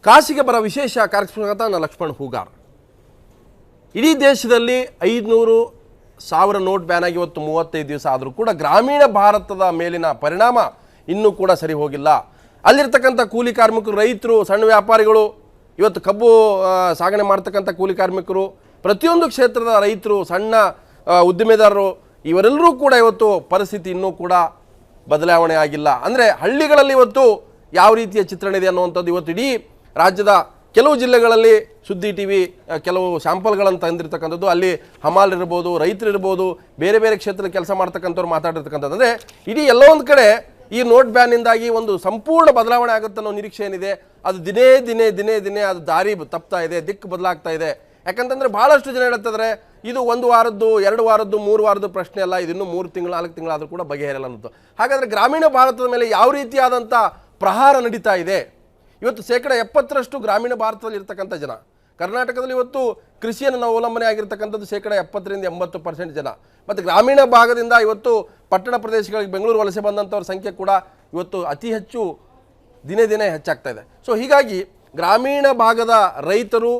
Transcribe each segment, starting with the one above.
ಕಾಶಿಗೆ ಬರೋ ವಿಶೇಷ ಕಾರ್ಯಕ್ರಮ ನಾನು ಲಕ್ಷ್ಮಣ್ ಹೂಗಾರ್. ಇಡೀ ದೇಶದಲ್ಲಿ 500,000 ನೋಟ್ ಬ್ಯಾನ್ ಆಗಿ ಇವತ್ತು 35 ದಿವಸ ಆದರೂ ಕೂಡ ಗ್ರಾಮೀಣ ಭಾರತದ ಮೇಲಿನ ಪರಿಣಾಮ ಇನ್ನೂ ಕೂಡ ಸರಿ ಹೋಗಿಲ್ಲ. ಅಲ್ಲಿರ್ತಕ್ಕಂಥ ಕೂಲಿ ಕಾರ್ಮಿಕರು, ರೈತರು, ಸಣ್ಣ ವ್ಯಾಪಾರಿಗಳು, ಇವತ್ತು ಕಬ್ಬು ಸಾಗಣೆ ಮಾಡ್ತಕ್ಕಂಥ ಕೂಲಿ ಕಾರ್ಮಿಕರು, ಪ್ರತಿಯೊಂದು ಕ್ಷೇತ್ರದ ರೈತರು, ಸಣ್ಣ ಉದ್ದಿಮೆದಾರರು, ಇವರೆಲ್ಲರೂ ಕೂಡ ಇವತ್ತು ಪರಿಸ್ಥಿತಿ ಇನ್ನೂ ಕೂಡ ಬದಲಾವಣೆ ಆಗಿಲ್ಲ. ಅಂದರೆ ಹಳ್ಳಿಗಳಲ್ಲಿ ಇವತ್ತು ಯಾವ ರೀತಿಯ ಚಿತ್ರಣ ಇದೆ ಅನ್ನುವಂಥದ್ದು ಇವತ್ತು ಇಡೀ ರಾಜ್ಯದ ಕೆಲವು ಜಿಲ್ಲೆಗಳಲ್ಲಿ ಸುದ್ದಿ ಟಿವಿ ಕೆಲವು ಸ್ಯಾಂಪಲ್ಗಳನ್ನು ತಂದಿರತಕ್ಕಂಥದ್ದು. ಅಲ್ಲಿ ಹಮಾಲರಿರ್ಬೋದು, ರೈತರಿರ್ಬೋದು, ಬೇರೆ ಬೇರೆ ಕ್ಷೇತ್ರದ ಕೆಲಸ ಮಾಡ್ತಕ್ಕಂಥವ್ರು ಮಾತಾಡಿರ್ತಕ್ಕಂಥದ್ದು. ಅಂದರೆ ಇಡೀ ಎಲ್ಲೋ ಒಂದು ಕಡೆ ಈ ನೋಟ್ ಬ್ಯಾನಿಂದಾಗಿ ಒಂದು ಸಂಪೂರ್ಣ ಬದಲಾವಣೆ ಆಗುತ್ತೆ ಅನ್ನೋ ನಿರೀಕ್ಷೆ ಏನಿದೆ ಅದು ದಿನೇ ದಿನೇ ದಿನೇ ದಿನೇ ಅದು ದಾರಿ ತಪ್ತಾ ಇದೆ, ದಿಕ್ಕು ಬದಲಾಗ್ತಾ ಇದೆ. ಯಾಕಂತಂದರೆ ಭಾಳಷ್ಟು ಜನ ಹೇಳ್ತಿದ್ದಾರೆ ಇದು 1 ವಾರದ್ದು, 2 ವಾರದ್ದು, 3 ವಾರದ ಪ್ರಶ್ನೆ ಅಲ್ಲ, ಇದನ್ನು 3 ತಿಂಗಳು 4 ತಿಂಗಳಾದರೂ ಕೂಡ ಬಗೆಹರಿಯಲ್ಲ ಅನ್ನೋದು. ಹಾಗಾದರೆ ಗ್ರಾಮೀಣ ಭಾರತದ ಮೇಲೆ ಯಾವ ರೀತಿಯಾದಂಥ ಪ್ರಹಾರ ನಡೀತಾ ಇದೆ? ಇವತ್ತು 70% ಗ್ರಾಮೀಣ ಭಾರತದಲ್ಲಿ ಇರ್ತಕ್ಕಂಥ ಜನ, ಕರ್ನಾಟಕದಲ್ಲಿ ಇವತ್ತು ಕೃಷಿಯನ್ನು ನಾವು ಅವಲಂಬನೆ ಆಗಿರ್ತಕ್ಕಂಥದ್ದು 70-80% ಜನ. ಮತ್ತು ಗ್ರಾಮೀಣ ಭಾಗದಿಂದ ಇವತ್ತು ಪಟ್ಟಣ ಪ್ರದೇಶಗಳಿಗೆ ಬೆಂಗಳೂರು ವಲಸೆ ಬಂದಂಥವ್ರ ಸಂಖ್ಯೆ ಕೂಡ ಇವತ್ತು ಅತಿ ಹೆಚ್ಚು ದಿನೇ ದಿನೇ ಹೆಚ್ಚಾಗ್ತಾ ಇದೆ. ಸೊ ಹೀಗಾಗಿ ಗ್ರಾಮೀಣ ಭಾಗದ ರೈತರು,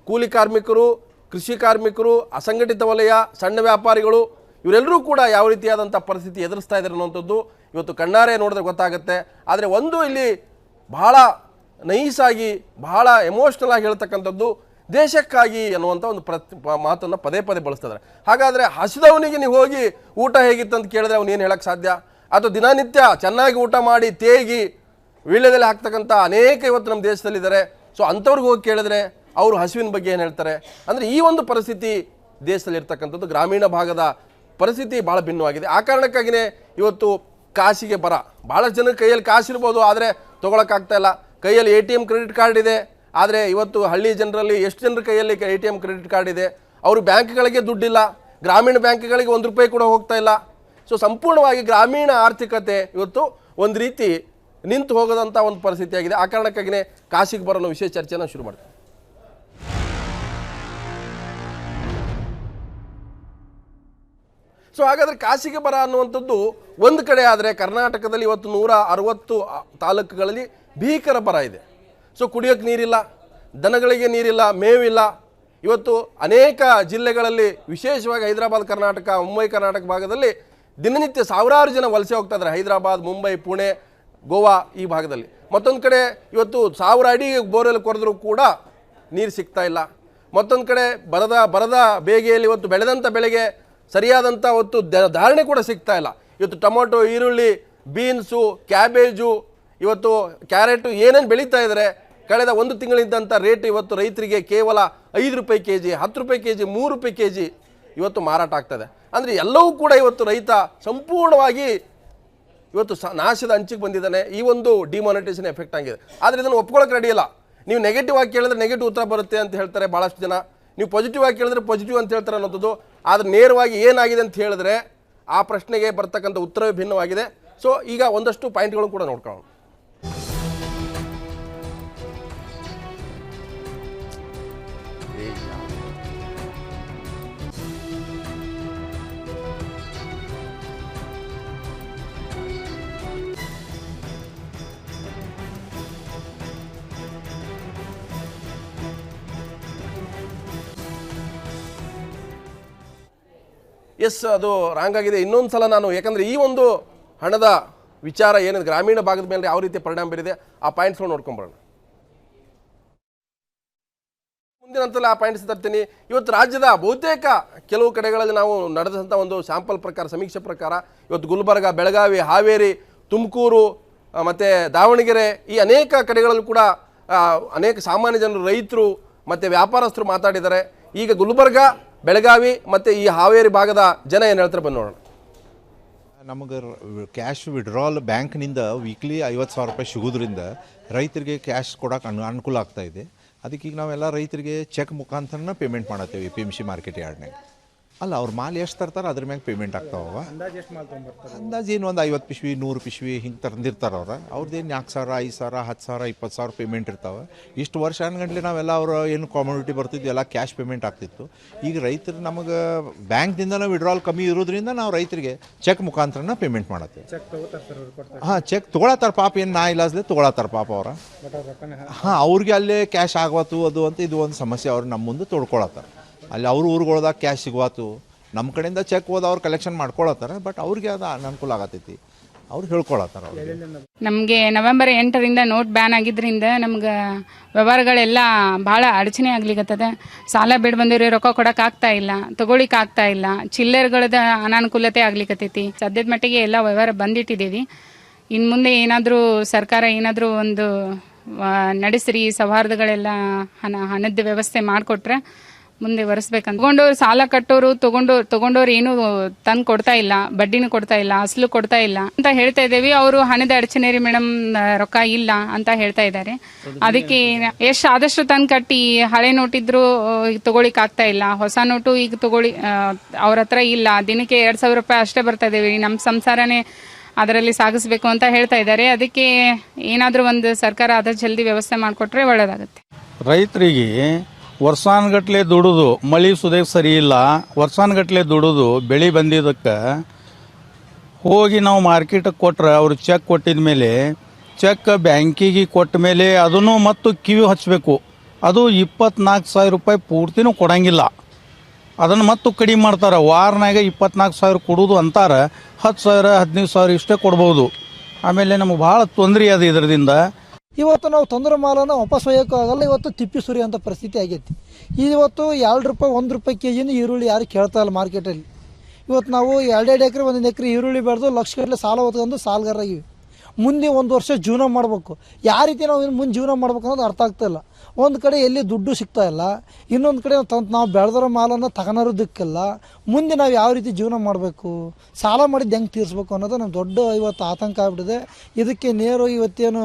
ಕೂಲಿ ಕಾರ್ಮಿಕರು, ಕೃಷಿ ಕಾರ್ಮಿಕರು, ಅಸಂಘಟಿತ ವಲಯ, ಸಣ್ಣ ವ್ಯಾಪಾರಿಗಳು ಇವರೆಲ್ಲರೂ ಕೂಡ ಯಾವ ರೀತಿಯಾದಂಥ ಪರಿಸ್ಥಿತಿ ಎದುರಿಸ್ತಾ ಇದ್ದಾರೆ ಅನ್ನೋಂಥದ್ದು ಇವತ್ತು ಕಣ್ಣಾರೆ ನೋಡಿದ್ರೆ ಗೊತ್ತಾಗುತ್ತೆ. ಆದರೆ ಒಂದು ಇಲ್ಲಿ ಬಹಳ ನೈಸಾಗಿ ಬಹಳ ಎಮೋಷ್ನಲ್ ಆಗಿ ಹೇಳ್ತಕ್ಕಂಥದ್ದು ದೇಶಕ್ಕಾಗಿ ಅನ್ನುವಂಥ ಒಂದು ಮಾತನ್ನು ಪದೇ ಪದೇ ಬಳಸ್ತಿದ್ದಾರೆ. ಹಾಗಾದರೆ ಹಸಿದವನಿಗೆ ನೀವು ಹೋಗಿ ಊಟ ಹೇಗಿತ್ತು ಅಂತ ಕೇಳಿದ್ರೆ ಅವನು ಏನು ಹೇಳಕ್ಕೆ ಸಾಧ್ಯ? ಅಥವಾ ದಿನನಿತ್ಯ ಚೆನ್ನಾಗಿ ಊಟ ಮಾಡಿ ತೇಗಿ ವೀಳ್ಯದಲ್ಲಿ ಹಾಕ್ತಕ್ಕಂಥ ಅನೇಕ ಇವತ್ತು ನಮ್ಮ ದೇಶದಲ್ಲಿದ್ದಾರೆ. ಸೊ ಅಂಥವ್ರಿಗೆ ಹೋಗಿ ಕೇಳಿದ್ರೆ ಅವರು ಹಸುವಿನ ಬಗ್ಗೆ ಏನು ಹೇಳ್ತಾರೆ? ಅಂದರೆ ಈ ಒಂದು ಪರಿಸ್ಥಿತಿ ದೇಶದಲ್ಲಿ ಇರ್ತಕ್ಕಂಥದ್ದು ಗ್ರಾಮೀಣ ಭಾಗದ ಪರಿಸ್ಥಿತಿ ಭಾಳ ಭಿನ್ನವಾಗಿದೆ. ಆ ಕಾರಣಕ್ಕಾಗಿಯೇ ಇವತ್ತು ಕಾಸಿಗೆ ಬರ. ಭಾಳಷ್ಟು ಜನರ ಕೈಯಲ್ಲಿ ಕಾಸಿರ್ಬೋದು, ಆದರೆ ತೊಗೊಳಕ್ಕಾಗ್ತಾ ಇಲ್ಲ. ಕೈಯಲ್ಲಿ ATM ಕ್ರೆಡಿಟ್ ಕಾರ್ಡ್ ಇದೆ, ಆದರೆ ಇವತ್ತು ಹಳ್ಳಿ ಜನರಲ್ಲಿ ಎಷ್ಟು ಜನರ ಕೈಯಲ್ಲಿ ATM ಕ್ರೆಡಿಟ್ ಕಾರ್ಡ್ ಇದೆ? ಅವರು ಬ್ಯಾಂಕ್ಗಳಿಗೆ ದುಡ್ಡಿಲ್ಲ, ಗ್ರಾಮೀಣ ಬ್ಯಾಂಕ್ಗಳಿಗೆ ₹1 ಕೂಡ ಹೋಗ್ತಾ ಇಲ್ಲ. ಸೊ ಸಂಪೂರ್ಣವಾಗಿ ಗ್ರಾಮೀಣ ಆರ್ಥಿಕತೆ ಇವತ್ತು ಒಂದು ರೀತಿ ನಿಂತು ಹೋಗೋದಂಥ ಒಂದು ಪರಿಸ್ಥಿತಿ ಆಗಿದೆ. ಆ ಕಾರಣಕ್ಕಾಗಿಯೇ ಕಾಶಿಗೆ ಬರೋ ವಿಶೇಷ ಚರ್ಚೆನ ಶುರು ಮಾಡ್ತೀವಿ. ಸೊ ಹಾಗಾದರೆ ಕಾಶಿಗೆ ಬರ ಅನ್ನುವಂಥದ್ದು ಒಂದು ಕಡೆ ಆದರೆ ಕರ್ನಾಟಕದಲ್ಲಿ ಇವತ್ತು 160 ತಾಲೂಕುಗಳಲ್ಲಿ ಭೀಕರ ಬರ ಇದೆ. ಸೊ ಕುಡಿಯೋಕ್ಕೆ ನೀರಿಲ್ಲ, ದನಗಳಿಗೆ ನೀರಿಲ್ಲ, ಮೇವಿಲ್ಲ. ಇವತ್ತು ಅನೇಕ ಜಿಲ್ಲೆಗಳಲ್ಲಿ ವಿಶೇಷವಾಗಿ ಹೈದರಾಬಾದ್ ಕರ್ನಾಟಕ, ಮುಂಬೈ ಕರ್ನಾಟಕ ಭಾಗದಲ್ಲಿ ದಿನನಿತ್ಯ ಸಾವಿರಾರು ಜನ ವಲಸೆ ಹೋಗ್ತಾ ಇದ್ದಾರೆ. ಹೈದರಾಬಾದ್, ಮುಂಬೈ, ಪುಣೆ, ಗೋವಾ ಈ ಭಾಗದಲ್ಲಿ. ಮತ್ತೊಂದು ಕಡೆ ಇವತ್ತು 1000 ಅಡಿ ಬೋರ್ವೆಲ್ ಕೊರೆದ್ರೂ ಕೂಡ ನೀರು ಸಿಗ್ತಾ ಇಲ್ಲ. ಮತ್ತೊಂದು ಕಡೆ ಬರದ ಬೇಗೆಯಲ್ಲಿ ಇವತ್ತು ಬೆಳೆದಂಥ ಬೆಳೆಗೆ ಸರಿಯಾದಂಥ ಹೊತ್ತು ಧಾರಣೆ ಕೂಡ ಸಿಗ್ತಾ ಇಲ್ಲ. ಇವತ್ತು ಟೊಮೊಟೊ, ಈರುಳ್ಳಿ, ಬೀನ್ಸು, ಕ್ಯಾಬೇಜು, ಇವತ್ತು ಕ್ಯಾರೆಟು ಏನೇನು ಬೆಳೀತಾ ಇದ್ದಾರೆ, ಕಳೆದ 1 ತಿಂಗಳಿದ್ದಂಥ ರೇಟ್ ಇವತ್ತು ರೈತರಿಗೆ ಕೇವಲ ₹5 K G, ₹10 K G, ₹3 K G ಇವತ್ತು ಮಾರಾಟ ಆಗ್ತದೆ. ಅಂದರೆ ಎಲ್ಲವೂ ಕೂಡ ಇವತ್ತು ರೈತ ಸಂಪೂರ್ಣವಾಗಿ ಇವತ್ತು ನಾಶದ ಅಂಚಿಗೆ ಬಂದಿದ್ದಾನೆ. ಈ ಒಂದು ಡಿಮಾನಿಟೈಸೇಷನ್ ಎಫೆಕ್ಟ್ ಆಗಿದೆ. ಆದರೆ ಇದನ್ನು ಒಪ್ಕೊಳ್ಳೋಕೆ ರೆಡಿ ಇಲ್ಲ. ನೀವು ನೆಗೆಟಿವ್ ಆಗಿ ಕೇಳಿದ್ರೆ ನೆಗೆಟಿವ್ ಉತ್ತರ ಬರುತ್ತೆ ಅಂತ ಹೇಳ್ತಾರೆ ಭಾಳಷ್ಟು ಜನ, ನೀವು ಪಾಸಿಟಿವ್ ಆಗಿ ಕೇಳಿದ್ರೆ ಪಾಸಿಟಿವ್ ಅಂತ ಹೇಳ್ತಾರೆ ಅನ್ನೋದು. ಆದರೆ ನೇರವಾಗಿ ಏನಾಗಿದೆ ಅಂತ ಹೇಳಿದ್ರೆ ಆ ಪ್ರಶ್ನೆಗೆ ಬರ್ತಕ್ಕಂಥ ಉತ್ತರವೇ ಭಿನ್ನವಾಗಿದೆ. ಸೊ ಈಗ ಒಂದಷ್ಟು ಪಾಯಿಂಟ್ಗಳು ಕೂಡ ನೋಡ್ಕೊಳ್ಳೋಣ. ಎಸ್, ಅದು ರಾಂಗ್ ಆಗಿದೆ. ಇನ್ನೊಂದು ಸಲ ನಾನು, ಯಾಕಂದರೆ ಈ ಒಂದು ಹಣದ ವಿಚಾರ ಏನಿದೆ ಗ್ರಾಮೀಣ ಭಾಗದ ಮೇಲೆ ಯಾವ ರೀತಿ ಪರಿಣಾಮ ಬೀರಿದೆ ಆ ಪಾಯಿಂಟ್ಸ್ಗಳು ನೋಡ್ಕೊಂಬರೋಣ. ಮುಂದಿನ ಹಂತದಲ್ಲಿ ಆ ಪಾಯಿಂಟ್ಸ್ ತರ್ತೀನಿ. ಇವತ್ತು ರಾಜ್ಯದ ಬಹುತೇಕ ಕೆಲವು ಕಡೆಗಳಲ್ಲಿ ನಾವು ನಡೆದಂಥ ಒಂದು ಸ್ಯಾಂಪಲ್ ಪ್ರಕಾರ, ಸಮೀಕ್ಷೆ ಪ್ರಕಾರ ಇವತ್ತು ಗುಲ್ಬರ್ಗ, ಬೆಳಗಾವಿ, ಹಾವೇರಿ, ತುಮಕೂರು ಮತ್ತು ದಾವಣಗೆರೆ ಈ ಅನೇಕ ಕಡೆಗಳಲ್ಲೂ ಕೂಡ ಅನೇಕ ಸಾಮಾನ್ಯ ಜನರು, ರೈತರು ಮತ್ತು ವ್ಯಾಪಾರಸ್ಥರು ಮಾತಾಡಿದ್ದಾರೆ. ಈಗ ಗುಲ್ಬರ್ಗ, ಬೆಳಗಾವಿ ಮತ್ತು ಈ ಹಾವೇರಿ ಭಾಗದ ಜನ ಏನು ಹೇಳ್ತಾರೆ ಬಂದು ನೋಡೋಣ. ನಮಗೆ ಕ್ಯಾಶ್ ವಿಡ್ರಾಲ್ ಬ್ಯಾಂಕ್ನಿಂದ ವೀಕ್ಲಿ ₹50,000 ಸಿಗೋದ್ರಿಂದ ರೈತರಿಗೆ ಕ್ಯಾಶ್ ಕೊಡೋಕೆ ಅನುಕೂಲ ಆಗ್ತಾಯಿದೆ. ಅದಕ್ಕೆ ಈಗ ನಾವೆಲ್ಲ ರೈತರಿಗೆ ಚೆಕ್ ಮುಖಾಂತರನ ಪೇಮೆಂಟ್ ಮಾಡತ್ತೇವೆ PMC ಮಾರ್ಕೆಟ್ ಯಾರ್ಡ್ನಾಗ. ಅಲ್ಲ ಅವ್ರು ಮಾಲ್ ಎಷ್ಟು ತರ್ತಾರೆ ಅದ್ರ ಮ್ಯಾಗ ಪೇಮೆಂಟ್ ಆಗ್ತಾವ. ಅಂದಾಜು ಏನು ಒಂದು 50 ಪಿಶ್ವಿ 100 ಪಿಶ್ವಿ ಹಿಂಗೆ ತಂದಿರ್ತಾರೆ ಅವ್ರದ್ದೇನು 4,000 5,000 10,000 20,000 ಪೇಮೆಂಟ್ ಇರ್ತಾವೆ. ಇಷ್ಟು ವರ್ಷ ಅನ್ಗಂಟ್ಲೆ ನಾವೆಲ್ಲ ಅವ್ರು ಏನು ಕಾಮೋಡಿಟಿ ಬರ್ತಿದ್ವಿ ಎಲ್ಲ ಕ್ಯಾಶ್ ಪೇಮೆಂಟ್ ಆಗ್ತಿತ್ತು. ಈಗ ರೈತರು ನಮಗೆ ಬ್ಯಾಂಕ್ದಿಂದ ವಿಡ್ರಾಲ್ ಕಮ್ಮಿ ಇರೋದ್ರಿಂದ ನಾವು ರೈತರಿಗೆ ಚೆಕ್ ಮುಖಾಂತರನ ಪೇಮೆಂಟ್ ಮಾಡತ್ತೆ. ಹಾಂ, ಚೆಕ್ ತೊಗೊಳತ್ತಾರ ಪಾಪ, ಏನು ನಾ ಇಲ್ಲಾಸ್ಲೆ ತೊಗೊಳತ್ತಾರ ಪಾಪ ಅವ್ರ. ಹಾಂ, ಅವ್ರಿಗೆ ಅಲ್ಲೇ ಕ್ಯಾಶ್ ಆಗವತ್ತು ಅದು ಅಂತ ಇದು ಒಂದು ಸಮಸ್ಯೆ ಅವ್ರು ನಮ್ಮ ಮುಂದೆ ತೊಡ್ಕೊಳತ್ತಾರ. ಅಲ್ಲಿ ಅವ್ರ ಊರುಗಳ್ದಾಗ ಕ್ಯಾಶ್ ಸಿಗುವತ್ತು, ನಮ್ಮ ಕಡೆಯಿಂದ ಚೆಕ್ ಹೋದ ಅವ್ರು ಕಲೆಕ್ಷನ್ ಮಾಡ್ಕೊಳತ್ತಾರ. ಬಟ್ ಅವ್ರಿಗೆ ಅದು ಅನುಕೂಲ ಆಗತೈತಿ, ಅವ್ರು ಹೇಳ್ಕೊಳತ್ತಾರ. ನಮಗೆ ನವೆಂಬರ್ 8ರಿಂದ ನೋಟ್ ಬ್ಯಾನ್ ಆಗಿದ್ದರಿಂದ ನಮ್ಗೆ ವ್ಯವಹಾರಗಳೆಲ್ಲ ಭಾಳ ಅಡಚಣೆ ಆಗ್ಲಿಕ್ಕತ್ತದ. ಸಾಲ ಬೇಡ ಬಂದಿರೋ ರೊಕ್ಕ ಕೊಡಕ್ಕೆ ಆಗ್ತಾ ಇಲ್ಲ, ತಗೊಳಿಕ್ ಆಗ್ತಾ ಇಲ್ಲ, ಚಿಲ್ಲರ್ಗಳದ ಅನಾನುಕೂಲತೆ ಆಗ್ಲಿಕ್ಕತ್ತೈತಿ. ಸದ್ಯದ ಮಟ್ಟಿಗೆ ಎಲ್ಲ ವ್ಯವಹಾರ ಬಂದಿಟ್ಟಿದ್ದೀವಿ. ಇನ್ನು ಮುಂದೆ ಏನಾದರೂ ಸರ್ಕಾರ ಏನಾದರೂ ಒಂದು ನಡೆಸ್ರಿ, ಸೌಹಾರ್ದಗಳೆಲ್ಲ ಹಣದ ವ್ಯವಸ್ಥೆ ಮಾಡಿಕೊಟ್ರೆ ಮುಂದೆ ಒರೆಸ್ಬೇಕಂತ. ತಗೊಂಡವ್ರು ಸಾಲ ಕಟ್ಟೋರು ತಗೊಂಡವ್ರು ಏನು ತಂದು ಕೊಡ್ತಾ ಇಲ್ಲ, ಬಡ್ಡಿನೂ ಕೊಡ್ತಾ ಇಲ್ಲ, ಅಸಲು ಕೊಡ್ತಾ ಇಲ್ಲ ಅಂತ ಹೇಳ್ತಾ ಇದ್ದೇವೆ. ಅವರು ಹಣದ ಅಡಚಣೆ ರೀ ಮೇಡಮ್, ರೊಕ್ಕ ಇಲ್ಲ ಅಂತ ಹೇಳ್ತಾ ಇದ್ದಾರೆ. ಅದಕ್ಕೆ ಎಷ್ಟು ಆದಷ್ಟು ತಂದು ಕಟ್ಟಿ, ಹಳೆ ನೋಟಿದ್ರು ತಗೊಳಿಕ್ ಆಗ್ತಾ ಇಲ್ಲ, ಹೊಸ ನೋಟು ಈಗ ತಗೊಳ್ಳಿ ಅವ್ರ ಹತ್ರ ಇಲ್ಲ, ದಿನಕ್ಕೆ 2,000 ರೂಪಾಯಿ ಅಷ್ಟೇ ಬರ್ತಾ ಇದೇವಿ, ನಮ್ಮ ಸಂಸಾರನೇ ಅದರಲ್ಲಿ ಸಾಗಿಸ್ಬೇಕು ಅಂತ ಹೇಳ್ತಾ ಇದ್ದಾರೆ. ಅದಕ್ಕೆ ಏನಾದರೂ ಒಂದು ಸರ್ಕಾರ ಆದಷ್ಟು ಜಲ್ದಿ ವ್ಯವಸ್ಥೆ ಮಾಡಿಕೊಟ್ರೆ ಒಳ್ಳೇದಾಗುತ್ತೆ. ರೈತರಿಗೆ ವರ್ಷಾನುಗಟ್ಲೆ ದುಡಿದು, ಮಳೆ ಸುದೇ ಸರಿ ಇಲ್ಲ, ವರ್ಷಾನುಗಟ್ಲೆ ದುಡಿದು ಬೆಳೆ ಬಂದಿದ್ದಕ್ಕೆ ಹೋಗಿ ನಾವು ಮಾರ್ಕೆಟಿಗೆ ಕೊಟ್ರೆ ಅವ್ರು ಚೆಕ್ ಕೊಟ್ಟಿದ ಮೇಲೆ, ಚೆಕ್ ಬ್ಯಾಂಕಿಗೆ ಕೊಟ್ಟ ಮೇಲೆ ಅದನ್ನು ಮತ್ತು ಕಿವಿ ಹಚ್ಚಬೇಕು. ಅದು 24,000 ರೂಪಾಯಿ ಪೂರ್ತಿನೂ ಕೊಡಂಗಿಲ್ಲ, ಅದನ್ನು ಮತ್ತು ಕಡಿಮೆ ಮಾಡ್ತಾರೆ. ವಾರನಾಗ 24,000 ಕೊಡೋದು ಅಂತಾರೆ, 10,000 15,000 ಇಷ್ಟೇ ಕೊಡ್ಬೋದು. ಆಮೇಲೆ ನಮಗೆ ಭಾಳ ತೊಂದರೆ ಅದು ಇದರಿಂದ. ಇವತ್ತು ನಾವು ತಂದ್ರ ಮಾಲನ್ನು ವಾಪಸ್ ಒಯ್ಯೋಕ್ಕೂ ಆಗಲ್ಲ. ಇವತ್ತು ತಿಪ್ಪಿ ಸುರಿ ಅಂತ ಪರಿಸ್ಥಿತಿ ಆಗೈತಿ. ಇವತ್ತು 2 ರೂಪಾಯಿ 1 ರೂಪಾಯಿ ಕೆಜಿನ ಈರುಳ್ಳಿ ಯಾರು ಕೇಳ್ತಾ ಇಲ್ಲ ಮಾರ್ಕೆಟಲ್ಲಿ. ಇವತ್ತು ನಾವು 2 ಎಕರೆ 1 ಎಕರೆ ಈರುಳ್ಳಿ ಬೆಳೆದು ಲಕ್ಷಗಟ್ಟಲೆ ಸಾಲ ಹೊತ್ಕೊಂಡು ಸಾಲಗಾರಾಗಿವಿ. ಮುಂದೆ 1 ವರ್ಷ ಜೀವನ ಮಾಡಬೇಕು. ಯಾವ ರೀತಿ ನಾವು ಮುಂದೆ ಜೀವನ ಮಾಡ್ಬೇಕು ಅನ್ನೋದು ಅರ್ಥ ಆಗ್ತಾಯಿಲ್ಲ. ಒಂದು ಕಡೆ ಎಲ್ಲಿ ದುಡ್ಡು ಸಿಗ್ತಾ ಇಲ್ಲ, ಇನ್ನೊಂದು ಕಡೆ ನಾವು ಬೆಳೆದಿರೋ ಮಾಲನ್ನು ತಗೊಳೋದಕ್ಕಿಲ್ಲ. ಮುಂದೆ ನಾವು ಯಾವ ರೀತಿ ಜೀವನ ಮಾಡಬೇಕು, ಸಾಲ ಮಾಡಿದ್ದು ಹೆಂಗೆ ತೀರಿಸ್ಬೇಕು ಅನ್ನೋದು ನಮ್ಮ ದೊಡ್ಡ ಇವತ್ತು ಆತಂಕ ಆಗ್ಬಿಟ್ಟಿದೆ. ಇದಕ್ಕೆ ಇವತ್ತೇನು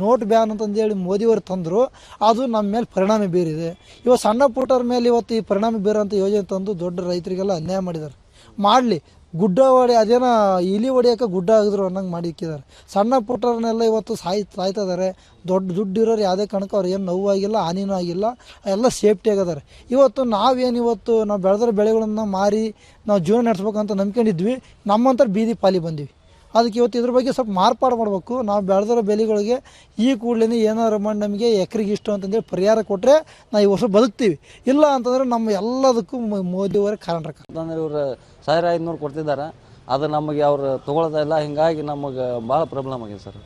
ನೋಟ್ ಬ್ಯಾನ್ ಅಂತಂದೇಳಿ ಮೋದಿಯವರು ತಂದರು, ಅದು ನಮ್ಮ ಮೇಲೆ ಪರಿಣಾಮ ಬೀರಿದೆ. ಇವತ್ತು ಸಣ್ಣ ಪುಟ್ಟರ ಮೇಲೆ ಇವತ್ತು ಈ ಪರಿಣಾಮ ಬೀರೋಂಥ ಯೋಜನೆ ತಂದು ದೊಡ್ಡ ರೈತರಿಗೆಲ್ಲ ಅನ್ಯಾಯ ಮಾಡಿದ್ದಾರೆ. ಮಾಡಲಿ, ಗುಡ್ಡ ಅದೇನೋ ಇಲಿ ಹೊಡಿಯೋಕೆ ಗುಡ್ಡ ಆಗಿದ್ರು ಅನ್ನಂಗೆ ಮಾಡಿಕ್ಕಿದ್ದಾರೆ. ಸಣ್ಣ ಪುಟ್ಟರನ್ನೆಲ್ಲ ಇವತ್ತು ಸಾಯ್ತಾ ಇದ್ದಾರೆ. ದೊಡ್ಡ ದುಡ್ಡು ಇರೋರು ಯಾವುದೇ ಕಾರಣಕ್ಕೆ ಅವ್ರು ಏನು ನೋವಾಗಿಲ್ಲ, ಹಾನಿನೂ ಆಗಿಲ್ಲ, ಎಲ್ಲ ಸೇಫ್ಟಿ ಆಗಿದ್ದಾರೆ. ಇವತ್ತು ನಾವು ಬೆಳೆದಿರೋ ಬೆಳೆಗಳನ್ನು ಮಾರಿ ನಾವು ಜೀವನ ನಡೆಸ್ಬೇಕಂತ ನಂಬ್ಕೊಂಡಿದ್ವಿ. ನಮ್ಮಂಥವ್ರು ಬೀದಿ ಪಾಲಿ ಬಂದಿವಿ. ಅದಕ್ಕೆ ಇವತ್ತು ಇದ್ರ ಬಗ್ಗೆ ಸ್ವಲ್ಪ ಮಾರ್ಪಾಡು ಮಾಡಬೇಕು. ನಾವು ಬೆಳೆದಿರೋ ಬೆಳೆಗಳಿಗೆ ಈ ಕೂಡಲೇ ಏನಾರು ಮಾಡಿ ನಮಗೆ ಎಕರೆಗೆ ಇಷ್ಟು ಅಂತಂದೇಳಿ ಪರಿಹಾರ ಕೊಟ್ಟರೆ ನಾವು ಈ ವರ್ಷ ಬದುಕ್ತೀವಿ. ಇಲ್ಲ ಅಂತಂದರೆ ನಮ್ಮ ಎಲ್ಲದಕ್ಕೂ ಮೋದಿಯವರ ಕಾರಣ. ಅಂತಂದ್ರೆ ಇವರು 1,500 ಕೊಡ್ತಿದ್ದಾರೆ, ಅದು ನಮಗೆ ಅವ್ರು ತೊಗೊಳ್ತಾ ಇಲ್ಲ. ಹಿಂಗಾಗಿ ನಮಗೆ ಭಾಳ ಪ್ರಾಬ್ಲಮ್ ಆಗಿದೆ ಸರ್.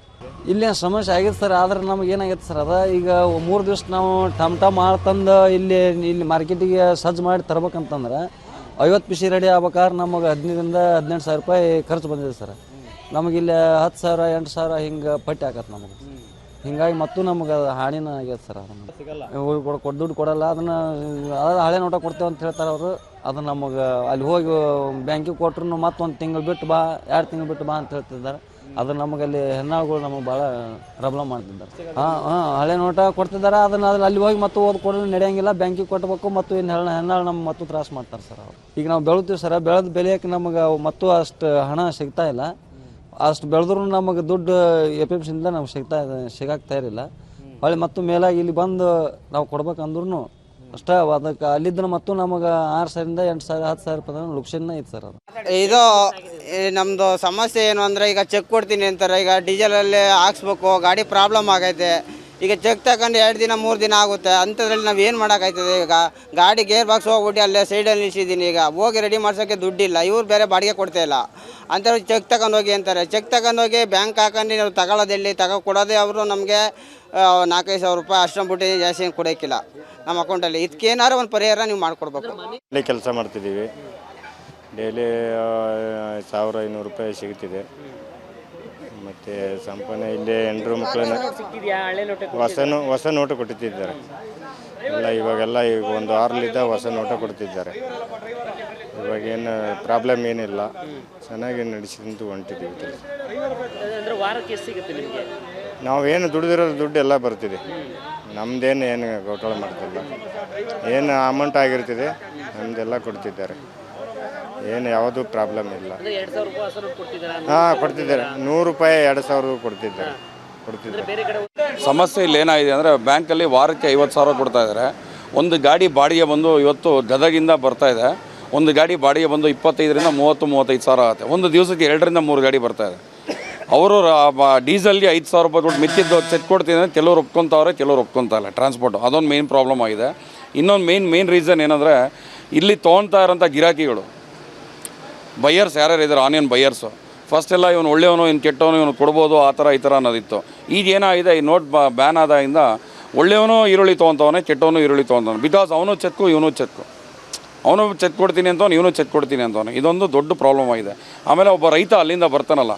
ಇಲ್ಲೇನು ಸಮಸ್ಯೆ ಆಗಿದೆ ಸರ್. ಆದ್ರೆ ನಮಗೆ ಏನಾಗೈತೆ ಸರ್, ಅದ ಈಗ 3 ದಿವಸ ನಾವು ಟಮ್ ತಂದು ಇಲ್ಲಿ ಮಾರ್ಕೆಟಿಗೆ ಸಜ್ಜು ಮಾಡಿ ತರ್ಬೇಕಂತಂದ್ರೆ 50 ಪಿಸಿ ರೆಡಿ ಆಗ್ಬೇಕಾದ್ರೆ ನಮಗೆ 15,000 ರಿಂದ 18,000 ರೂಪಾಯಿ ಖರ್ಚು ಬಂದಿದೆ ಸರ್. ನಮಗಿಲ್ಲಿ 10,000 8,000 ಹಿಂಗೆ ಪಟ್ಟಿ ಆಗತ್ತೆ ನಮಗೆ. ಹಿಂಗಾಗಿ ಮತ್ತು ನಮಗೆ ಹಾನಿನ ಆಗೈತೆ ಸರ್. ಅದನ್ನು ದುಡ್ಡು ಕೊಡಲ್ಲ, ಅದನ್ನು ಹಳೆ ನೋಟ ಕೊಡ್ತೇವೆ ಅಂತ ಹೇಳ್ತಾರೆ ಅವರು. ಅದು ನಮಗೆ ಅಲ್ಲಿ ಹೋಗಿ ಬ್ಯಾಂಕಿಗೆ ಕೊಟ್ರು ಮತ್ತು 1 ತಿಂಗಳು ಬಿಟ್ಟು ಬಾ, 2 ತಿಂಗಳು ಬಿಟ್ಟು ಬಾ ಅಂತ ಹೇಳ್ತಿದ್ದಾರೆ. ಅದು ನಮಗಲ್ಲಿ ಹೆಣ್ಣಾಳುಗಳು ನಮಗೆ ಭಾಳ ಪ್ರಾಬ್ಲಮ್ ಮಾಡ್ತಿದ್ದಾರೆ. ಹಳೆ ನೋಟ ಕೊಡ್ತಿದ್ದಾರೆ, ಅದನ್ನು ಅಲ್ಲಿ ಹೋಗಿ ಮತ್ತು ಓದ್ಕೊಡಲು ನಡೆಯಂಗಿಲ್ಲ. ಬ್ಯಾಂಕಿಗೆ ಕೊಟ್ಟಬೇಕು ಮತ್ತು ಹೆಣ್ಣಾಳು ನಮ್ಗೆ ಮತ್ತು ತ್ರಾಸ ಮಾಡ್ತಾರೆ ಸರ್ ಅವರು. ಈಗ ನಾವು ಬೆಳಿತೀವಿ ಸರ್, ಬೆಳೆದ ಬೆಳೆಯೋಕೆ ನಮಗೆ ಮತ್ತು ಅಷ್ಟು ಹಣ ಸಿಗ್ತಾ ಇಲ್ಲ. ಅಷ್ಟು ಬೆಳೆದ್ರೂ ನಮಗೆ ದುಡ್ಡು FMCಯಿಂದ ನಮ್ಗೆ ಸಿಗಕ್ಕೆ ತಯಾರಿಲ್ಲ. ಹೊಳ್ಳಿ ಮತ್ತು ಮೇಲಾಗಿ ಇಲ್ಲಿ ಬಂದು ನಾವು ಕೊಡ್ಬೇಕಂದ್ರೂ ಅಷ್ಟೇ. ಅದಕ್ಕೆ ಅಲ್ಲಿದ್ದ ಮತ್ತು ನಮಗೆ 6,000 ರಿಂದ 8,000 10,000 ರೂಪಾಯಿ ಲುಕ್ಷನ್ನ ಐತೆ ಸರ್. ಅದು ಇದು ನಮ್ಮದು ಸಮಸ್ಯೆ ಏನು ಅಂದರೆ, ಈಗ ಚೆಕ್ ಕೊಡ್ತೀನಿ ಅಂತಾರೆ. ಈಗ ಡೀಸೆಲಲ್ಲಿ ಹಾಕ್ಸ್ಬೇಕು, ಗಾಡಿ ಪ್ರಾಬ್ಲಮ್ ಆಗೈತೆ. ಈಗ ಚೆಕ್ ತಗೊಂಡು 2 ದಿನ 3 ದಿನ ಆಗುತ್ತೆ. ಅಂಥದ್ರಲ್ಲಿ ನಾವು ಏನು ಮಾಡೋಕ್ಕಾಯ್ತದೆ? ಈಗ ಗಾಡಿ ಗೇರ್ ಬಾಕ್ಸ್ ಹೋಗ್ಬಿಟ್ಟು ಅಲ್ಲೇ ಸೈಡಲ್ಲಿ ನಿಲ್ಸಿದ್ದೀನಿ. ಈಗ ಹೋಗಿ ರೆಡಿ ಮಾಡ್ಸೋಕ್ಕೆ ದುಡ್ಡಿಲ್ಲ, ಇವ್ರು ಬೇರೆ ಬಾಡಿಗೆ ಕೊಡ್ತಾ ಇಲ್ಲ. ಅಂಥವ್ರು ಚೆಕ್ ತಗೊಂಡೋಗಿ ಅಂತಾರೆ. ಚೆಕ್ ತಗೊಂಡೋಗಿ ಬ್ಯಾಂಕ್ ಹಾಕೊಂಡು ನಾವು ತಗೊಳ್ಳೋದೆಲ್ಲಿ ಕೊಡೋದೇ ಅವರು ನಮಗೆ 4,000-5,000 ರೂಪಾಯಿ ಅಷ್ಟಂಬಿಟ್ಟು ಜಾಸ್ತಿ ಏನು ಕೊಡೋಕ್ಕಿಲ್ಲ ನಮ್ಮ ಅಕೌಂಟಲ್ಲಿ. ಇದಕ್ಕೇನಾರು ಒಂದು ಪರಿಹಾರ ನೀವು ಮಾಡಿಕೊಡ್ಬೇಕು. ಇಲ್ಲಿ ಕೆಲಸ ಮಾಡ್ತಿದ್ದೀವಿ, ಡೈಲಿ 1,500 ರೂಪಾಯಿ ಸಿಗುತ್ತಿದೆ. ಮತ್ತು ಸಂಪಾದನೆ ಇಲ್ಲೇ ಹೆಣ್ಣು ಮಕ್ಕಳನ್ನ ಹೊಸ ನೋಟು ಕೊಟ್ಟಿದ್ದಾರೆ ಎಲ್ಲ. ಇವಾಗೆಲ್ಲ ಈಗ 1 ವಾರಲಿದ್ದ ಹೊಸ ನೋಟ ಕೊಡ್ತಿದ್ದಾರೆ. ಇವಾಗೇನು ಪ್ರಾಬ್ಲಮ್ ಏನಿಲ್ಲ, ಚೆನ್ನಾಗಿ ನಡೆಸಿದಂತೂ ಹೊಂಟಿದ್ದೀವಿ ಕೆಲಸ. ನಾವೇನು ದುಡಿದಿರೋ ದುಡ್ಡು ಎಲ್ಲ ಬರ್ತಿದೆ. ನಮ್ಮದೇನು ಗೌಟಾಳ ಮಾಡ್ತಿಲ್ಲ. ಏನು ಅಮೌಂಟ್ ಆಗಿರ್ತಿದೆ ನಮ್ಮದೆಲ್ಲ ಕೊಡ್ತಿದ್ದಾರೆ. ಏನು ಯಾವುದೂ ಪ್ರಾಬ್ಲಮ್ ಇಲ್ಲ. ಹಾಂ ಕೊಡ್ತಿದ್ದಾರೆ, 100 ರೂಪಾಯಿ 2,000 ಕೊಡ್ತಿದ್ದಾರೆ. ಸಮಸ್ಯೆ ಇಲ್ಲಿ ಏನಾಗಿದೆ ಅಂದರೆ ಬ್ಯಾಂಕಲ್ಲಿ ವಾರಕ್ಕೆ 50,000 ಕೊಡ್ತಾ ಇದ್ದಾರೆ. ಒಂದು ಗಾಡಿ ಬಾಡಿಗೆ ಬಂದು ಇವತ್ತು ಗದಗಿಂದ ಬರ್ತಾ ಇದೆ, ಒಂದು ಗಾಡಿ ಬಾಡಿಗೆ ಬಂದು 25,000 ರಿಂದ 30,000-35,000 ಆಗುತ್ತೆ. ಒಂದು ದಿವಸಕ್ಕೆ 2 ರಿಂದ 3 ಗಾಡಿ ಬರ್ತಾ ಇದೆ. ಅವರು ಡೀಸೆಲ್ಗೆ 5,000 ರೂಪಾಯಿ ಕೊಟ್ಟು ಮಿಕ್ಕಿದ್ದು ಚೆಕ್ ಕೊಡ್ತೀನಿ ಅಂದರೆ ಕೆಲವರು ಒಪ್ಕೊತಾವ್ರೆ, ಕೆಲವರು ಒಪ್ಕೊತಾ ಇಲ್ಲ. ಟ್ರಾನ್ಸ್ಪೋರ್ಟು ಅದೊಂದು ಮೇನ್ ಪ್ರಾಬ್ಲಮ್ ಆಗಿದೆ. ಇನ್ನೊಂದು ಮೇನ್ ರೀಸನ್ ಏನಂದರೆ ಇಲ್ಲಿ ತೊಗೊಳ್ತಾ ಇರೋಂಥ ಗಿರಾಕಿಗಳು ಬೈಯರ್ಸ್ ಯಾರ್ಯಾರು ಇದ್ದಾರೆ, ಆನಿಯನ್ ಬೈಯರ್ಸು, ಫಸ್ಟ್ ಎಲ್ಲ ಇವನು ಒಳ್ಳೆಯವನು ಇನ್ನು ಕೆಟ್ಟವನು ಇವನು ಕೊಡ್ಬೋದು ಆ ಥರ ಈ ಥರ ಅನ್ನೋದಿತ್ತು. ಈಗ ಏನಾಗಿದೆ, ಈ ನೋಟ್ ಬ್ಯಾನ್ ಆದಾಗಿಂದ ಒಳ್ಳೆಯವನು ಈರುಳ್ಳಿ ತೊಗೊತವನೆ, ಕೆಟ್ಟವನು ಈರುಳ್ಳಿ ತೊಗೊತಾನೆ. ಬಿಕಾಸ್ ಅವನು ಚೆಕ್ಕು ಇವನು ಚೆಕ್ಕು, ಅವನು ಚೆಕ್ ಕೊಡ್ತೀನಿ ಅಂತವನು ಇವನು ಚೆಕ್ ಕೊಡ್ತೀನಿ ಅಂತವನು. ಇದೊಂದು ದೊಡ್ಡ ಪ್ರಾಬ್ಲಮ್ ಆಗಿದೆ. ಆಮೇಲೆ ಒಬ್ಬ ರೈತ ಅಲ್ಲಿಂದ ಬರ್ತಾನಲ್ಲ,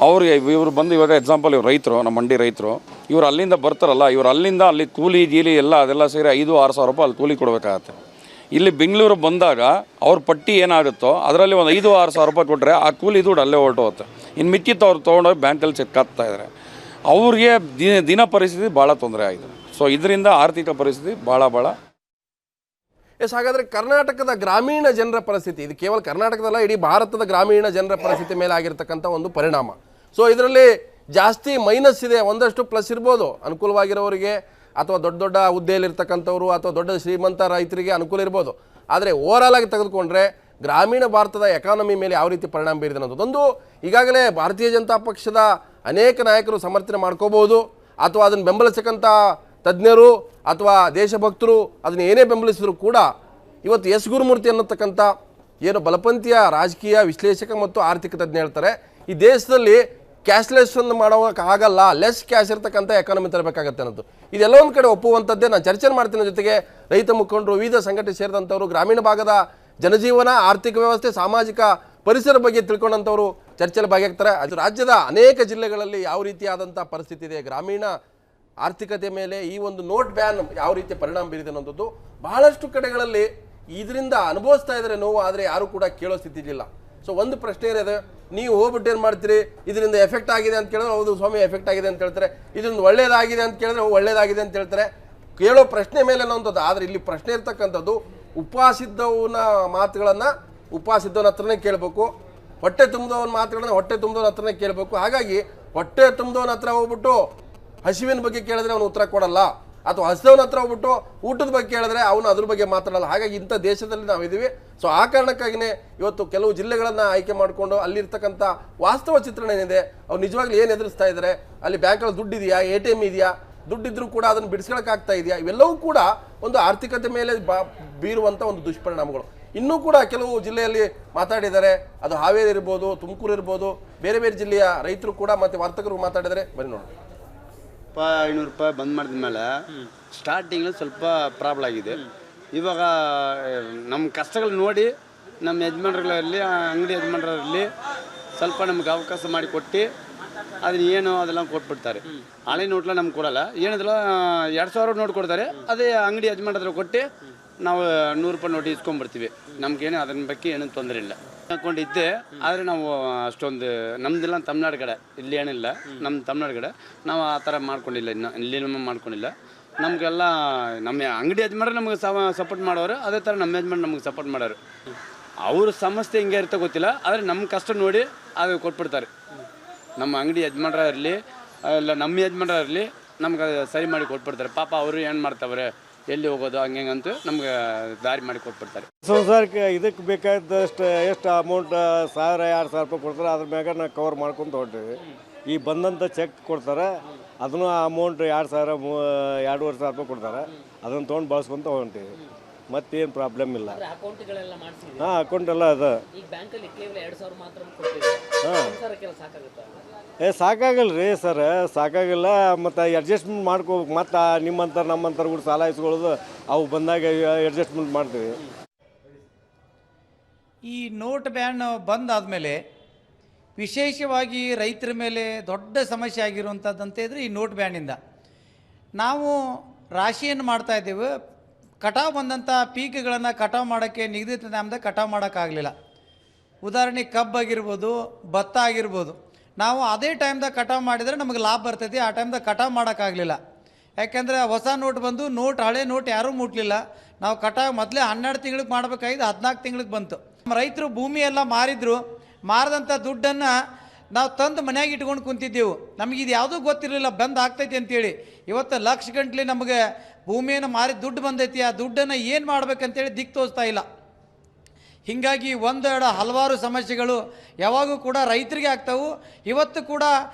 ಅವ್ರಿಗೆ ಇವರು ಬಂದು ಇವಾಗ ಎಕ್ಸಾಂಪಲ್ ಇವ್ರು ರೈತರು, ನಮ್ಮ ಮಂಡಿ ರೈತರು, ಇವ್ರು ಅಲ್ಲಿಂದ ಬರ್ತಾರಲ್ಲ, ಇವ್ರು ಅಲ್ಲಿಂದ ಅಲ್ಲಿ ಕೂಲಿ ಗೀಲಿ ಎಲ್ಲ ಅದೆಲ್ಲ ಸೇರಿ 5,000-6,000 ರೂಪಾಯಿ ಅಲ್ಲಿ ಕೂಲಿ ಕೊಡಬೇಕಾಗತ್ತೆ. ಇಲ್ಲಿ ಬೆಂಗಳೂರು ಬಂದಾಗ ಅವ್ರ ಪಟ್ಟಿ ಏನಾಗುತ್ತೋ ಅದರಲ್ಲಿ ಒಂದು 5,000-6,000 ರೂಪಾಯಿ ಕೊಟ್ಟರೆ ಆ ಕೂಲಿ ದುಡ್ಡು ಅಲ್ಲೇ ಹೊರಟೋಗುತ್ತೆ. ಇನ್ನು ಮಿಕ್ಕಿತ್ತು ಅವ್ರು ತೊಗೊಂಡೋಗಿ ಬ್ಯಾಂಕಲ್ಲಿ ಚೆಕ್ ಹಾಕ್ತಾಯಿದ್ದಾರೆ. ಅವ್ರಿಗೆ ದಿನ ಪರಿಸ್ಥಿತಿ ಭಾಳ ತೊಂದರೆ ಆಗಿದೆ. ಸೊ ಇದರಿಂದ ಆರ್ಥಿಕ ಪರಿಸ್ಥಿತಿ ಭಾಳ ಎಸ್. ಹಾಗಾದರೆ ಕರ್ನಾಟಕದ ಗ್ರಾಮೀಣ ಜನರ ಪರಿಸ್ಥಿತಿ, ಇದು ಕೇವಲ ಕರ್ನಾಟಕದಲ್ಲ, ಇಡೀ ಭಾರತದ ಗ್ರಾಮೀಣ ಜನರ ಪರಿಸ್ಥಿತಿ ಮೇಲೆ ಆಗಿರ್ತಕ್ಕಂಥ ಒಂದು ಪರಿಣಾಮ. ಸೊ ಇದರಲ್ಲಿ ಜಾಸ್ತಿ ಮೈನಸ್ ಇದೆ, ಒಂದಷ್ಟು ಪ್ಲಸ್ ಇರ್ಬೋದು ಅನುಕೂಲವಾಗಿರೋರಿಗೆ, ಅಥವಾ ದೊಡ್ಡ ದೊಡ್ಡ ಹುದ್ದೆಯಲ್ಲಿರ್ತಕ್ಕಂಥವ್ರು ಅಥವಾ ದೊಡ್ಡ ಶ್ರೀಮಂತ ರೈತರಿಗೆ ಅನುಕೂಲ ಇರ್ಬೋದು. ಆದರೆ ಓವರಾಲ್ ಆಗಿ ತೆಗೆದುಕೊಂಡ್ರೆ ಗ್ರಾಮೀಣ ಭಾರತದ ಎಕಾನಮಿ ಮೇಲೆ ಯಾವ ರೀತಿ ಪರಿಣಾಮ ಬೀರಿದೆ ಅನ್ನೋದೊಂದು ಈಗಾಗಲೇ ಭಾರತೀಯ ಜನತಾ ಪಕ್ಷದ ಅನೇಕ ನಾಯಕರು ಸಮರ್ಥನೆ ಮಾಡ್ಕೋಬೋದು, ಅಥವಾ ಅದನ್ನು ಬೆಂಬಲಿಸತಕ್ಕಂಥ ತಜ್ಞರು ಅಥವಾ ದೇಶಭಕ್ತರು ಅದನ್ನು ಏನೇ ಬೆಂಬಲಿಸಿದ್ರು ಕೂಡ ಇವತ್ತು ಎಸ್ ಗುರುಮೂರ್ತಿ ಅನ್ನತಕ್ಕಂಥ ಏನು ಬಲಪಂಥೀಯ ರಾಜಕೀಯ ವಿಶ್ಲೇಷಕ ಮತ್ತು ಆರ್ಥಿಕ ತಜ್ಞ ಹೇಳ್ತಾರೆ, ಈ ದೇಶದಲ್ಲಿ ಕ್ಯಾಶ್ಲೆಸ್ ಒಂದು ಮಾಡೋಕ್ಕಾಗಲ್ಲ, ಲೆಸ್ ಕ್ಯಾಶ್ ಇರ್ತಕ್ಕಂಥ ಎಕಾನಮಿ ತರಬೇಕಾಗತ್ತೆ ಅನ್ನೋದು. ಇದೆಲ್ಲ ಒಂದು ಕಡೆ ಒಪ್ಪುವಂಥದ್ದೇ. ನಾನು ಚರ್ಚೆ ಮಾಡ್ತೀನಿ, ಜೊತೆಗೆ ರೈತ ಮುಖಂಡರು, ವಿವಿಧ ಸಂಘಟನೆ ಸೇರಿದಂಥವರು, ಗ್ರಾಮೀಣ ಭಾಗದ ಜನಜೀವನ, ಆರ್ಥಿಕ ವ್ಯವಸ್ಥೆ, ಸಾಮಾಜಿಕ ಪರಿಸರ ಬಗ್ಗೆ ತಿಳ್ಕೊಂಡಂಥವರು ಚರ್ಚೆಯಲ್ಲಿ ಭಾಗಿಯಾಗ್ತಾರೆ. ಅದು ರಾಜ್ಯದ ಅನೇಕ ಜಿಲ್ಲೆಗಳಲ್ಲಿ ಯಾವ ರೀತಿಯಾದಂಥ ಪರಿಸ್ಥಿತಿ ಇದೆ, ಗ್ರಾಮೀಣ ಆರ್ಥಿಕತೆ ಮೇಲೆ ಈ ಒಂದು ನೋಟ್ ಬ್ಯಾನ್ ಯಾವ ರೀತಿ ಪರಿಣಾಮ ಬೀರಿದೆ ಅನ್ನೋದು ಬಹಳಷ್ಟು ಕಡೆಗಳಲ್ಲಿ ಇದರಿಂದ ಅನುಭವಿಸ್ತಾ ಇದ್ದಾರೆ ನೋವು, ಆದರೆ ಯಾರು ಕೂಡ ಕೇಳೋ ಸ್ಥಿತಿ ಇಲ್ಲ. ಸೊ ಒಂದು ಪ್ರಶ್ನೆ ಇದೆ, ನೀವು ಹೋಗ್ಬಿಟ್ಟು ಏನು ಮಾಡ್ತೀರಿ, ಇದರಿಂದ ಎಫೆಕ್ಟ್ ಆಗಿದೆ ಅಂತ ಕೇಳಿದ್ರೆ ಹೌದು ಸ್ವಾಮಿ ಎಫೆಕ್ಟ್ ಆಗಿದೆ ಅಂತ ಹೇಳ್ತಾರೆ, ಇದರಿಂದ ಒಳ್ಳೇದಾಗಿದೆ ಅಂತ ಕೇಳಿದ್ರೆ ಒಳ್ಳೇದಾಗಿದೆ ಅಂತ ಹೇಳ್ತಾರೆ. ಕೇಳೋ ಪ್ರಶ್ನೆ ಮೇಲೆ ಅನ್ನೋಂಥದ್ದು. ಆದರೆ ಇಲ್ಲಿ ಪ್ರಶ್ನೆ ಇರ್ತಕ್ಕಂಥದ್ದು ಉಪವಾಸಿದ್ದವನ ಮಾತುಗಳನ್ನು ಉಪವಾಸಿದ್ದವನ ಹತ್ರನೇ ಕೇಳಬೇಕು, ಹೊಟ್ಟೆ ತುಂಬಿದವನ ಮಾತುಗಳನ್ನ ಹೊಟ್ಟೆ ತುಂಬಿದವನ ಹತ್ರನೇ ಕೇಳಬೇಕು. ಹಾಗಾಗಿ ಹೊಟ್ಟೆ ತುಂಬಿದವನ ಹತ್ರ ಹೋಗ್ಬಿಟ್ಟು ಹಸಿವಿನ ಬಗ್ಗೆ ಕೇಳಿದ್ರೆ ಅವನು ಉತ್ತರ ಕೊಡಲ್ಲ, ಅಥವಾ ಹಸಿದವನ ಹತ್ರ ಹೋಗ್ಬಿಟ್ಟು ಊಟದ ಬಗ್ಗೆ ಕೇಳಿದ್ರೆ ಅವನು ಅದ್ರ ಬಗ್ಗೆ ಮಾತಾಡಲ್ಲ. ಹಾಗಾಗಿ ಇಂಥ ದೇಶದಲ್ಲಿ ನಾವಿದ್ದೀವಿ. ಸೊ ಆ ಕಾರಣಕ್ಕಾಗಿಯೇ ಇವತ್ತು ಕೆಲವು ಜಿಲ್ಲೆಗಳನ್ನು ಆಯ್ಕೆ ಮಾಡಿಕೊಂಡು ಅಲ್ಲಿರ್ತಕ್ಕಂಥ ವಾಸ್ತವ ಚಿತ್ರಣ ಏನಿದೆ, ಅವ್ರು ನಿಜವಾಗ್ಲೂ ಏನು ಎದುರಿಸ್ತಾ ಇದ್ದಾರೆ, ಅಲ್ಲಿ ಬ್ಯಾಂಕಲ್ಲಿ ದುಡ್ಡಿದೆಯಾ, ATM ಇದೆಯಾ, ದುಡ್ಡಿದ್ರೂ ಕೂಡ ಅದನ್ನು ಬಿಡಿಸ್ಕೊಳಕ್ಕಾಗ್ತಾ ಇದೆಯಾ, ಇವೆಲ್ಲವೂ ಕೂಡ ಒಂದು ಆರ್ಥಿಕತೆ ಮೇಲೆ ಬೀರುವಂಥ ಒಂದು ದುಷ್ಪರಿಣಾಮಗಳು. ಇನ್ನೂ ಕೂಡ ಕೆಲವು ಜಿಲ್ಲೆಯಲ್ಲಿ ಮಾತಾಡಿದ್ದಾರೆ, ಅದು ಹಾವೇರಿ ಇರ್ಬೋದು, ತುಮಕೂರು ಇರ್ಬೋದು, ಬೇರೆ ಬೇರೆ ಜಿಲ್ಲೆಯ ರೈತರು ಕೂಡ ಮತ್ತು ವರ್ತಕರು ಮಾತಾಡಿದ್ದಾರೆ. ಬನ್ನಿ ನೋಡಿ. 500 ರೂಪಾಯಿ ಬಂದ್ ಮಾಡಿದ ಮೇಲೆ ಸ್ಟಾರ್ಟಿಂಗಲ್ಲಿ ಸ್ವಲ್ಪ ಪ್ರಾಬ್ಲಮ್ ಆಗಿದೆ. ಇವಾಗ ನಮ್ಮ ಕಷ್ಟಗಳು ನೋಡಿ ನಮ್ಮ ಯಜಮಾನರಲ್ಲಿ, ಅಂಗಡಿ ಯಜಮಾನರಲ್ಲಿ ಸ್ವಲ್ಪ ನಮ್ಗೆ ಅವಕಾಶ ಮಾಡಿ ಕೊಟ್ಟು ಅದನ್ನ ಏನು ಅದೆಲ್ಲ ಕೊಟ್ಬಿಡ್ತಾರೆ. ಹಳೆ ನೋಟ್ಲ ನಮ್ಗೆ ಕೊಡಲ್ಲ, ಏನಿದ್ರಲ್ಲ 2,000 ನೋಟ್ ಕೊಡ್ತಾರೆ, ಅದೇ ಅಂಗಡಿ ಯಜಮಾನ ಹತ್ರ ಕೊಟ್ಟು ನಾವು 100 ರೂಪಾಯಿ ನೋಟ್ ಇಸ್ಕೊಂಡ್ಬರ್ತೀವಿ. ನಮ್ಗೇನು ಅದನ್ನ ಬಗ್ಗೆ ಏನೂ ತೊಂದರೆ ಇಲ್ಲ. ಹಾಕೊಂಡಿದ್ದೆ, ಆದರೆ ನಾವು ಅಷ್ಟೊಂದು ನಮ್ದೆಲ್ಲ ತಮಿಳ್ನಾಡು ಕಡೆ, ಇಲ್ಲಿ ಏನಿಲ್ಲ, ನಮ್ಮ ತಮಿಳ್ನಾಡು ಕಡೆ ನಾವು ಆ ಥರ ಮಾಡ್ಕೊಂಡಿಲ್ಲ, ಇಲ್ಲಿ ಮಾಡ್ಕೊಂಡಿಲ್ಲ. ನಮಗೆಲ್ಲ ನಮ್ಮ ಅಂಗಡಿ ಯಜಮಾನ ನಮಗೆ ಸಪೋರ್ಟ್ ಮಾಡೋರು, ಅದೇ ಥರ ನಮ್ಮ ಯಜಮಾನ ನಮಗೆ ಸಪೋರ್ಟ್ ಮಾಡೋರು. ಅವ್ರ ಸಮಸ್ಯೆ ಹಿಂಗೆ ಇರುತ್ತೆ ಗೊತ್ತಿಲ್ಲ, ಆದರೆ ನಮ್ಮ ಕಷ್ಟ ನೋಡಿ ಅದು ಕೊಟ್ಬಿಡ್ತಾರೆ. ನಮ್ಮ ಅಂಗಡಿ ಯಜಮಾನರ ಇರಲಿ ಇಲ್ಲ ನಮ್ಮ ಯಜಮಾನರ ಇರಲಿ ನಮ್ಗೆ ಸರಿ ಮಾಡಿ ಕೊಟ್ಬಿಡ್ತಾರೆ. ಪಾಪ ಅವರು ಏನು ಮಾಡ್ತಾವ್ರೆ, ಎಲ್ಲಿ ಹೋಗೋದು ಹಂಗಂತೂ ನಮ್ಗೆ ದಾರಿ ಮಾಡಿ ಕೊಟ್ಬಿಡ್ತಾರೆ. ಸಂಸಾರಕ್ಕೆ ಇದಕ್ಕೆ ಬೇಕಾದಷ್ಟು ಎಷ್ಟು ಅಮೌಂಟ್ 1,000-2,000 ರೂಪಾಯಿ ಕೊಡ್ತಾರೆ, ಅದ್ರ ಮ್ಯಾಗ ನಾವು ಕವರ್ ಮಾಡ್ಕೊಂಡು ತೊಗೊಳ್ತೀವಿ. ಈ ಬಂದಂಥ ಚೆಕ್ ಕೊಡ್ತಾರೆ, ಅದನ್ನು ಅಮೌಂಟ್ 2,000-2,500 ರೂಪಾಯಿ ಕೊಡ್ತಾರೆ, ಅದನ್ನು ತೊಗೊಂಡು ಬಳಸ್ಕೊಂತ ಹೊಂಟೀವಿ. ಮತ್ತೇನು ಪ್ರಾಬ್ಲಮ್ ಇಲ್ಲ. ಹಾಂ, ಅಕೌಂಟ್ ಎಲ್ಲ ಅದ. ಹಾಂ, ಸಾಕಾಗಲ್ಲ ರೀ ಸರ್, ಸಾಕಾಗಿಲ್ಲ. ಮತ್ತು ಅಡ್ಜಸ್ಟ್ಮೆಂಟ್ ಮಾಡ್ಕೋಬೇಕು. ಮತ್ತು ನಿಮ್ಮಂಥರ ನಮ್ಮಂಥರ ಕೂಡ ಸಾಲ ಇಸ್ಕೊಳ್ಳೋದು, ಅವು ಬಂದಾಗ ಅಡ್ಜಸ್ಟ್ಮೆಂಟ್ ಮಾಡ್ತೀವಿ. ಈ ನೋಟ್ ಬ್ಯಾನ್ ಬಂದಾದಮೇಲೆ ವಿಶೇಷವಾಗಿ ರೈತರ ಮೇಲೆ ದೊಡ್ಡ ಸಮಸ್ಯೆ ಆಗಿರುವಂಥದ್ದಂತ ಇದ್ರೆ ಈ ನೋಟ್ ಬ್ಯಾನಿಂದ ನಾವು ರಾಶಿಯನ್ನು ಮಾಡ್ತಾಯಿದ್ದೇವೆ. ಕಟಾವು ಬಂದಂಥ ಪೀಕ್ಗಳನ್ನು ಕಟಾವು ಮಾಡೋಕ್ಕೆ ನಿಗದಿತ ಟೈಮ್ದಾಗ ಕಟಾವು ಮಾಡೋಕ್ಕಾಗಲಿಲ್ಲ. ಉದಾಹರಣೆಗೆ ಕಬ್ಬಾಗಿರ್ಬೋದು, ಭತ್ತ ಆಗಿರ್ಬೋದು, ನಾವು ಅದೇ ಟೈಮ್ದಾಗ ಕಟಾವು ಮಾಡಿದರೆ ನಮಗೆ ಲಾಭ ಬರ್ತೈತಿ. ಆ ಟೈಮ್ದಾಗ ಕಟಾವು ಮಾಡೋಕ್ಕಾಗಲಿಲ್ಲ, ಯಾಕೆಂದರೆ ಹೊಸ ನೋಟ್ ಬಂದು ಹಳೆ ನೋಟ್ ಯಾರೂ ಮುಟ್ಲಿಲ್ಲ. ನಾವು ಕಟಾವು ಮೊದಲೇ 12 ತಿಂಗಳಿಗೆ ಮಾಡಬೇಕಾಗಿದ್ದು 14 ತಿಂಗಳಿಗೆ ಬಂತು. ನಮ್ಮ ರೈತರು ಭೂಮಿ ಎಲ್ಲ ಮಾರಿದ್ರು, ಮಾರಿದಂಥ ದುಡ್ಡನ್ನು ನಾವು ತಂದು ಮನ್ಯಾಗ ಇಟ್ಕೊಂಡು ಕುಂತಿದ್ದೆವು. ನಮಗೆ ಇದು ಯಾವುದೂ ಗೊತ್ತಿರಲಿಲ್ಲ ಬಂದ್ ಆಗ್ತೈತಿ ಅಂತೇಳಿ. ಇವತ್ತು ಲಕ್ಷ ಗಂಟ್ಲೆ ನಮಗೆ ಭೂಮಿಯನ್ನು ಮಾರಿ ದುಡ್ಡು ಬಂದೈತಿ. ಆ ದುಡ್ಡನ್ನು ಏನು ಮಾಡ್ಬೇಕಂತೇಳಿ ದಿಕ್ಕು ತೋರಿಸ್ತಾ ಇಲ್ಲ. ಹೀಗಾಗಿ ಒಂದೆರಡು ಹಲವಾರು ಸಮಸ್ಯೆಗಳು ಯಾವಾಗೂ ಕೂಡ ರೈತರಿಗೆ ಆಗ್ತಾವು. ಇವತ್ತು ಕೂಡ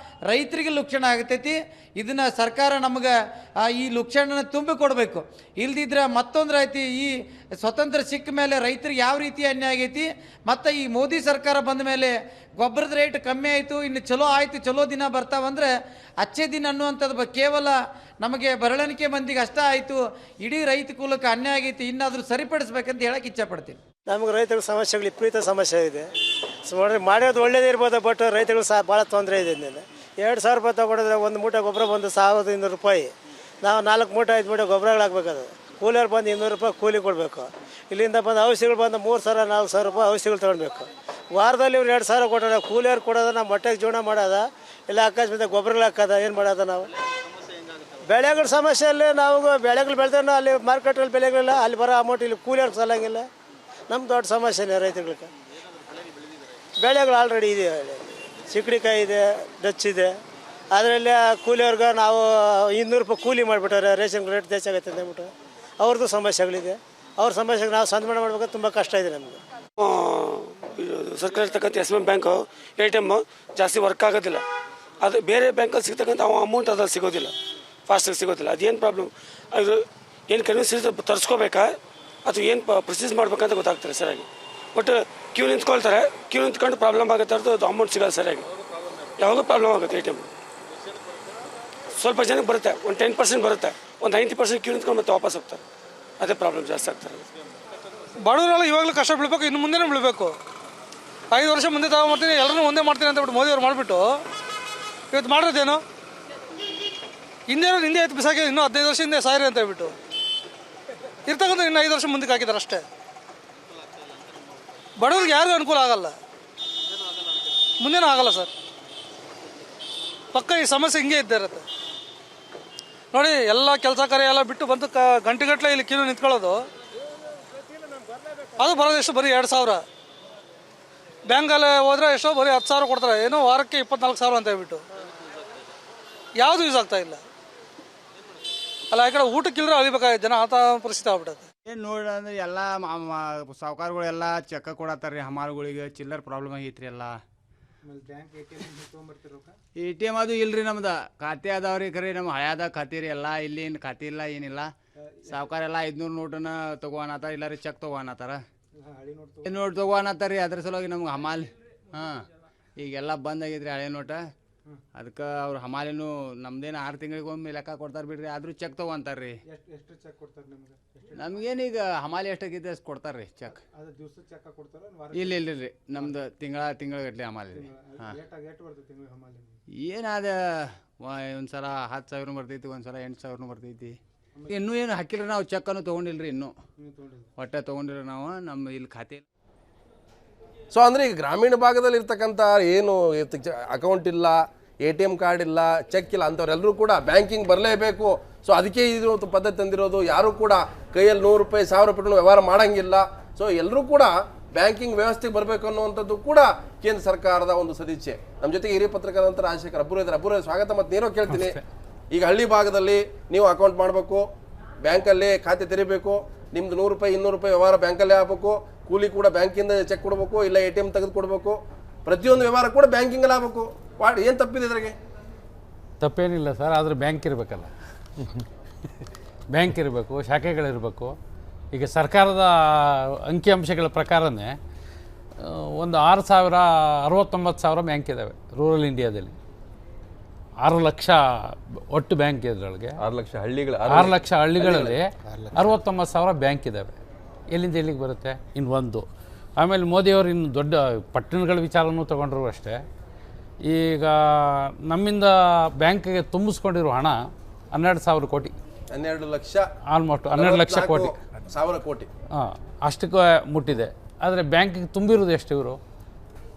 ರೈತರಿಗೆ ಲುಕ್ಷಣ ಆಗ್ತೈತಿ. ಇದನ್ನು ಸರ್ಕಾರ ನಮಗೆ ಈ ಲುಕ್ಷಣನ ತುಂಬಿಕೊಡ್ಬೇಕು. ಇಲ್ದಿದ್ರೆ ಮತ್ತೊಂದು ಐತಿ, ಈ ಸ್ವತಂತ್ರ ಸಿಕ್ಕ ಮೇಲೆ ರೈತರಿಗೆ ಯಾವ ರೀತಿ ಅನ್ಯಾಯ ಆಗೈತಿ, ಮತ್ತು ಈ ಮೋದಿ ಸರ್ಕಾರ ಬಂದ ಮೇಲೆ ಗೊಬ್ಬರದ ರೇಟ್ ಕಮ್ಮಿ ಆಯಿತು, ಇನ್ನು ಚಲೋ ಆಯಿತು, ಚಲೋ ದಿನ ಬರ್ತಾವಂದರೆ ಅಚ್ಚೇ ದಿನ ಅನ್ನುವಂಥದ್ದು ಕೇವಲ ನಮಗೆ ಬರವಣಿಗೆ ಮಂದಿಗೆ ಅಷ್ಟೇ ಆಯಿತು. ಇಡೀ ರೈತ ಕುಲಕ್ಕೆ ಅನ್ಯಾಯ ಆಗೈತಿ. ಇನ್ನಾದರೂ ಸರಿಪಡಿಸ್ಬೇಕಂತ ಹೇಳಕ್ಕೆ ಇಚ್ಛಪಡ್ತೀನಿ. ನಮಗೆ ರೈತರ ಸಮಸ್ಯೆಗಳು ವಿಪರೀತ ಸಮಸ್ಯೆ ಇದೆ. ಸುಮಾರು ಮಾಡೋದು ಒಳ್ಳೇದೇ ಇರ್ಬೋದು, ಬಟ್ ರೈತಗಳು ಭಾಳ ತೊಂದರೆ ಇದೆ. 2,000 ರೂಪಾಯಿ ತೊಗೊಂಡಿದ್ರೆ ಒಂದು ಮೂಟೆ ಗೊಬ್ಬರ ಬಂದು 1,200 ರೂಪಾಯಿ. ನಾವು 4 ಮೂಟೆ 5 ಮೂಟೆ ಗೊಬ್ಬರಗಳಾಗಬೇಕದು. ಕೂಲಿಯವ್ರು ಬಂದು 200 ರೂಪಾಯಿ ಕೂಲಿ ಕೊಡಬೇಕು. ಇಲ್ಲಿಂದ ಬಂದು ಔಷಧಿಗಳು ಬಂದು 3,000 4,000 ರೂಪಾಯಿ ಔಷಧಿಗಳು ತೊಗೊಳ್ಬೇಕು. ವಾರದಲ್ಲಿ ಇವ್ರು 2,000 ಕೊಟ್ಟರೆ ಕೂಲಿಯವ್ರು ಕೊಡೋದು, ನಾವು ಮೊಟ್ಟೆಗೆ ಜೀವನ ಮಾಡೋದ, ಇಲ್ಲ ಅಕಸ್ಮಾತ್ ಗೊಬ್ಬರಗಳು ಹಾಕೋದ, ಏನು ಮಾಡೋದ ನಾವು? ಬೆಳೆಗಳ ಸಮಸ್ಯೆಯಲ್ಲಿ ನಾವು ಬೆಳೆಗಳು ಬೆಳೆದ್ರೆ ಅಲ್ಲಿ ಮಾರ್ಕೆಟಲ್ಲಿ ಬೆಲೆಗಳಿಲ್ಲ, ಅಲ್ಲಿ ಬರೋ ಅಮೌಂಟ್ ಇಲ್ಲಿ ಕೂಲಿಯವ್ರಿಗೆ ಸಲ್ಲಂಗಿಲ್ಲ. ನಮ್ಮ ದೊಡ್ಡ ಸಮಸ್ಯೆನೇ ರೈತಗಳಿಗೆ. ಬೆಳೆಗಳು ಆಲ್ರೆಡಿ ಇದೆ, ಚಿಕ್ಕಡಿಕಾಯಿ ಇದೆ, ಡಚ್ ಇದೆ. ಅದರಲ್ಲಿ ಕೂಲಿಯವ್ರಿಗೆ ನಾವು 200 ರೂಪಾಯಿ ಕೂಲಿ ಮಾಡಿಬಿಟ್ಟಾರೆ, ರೇಷನ್ ರೇಟ್ ಹೆಚ್ಚಾಗೈತೆ ಅಂದ್ಬಿಟ್ಟು ಅವ್ರದ್ದು ಸಮಸ್ಯೆಗಳಿದೆ. ಅವ್ರ ಸಮಸ್ಯೆಗೆ ನಾವು ಸಂಧಾನ ಮಾಡ್ಬೇಕು, ತುಂಬ ಕಷ್ಟ ಇದೆ ನಮಗೆ. ಸರ್ಕಾರ ಇರ್ತಕ್ಕಂಥ SBI ಬ್ಯಾಂಕು ATM ಜಾಸ್ತಿ ವರ್ಕ್ ಆಗೋದಿಲ್ಲ. ಅದು ಬೇರೆ ಬ್ಯಾಂಕಲ್ಲಿ ಸಿಗ್ತಕ್ಕಂಥ ಅಮೌಂಟ್ ಅದ್ರಲ್ಲಿ ಸಿಗೋದಿಲ್ಲ, ಫಾಸ್ಟಾಗಿ ಸಿಗೋದಿಲ್ಲ. ಅದೇನು ಪ್ರಾಬ್ಲಮ್, ಅದು ಏನು ಕನ್ವಿನ್ಸ್ ತರಿಸ್ಕೋಬೇಕಾ ಅಥವಾ ಏನು ಪ್ರೊಸೀಸ್ ಮಾಡ್ಬೇಕಂತ ಗೊತ್ತಾಗ್ತಾರೆ ಸರಿಯಾಗಿ. ಬಟ್ ಕ್ಯೂ ನಿಂತ್ಕೊಳ್ತಾರೆ, ಕ್ಯೂ ನಿಂತ್ಕೊಂಡು ಪ್ರಾಬ್ಲಮ್ ಆಗುತ್ತೆ, ಅದು ಅಮೌಂಟ್ ಸಿಗೋಲ್ಲ ಸರಿಯಾಗಿ. ಯಾವಾಗೂ ಪ್ರಾಬ್ಲಮ್ ಆಗುತ್ತೆ. ATM ಸ್ವಲ್ಪ ಜನಕ್ಕೆ ಬರುತ್ತೆ, ಒಂದು 10% ಬರುತ್ತೆ, ಒಂದು 90% ಕ್ಯೂ ನಿಂತ್ಕೊಂಡು ಮತ್ತೆ ವಾಪಸ್ ಹೋಗ್ತಾರೆ. ಅದೇ ಪ್ರಾಬ್ಲಮ್ ಜಾಸ್ತಿ ಆಗ್ತಾರೆ. ಬಡವರೆಲ್ಲ ಇವಾಗಲೂ ಕಷ್ಟ ಬೀಳ್ಬೇಕು, ಇನ್ನು ಮುಂದೆನೇ ಬೀಳಬೇಕು. 5 ವರ್ಷ ಮುಂದೆ ತಗೊಂಡ್ಬರ್ತೀನಿ, ಎಲ್ಲರೂ ಒಂದೇ ಮಾಡ್ತೀನಿ ಅಂತ ಬಿಟ್ಟು ಮೋದಿಯವ್ರು ಮಾಡಿಬಿಟ್ಟು ಇವತ್ತು ಮಾಡಿರೋದೇನು? ಹಿಂದೆ 10 ಬಿಸಾಕಿ ಇನ್ನೂ 15 ವರ್ಷ ಹಿಂದೆ ಸಾಯಿರಿ ಅಂತ ಹೇಳ್ಬಿಟ್ಟು ಇರ್ತಕ್ಕಂಥ ಇನ್ನು 5 ವರ್ಷ ಮುಂದಕ್ಕೆ ಹಾಕಿದ್ದಾರೆ ಅಷ್ಟೇ. ಬಡವ್ರಿಗೆ ಯಾರಿಗೂ ಅನುಕೂಲ ಆಗಲ್ಲ, ಮುಂದೇನೂ ಆಗಲ್ಲ ಸರ್. ಪಕ್ಕ ಈ ಸಮಸ್ಯೆ ಹಿಂಗೆ ಇದ್ದೇ ಇರುತ್ತೆ ನೋಡಿ. ಎಲ್ಲ ಕೆಲಸ ಕಾರ್ಯ ಎಲ್ಲ ಬಿಟ್ಟು ಬಂದು ಗಂಟೆಗಟ್ಟಲೆ ಇಲ್ಲಿ ಕ್ಯೂ ನಿಂತ್ಕೊಳ್ಳೋದು, ಅದು ಬರೋದು ಎಷ್ಟು? ಬರೀ 2,000. ಬ್ಯಾಂಕಲ್ಲಿ ಹೋದರೆ ಎಷ್ಟೋ ಬರೀ 10,000 ಕೊಡ್ತಾರೆ, ಏನೋ ವಾರಕ್ಕೆ 24,000 ಅಂತ ಹೇಳ್ಬಿಟ್ಟು. ಯಾವುದು ಯೂಸ್ ಆಗ್ತಾ ಇಲ್ಲ ಅಲ್ಲ. ಈ ಕಡೆ ಊಟಕ್ಕಿಲ್ಲದ್ರೆ ಅಳಿಬೇಕಾಗಿ ಜನ ಆತ ಪರಿಸ್ಥಿತಿ ಆಗ್ಬಿಟ್ಟದೆ. ಏನು ನೋಡಿ ಅಂದ್ರೆ ಎಲ್ಲ ಸಾವುಕಾರಗಳೆಲ್ಲ ಚೆಕ್ಕ ಕೊಡತ್ತಾರ ರೀ ಹಮಾರುಗಳಿಗೆ. ಚಿಲ್ಲರ್ ಪ್ರಾಬ್ಲಮ್ ಆಗೈತ್ರಿ ಎಲ್ಲ. ATM ಅದು ಇಲ್ರಿ, ನಮ್ದು ಖಾತೆ ಅದಾವ್ರಿ. ಖರೀ ನಮ್ಮ ಹಳ್ಯಾದ ಖಾತೆ ರೀ ಎಲ್ಲ. ಇಲ್ಲಿ ಏನು ಖಾತೆ ಇಲ್ಲ, ಏನಿಲ್ಲ. ಸಾವುಕಾರೆಲ್ಲ 500 ನೋಟನ್ನ ತೊಗೋನತ್ತಾರ, ಇಲ್ಲ ರೀ ಚೆಕ್ ತೊಗೋನತ್ತಾರ, ನೋಟ್ ತೊಗೋನತ್ತಾರ ರೀ. ಅದ್ರ ಸಲುವಾಗಿ ನಮ್ಗೆ ಹಮಾಲ್ ಈಗೆಲ್ಲ ಬಂದ್ ಆಗೈತ್ರಿ ಹಳೆ ನೋಟ. ಅದಕ್ಕೆ ಅವ್ರು ಹಮಾಲಿನೂ ನಮ್ದೇನು 6 ತಿಂಗಳಿಗೊಮ್ಮೆ ಲೆಕ್ಕ ಕೊಡ್ತಾರೆ ಬಿಡ್ರಿ, ಆದರೂ ಚೆಕ್ ತೊಗೊಂತಾರೆ ರೀ. ನಮ್ಗೇನೀಗ ಹಮಾಲಿ ಎಷ್ಟಾಗಿದೆ ಅಷ್ಟು ಕೊಡ್ತಾರೆ ರೀ ಚೆಕ್. ಇಲ್ಲ ರೀ, ನಮ್ದು ತಿಂಗಳಗಟ್ಲೆ ಹಮಾಲಿ ರೀ. ಹಾಂ, ಏನಾದ ಒಂದು ಸಲ 10,000 ಬರ್ತೈತಿ, ಒಂದು ಸಲ 8,000 ಬರ್ತೈತಿ. ಇನ್ನೂ ಏನು ಹಾಕಿಲ್ಲ ನಾವು, ಚೆಕ್ಕನ್ನು ತೊಗೊಂಡಿಲ್ರಿ ಇನ್ನೂ. ಒಟ್ಟೆ ತೊಗೊಂಡಿಲ್ಲ ನಾವು, ನಮ್ಮ ಇಲ್ಲಿ ಖಾತೆ. ಸೊ ಅಂದರೆ ಈಗ ಗ್ರಾಮೀಣ ಭಾಗದಲ್ಲಿ ಇರ್ತಕ್ಕಂಥ ಏನು ಅಕೌಂಟ್ ಇಲ್ಲ, ATM ಕಾರ್ಡ್ ಇಲ್ಲ, ಚೆಕ್ ಇಲ್ಲ ಅಂಥವ್ರೆಲ್ಲರೂ ಕೂಡ ಬ್ಯಾಂಕಿಂಗ್ ಬರಲೇಬೇಕು. ಸೊ ಅದಕ್ಕೆ ಇದು ಪದ್ಧತಿ ತಂದಿರೋದು. ಯಾರೂ ಕೂಡ ಕೈಯಲ್ಲಿ 100 ರೂಪಾಯಿ 1,000 ರೂಪಾಯಿ ವ್ಯವಹಾರ ಮಾಡೋಂಗಿಲ್ಲ. ಸೊ ಎಲ್ಲರೂ ಕೂಡ ಬ್ಯಾಂಕಿಂಗ್ ವ್ಯವಸ್ಥೆಗೆ ಬರಬೇಕು ಅನ್ನುವಂಥದ್ದು ಕೂಡ ಕೇಂದ್ರ ಸರ್ಕಾರದ ಒಂದು ಸದಿಚ್ಛೆ. ನಮ್ಮ ಜೊತೆಗೆ ಹಿರಿಯ ಪತ್ರಕರ್ತ ರಾಜಶೇಖರ್ ಅಬ್ಬೂರು ಇದ್ದಾರೆ. ಅಬ್ಬೂರು ಸ್ವಾಗತ. ಮತ್ತು ನೀನು ಕೇಳ್ತೀನಿ, ಈಗ ಹಳ್ಳಿ ಭಾಗದಲ್ಲಿ ನೀವು ಅಕೌಂಟ್ ಮಾಡಬೇಕು, ಬ್ಯಾಂಕಲ್ಲಿ ಖಾತೆ ತೆರಿಬೇಕು, ನಿಮ್ದು 100 ರೂಪಾಯಿ 200 ರೂಪಾಯಿ ವ್ಯವಹಾರ ಬ್ಯಾಂಕಲ್ಲೇ ಆಗಬೇಕು, ಕೂಲಿ ಕೂಡ ಬ್ಯಾಂಕಿಂದ ಚೆಕ್ ಕೊಡಬೇಕು, ಇಲ್ಲ ATM ತೆಗೆದು ಕೊಡಬೇಕು, ಪ್ರತಿಯೊಂದು ವ್ಯವಹಾರ ಕೂಡ ಬ್ಯಾಂಕಿಂಗಲ್ಲಿ ಆಗಬೇಕು. ಏನು ತಪ್ಪಿದೆ ಇದ್ರಾಗೆ? ತಪ್ಪೇನಿಲ್ಲ ಸರ್, ಆದರೆ ಬ್ಯಾಂಕ್ ಇರಬೇಕಲ್ಲ. ಬ್ಯಾಂಕ್ ಇರಬೇಕು, ಶಾಖೆಗಳಿರಬೇಕು. ಈಗ ಸರ್ಕಾರದ ಅಂಕಿಅಂಶಗಳ ಪ್ರಕಾರನೇ ಒಂದು 6,069,000 ಬ್ಯಾಂಕ್ ಇದ್ದಾವೆ ರೂರಲ್ ಇಂಡಿಯಾದಲ್ಲಿ. 6 ಲಕ್ಷ ಒಟ್ಟು ಬ್ಯಾಂಕ್ ಇದರೊಳಗೆ. 6 ಲಕ್ಷ ಹಳ್ಳಿಗಳು, 6 ಲಕ್ಷ ಹಳ್ಳಿಗಳಲ್ಲಿ 69,000 ಬ್ಯಾಂಕ್ ಇದ್ದಾವೆ. ಎಲ್ಲಿಂದ ಎಲ್ಲಿಗೆ ಬರುತ್ತೆ? ಇನ್ನು ಒಂದು. ಆಮೇಲೆ ಮೋದಿಯವರು ಇನ್ನು ದೊಡ್ಡ ಪಟ್ಟಣಗಳ ವಿಚಾರನೂ ತೊಗೊಂಡ್ರು ಅಷ್ಟೇ. ಈಗ ನಮ್ಮಿಂದ ಬ್ಯಾಂಕಿಗೆ ತುಂಬಿಸ್ಕೊಂಡಿರೋ ಹಣ 12,000 ಕೋಟಿ. 12 ಲಕ್ಷ, ಆಲ್ಮೋಸ್ಟ್ 12 ಲಕ್ಷ ಕೋಟಿ, 1,000 ಕೋಟಿ. ಹಾಂ, ಅಷ್ಟಕ್ಕೆ ಮುಟ್ಟಿದೆ. ಆದರೆ ಬ್ಯಾಂಕಿಗೆ ತುಂಬಿರೋದು ಎಷ್ಟು? ಇವರು